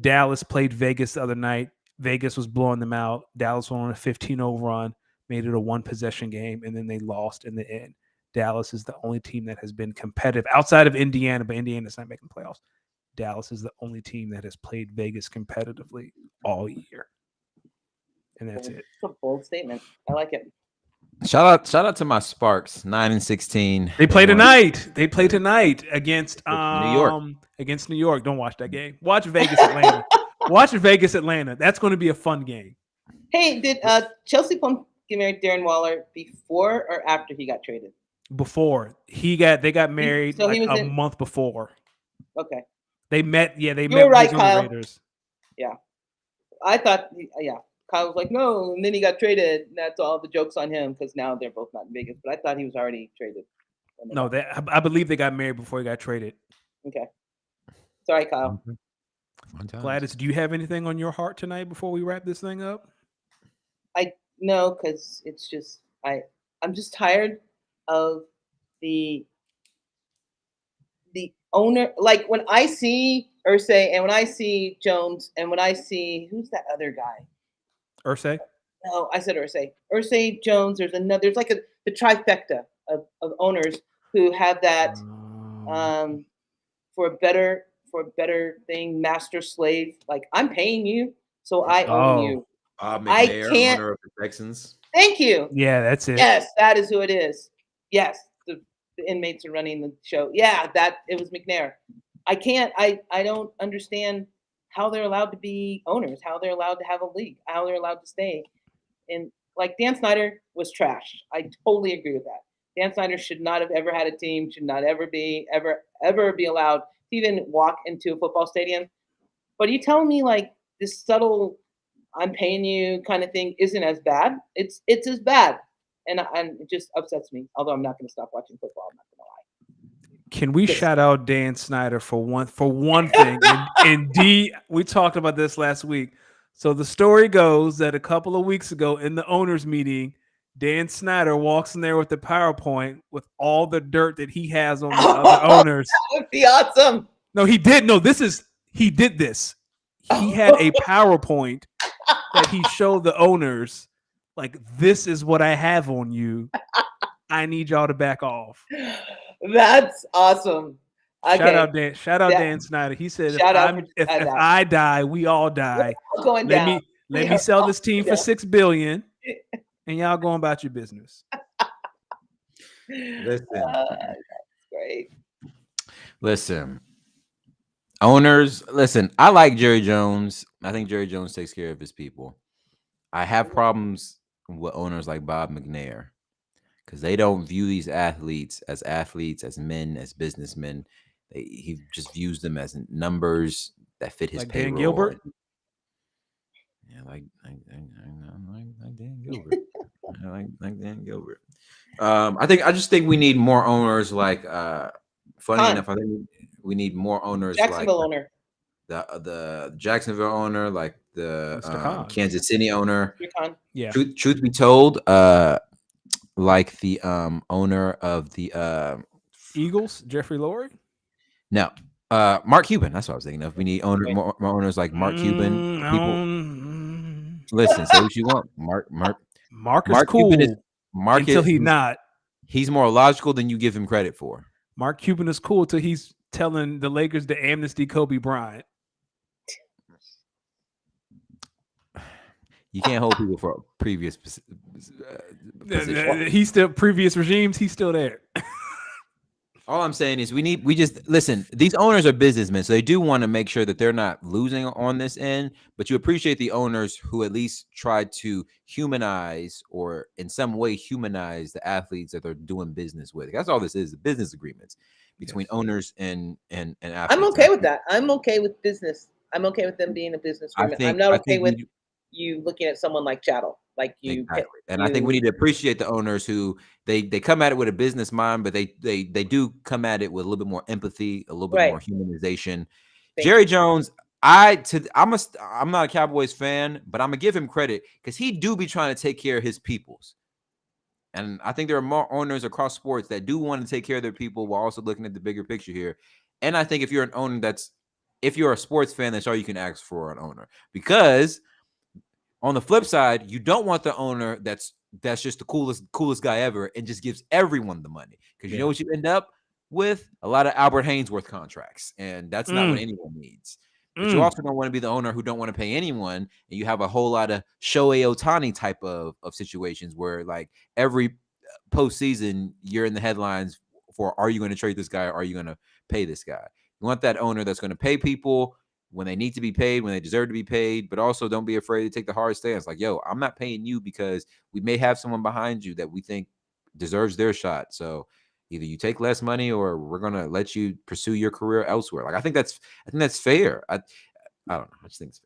[SPEAKER 2] Dallas played Vegas the other night. Vegas was blowing them out. Dallas went on a 15-0 run, made it a 1-possession game, and then they lost in the end. Dallas is the only team that has been competitive outside of Indiana, but Indiana's not making playoffs. Dallas is the only team that has played Vegas competitively all year. And that's it.
[SPEAKER 3] It's a bold statement. I like it.
[SPEAKER 1] Shout out to my Sparks, 9-16.
[SPEAKER 2] They play tonight. They play tonight against
[SPEAKER 1] New York.
[SPEAKER 2] Against New York. Don't watch that game. Watch Vegas Atlanta. Watch Vegas Atlanta. That's going to be a fun game.
[SPEAKER 3] Hey, did Chelsea Plum get married to Darren Waller before or after he got traded?
[SPEAKER 2] Before they got married
[SPEAKER 3] So
[SPEAKER 2] like a month before.
[SPEAKER 3] Okay.
[SPEAKER 2] They met. Yeah, they
[SPEAKER 3] You
[SPEAKER 2] met.
[SPEAKER 3] were right,
[SPEAKER 2] on
[SPEAKER 3] Kyle.
[SPEAKER 2] the Raiders.
[SPEAKER 3] Yeah, I thought. Yeah, Kyle was like, no, and then he got traded. And that's all the jokes on him because now they're both not in Vegas. But I thought he was already traded.
[SPEAKER 2] No, I believe they got married before he got traded.
[SPEAKER 3] Okay. Sorry, Kyle.
[SPEAKER 1] Fun times.
[SPEAKER 2] Gladys, do you have anything on your heart tonight before we wrap this thing up?
[SPEAKER 3] No, because it's just I'm just tired of the owner. Like when I see Irsay and when I see Jones and when I see who's that other guy?
[SPEAKER 2] Irsay?
[SPEAKER 3] No, I said Irsay. Irsay, Jones. There's like the trifecta of owners who have that for a better thing, master slave. Like I'm paying you, so I own you.
[SPEAKER 1] McNair, owner of the Texans.
[SPEAKER 3] Thank you.
[SPEAKER 2] Yeah, that's it.
[SPEAKER 3] Yes, that is who it is. Yes, the inmates are running the show. Yeah, it was McNair. I don't understand how they're allowed to be owners, how they're allowed to have a league, how they're allowed to stay. And like Dan Snyder was trash. I totally agree with that. Dan Snyder should not have ever had a team, should not ever be allowed to even walk into a football stadium. But you telling me like this subtle I'm paying you kind of thing isn't as bad. It's as bad. And it just upsets me. Although I'm not going to stop watching football. I'm not going to lie.
[SPEAKER 2] Can we shout out Dan Snyder for one thing? And D, we talked about this last week. So the story goes that a couple of weeks ago in the owners meeting, Dan Snyder walks in there with the PowerPoint with all the dirt that he has on the other owners.
[SPEAKER 3] That would be awesome.
[SPEAKER 2] No, he did. No, he did this. He had a PowerPoint that he showed the owners, like, this is what I have on you. I need y'all to back off.
[SPEAKER 3] That's awesome. Okay.
[SPEAKER 2] Shout out Dan Snyder. He said, if I die, we all die. Let me sell this team for $6 billion, and y'all going about your business.
[SPEAKER 1] Listen,
[SPEAKER 3] that's great.
[SPEAKER 1] Listen, owners. Listen, I like Jerry Jones. I think Jerry Jones takes care of his people. I have problems with owners like Bob McNair because they don't view these athletes, as men, as businessmen. He just views them as numbers that fit his payroll.
[SPEAKER 2] Dan Gilbert?
[SPEAKER 1] Yeah, like Dan Gilbert. like Dan Gilbert. I just think we need more owners like. Funny enough, I think we need more owners
[SPEAKER 3] Jacksonville
[SPEAKER 1] like
[SPEAKER 3] owner.
[SPEAKER 1] The Jacksonville owner, like the Kansas City owner.
[SPEAKER 2] Yeah.
[SPEAKER 1] Truth be told, like the owner of the
[SPEAKER 2] Eagles, Jeffrey Lurie.
[SPEAKER 1] No, Mark Cuban. That's what I was thinking of. We need more owners like Mark Cuban. People, listen, say what you want. Mark
[SPEAKER 2] is cool.
[SPEAKER 1] Cuban is
[SPEAKER 2] until he's not.
[SPEAKER 1] He's more logical than you give him credit for.
[SPEAKER 2] Mark Cuban is cool till he's telling the Lakers to amnesty Kobe Bryant.
[SPEAKER 1] You can't hold people for previous positions.
[SPEAKER 2] He's still previous regimes. He's still there.
[SPEAKER 1] All I'm saying is we just listen. These owners are businessmen, so they do want to make sure that they're not losing on this end. But you appreciate the owners who at least try to humanize or in some way humanize the athletes that they're doing business with. That's all this is: business agreements between owners and athletes.
[SPEAKER 3] I'm okay with that. I'm okay with business. I'm okay with them being a business agreement. I'm not okay with you looking at someone like Chattel. Like you,
[SPEAKER 1] exactly. And I think we need to appreciate the owners who they come at it with a business mind, but they do come at it with a little bit more empathy, a little bit more humanization. Jerry Jones, I'm not a Cowboys fan, but I'm gonna give him credit because he do be trying to take care of his peoples. And I think there are more owners across sports that do want to take care of their people while also looking at the bigger picture here. And I think if you're an owner if you're a sports fan, that's all you can ask for an owner. Because on the flip side, you don't want the owner that's just the coolest guy ever and just gives everyone the money. Because you know what you end up with? A lot of Albert Haynesworth contracts. And that's not what anyone needs. But you also don't want to be the owner who don't want to pay anyone. And you have a whole lot of Shohei Ohtani type of situations where like every postseason you're in the headlines for, are you going to trade this guy or are you going to pay this guy? You want that owner that's going to pay people when they need to be paid, when they deserve to be paid, but also don't be afraid to take the hard stance. Like, yo, I'm not paying you because we may have someone behind you that we think deserves their shot. So either you take less money or we're going to let you pursue your career elsewhere. Like, I think that's fair. I don't know. I just think it's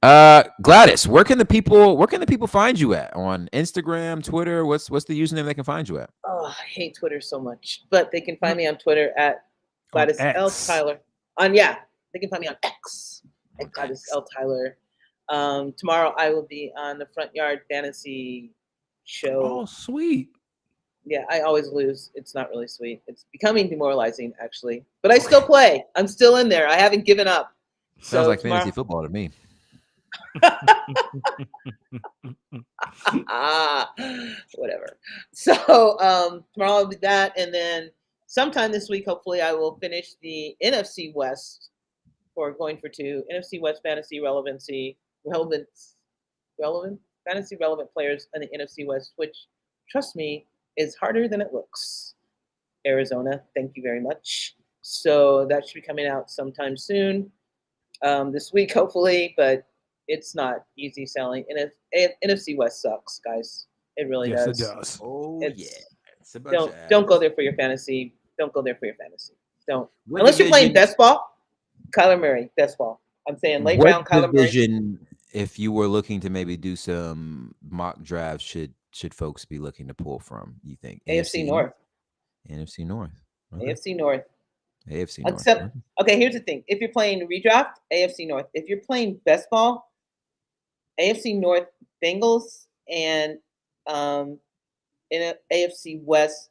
[SPEAKER 1] fair. Gladys, where can the people find you at? On Instagram, Twitter? What's the username they can find you at?
[SPEAKER 3] Oh, I hate Twitter so much, but they can find me on Twitter at Gladys L. Tyler. They can find me on X. Goddess L Tyler. Tomorrow I will be on the Front Yard Fantasy show.
[SPEAKER 2] Oh, sweet.
[SPEAKER 3] Yeah, I always lose. It's not really sweet. It's becoming demoralizing, actually. But I still play. I'm still in there. I haven't given up.
[SPEAKER 1] Sounds like fantasy football to me.
[SPEAKER 3] Whatever. So tomorrow I'll do that, and then sometime this week, hopefully, I will finish the NFC West for going for 2 NFC West fantasy relevant fantasy relevant players in the NFC West, which, trust me, is harder than it looks. Arizona, thank you very much. So that should be coming out sometime soon, this week, hopefully, but it's not easy selling. And NFC West sucks, guys. It really does.
[SPEAKER 2] Yes, it does.
[SPEAKER 1] Oh,
[SPEAKER 3] It's don't go there for your fantasy. Don't go there for your fantasy. Don't. Unless you're playing best ball, Kyler Murray, best ball. I'm saying late round Kyler Murray.
[SPEAKER 1] If you were looking to maybe do some mock drafts, should folks be looking to pull from, you think?
[SPEAKER 3] AFC North.
[SPEAKER 1] NFC North.
[SPEAKER 3] Okay. AFC North.
[SPEAKER 1] AFC North.
[SPEAKER 3] Except, okay, here's the thing. If you're playing redraft, AFC North. If you're playing best ball, AFC North Bengals, and in AFC West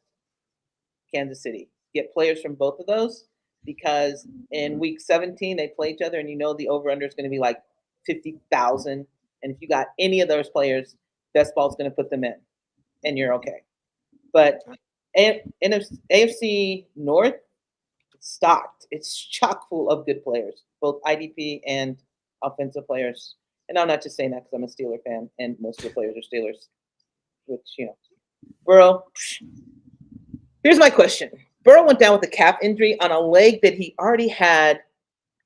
[SPEAKER 3] Kansas City. Get players from both of those, because in week 17 they play each other, and the over-under is going to be like 50,000. And if you got any of those players, best ball is going to put them in, and you're okay. But AFC North, it's stocked. It's chock full of good players, both IDP and offensive players. And I'm not just saying that because I'm a Steeler fan, and most of the players are Steelers. Which, Burrow. Here's my question. Burrow went down with a calf injury on a leg that he already had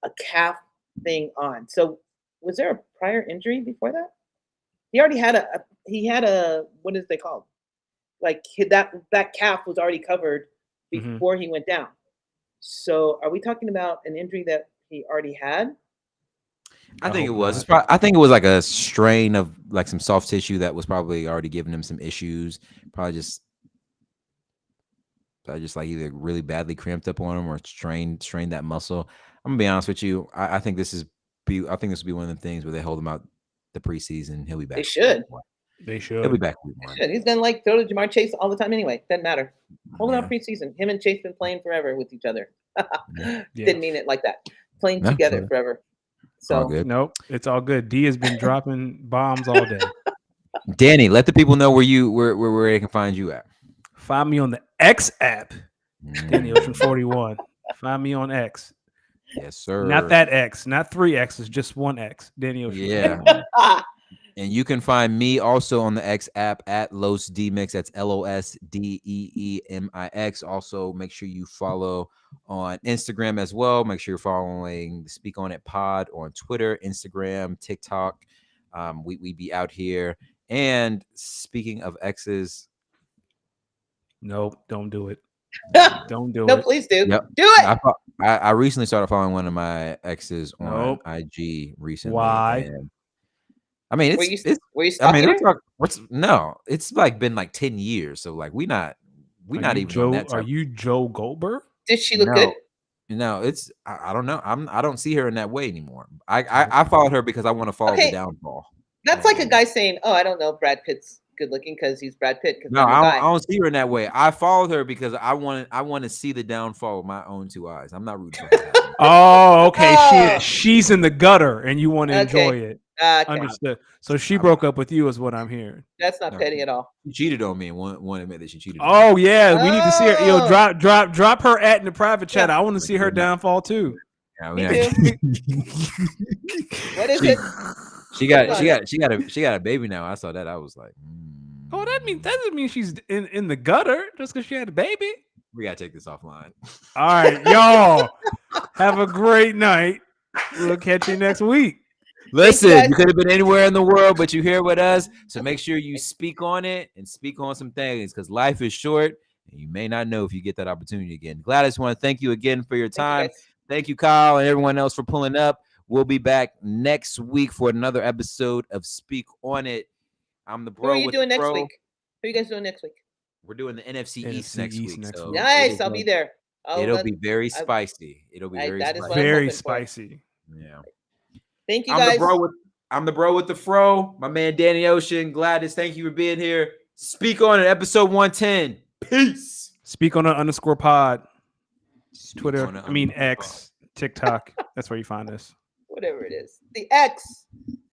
[SPEAKER 3] a calf thing on. So was there a prior injury before that? He already had what is they called? Like that calf was already covered before he went down. So are we talking about an injury that he already had?
[SPEAKER 1] I think it was. I think it was like a strain of like some soft tissue that was probably already giving him some issues. Probably just like either really badly cramped up on him or strained that muscle. I'm gonna be honest with you. I think this will be one of the things where they hold him out the preseason. He'll be back.
[SPEAKER 3] They should.
[SPEAKER 1] He'll be back.
[SPEAKER 3] He's gonna throw to Jamar Chase all the time anyway. Doesn't matter. Hold it out preseason. Him and Chase been playing forever with each other. Didn't mean it like that. Playing together forever. So
[SPEAKER 2] nope, it's all good. D has been dropping bombs all day.
[SPEAKER 1] Danny, let the people know where they can find you at.
[SPEAKER 2] Find me on the X app. Danny Ocean 41. Find me on X.
[SPEAKER 1] Yes, sir.
[SPEAKER 2] Not that X, not 3 X's, just 1 X. Danny Ocean.
[SPEAKER 1] Yeah. And you can find me also on the X app at Los Demix. That's LOSDEEMIX. Also, make sure you follow on Instagram as well. Make sure you're following the Speak On It Pod on Twitter, Instagram, TikTok. We be out here. And speaking of X's,
[SPEAKER 2] nope, don't do it. Don't do it.
[SPEAKER 3] No, please do. Yep. Do it.
[SPEAKER 1] I recently started following one of my exes on IG recently.
[SPEAKER 3] Why?
[SPEAKER 1] I mean,
[SPEAKER 3] were you stalking her?
[SPEAKER 1] No, it's like been like 10 years. So like we not even
[SPEAKER 2] Joe,
[SPEAKER 1] on that
[SPEAKER 2] are you Joe Goldberg?
[SPEAKER 3] Did she look good?
[SPEAKER 1] No, it's I don't know. I don't see her in that way anymore. I followed her because I want to follow the downfall.
[SPEAKER 3] That's like a guy saying, "Oh, I don't know, Brad Pitt's good looking because he's Brad Pitt."
[SPEAKER 1] No, I don't see her in that way. I followed her because I want to see the downfall with my own 2 eyes. I'm not rooting for her.
[SPEAKER 2] Oh, okay. She's in the gutter, and you want to enjoy it. Understood. So she broke up with you, is what I'm hearing.
[SPEAKER 3] That's not petty at all.
[SPEAKER 1] She cheated on me and want to admit that she cheated.
[SPEAKER 2] Oh yeah, we need to see her. Yo, drop her at in the private chat. I want to see her downfall too.
[SPEAKER 1] Yeah,
[SPEAKER 3] me too. What is it?
[SPEAKER 1] She got a baby now. I saw that. I was like,
[SPEAKER 2] oh, that doesn't mean she's in the gutter just because she had a baby.
[SPEAKER 1] We gotta take this offline.
[SPEAKER 2] All right, y'all. Have a great night. We'll catch you next week.
[SPEAKER 1] Listen, you could have been anywhere in the world, but you're here with us. So make sure you speak on it and speak on some things, because life is short and you may not know if you get that opportunity again. Gladys, I want to thank you again for your time. Thank you, Kyle, and everyone else for pulling up. We'll be back next week for another episode of Speak On It. I'm the bro.
[SPEAKER 3] Who are you doing next week? Who are you guys doing next week?
[SPEAKER 1] We're doing the NFC East next week.
[SPEAKER 3] Nice. I'll be there. Oh,
[SPEAKER 1] It'll be very spicy.
[SPEAKER 3] that is what I'm
[SPEAKER 2] Very
[SPEAKER 3] hoping for.
[SPEAKER 2] spicy.
[SPEAKER 1] Yeah.
[SPEAKER 3] Thank you,
[SPEAKER 1] I'm
[SPEAKER 3] guys.
[SPEAKER 1] the bro with the fro. My man Danny Ocean. Gladys, thank you for being here. Speak on it, episode 110. Peace.
[SPEAKER 2] Speak on an _pod.
[SPEAKER 1] Speak
[SPEAKER 2] Twitter.
[SPEAKER 1] on it,
[SPEAKER 2] X, TikTok. That's where you find us.
[SPEAKER 3] Whatever it is. The X.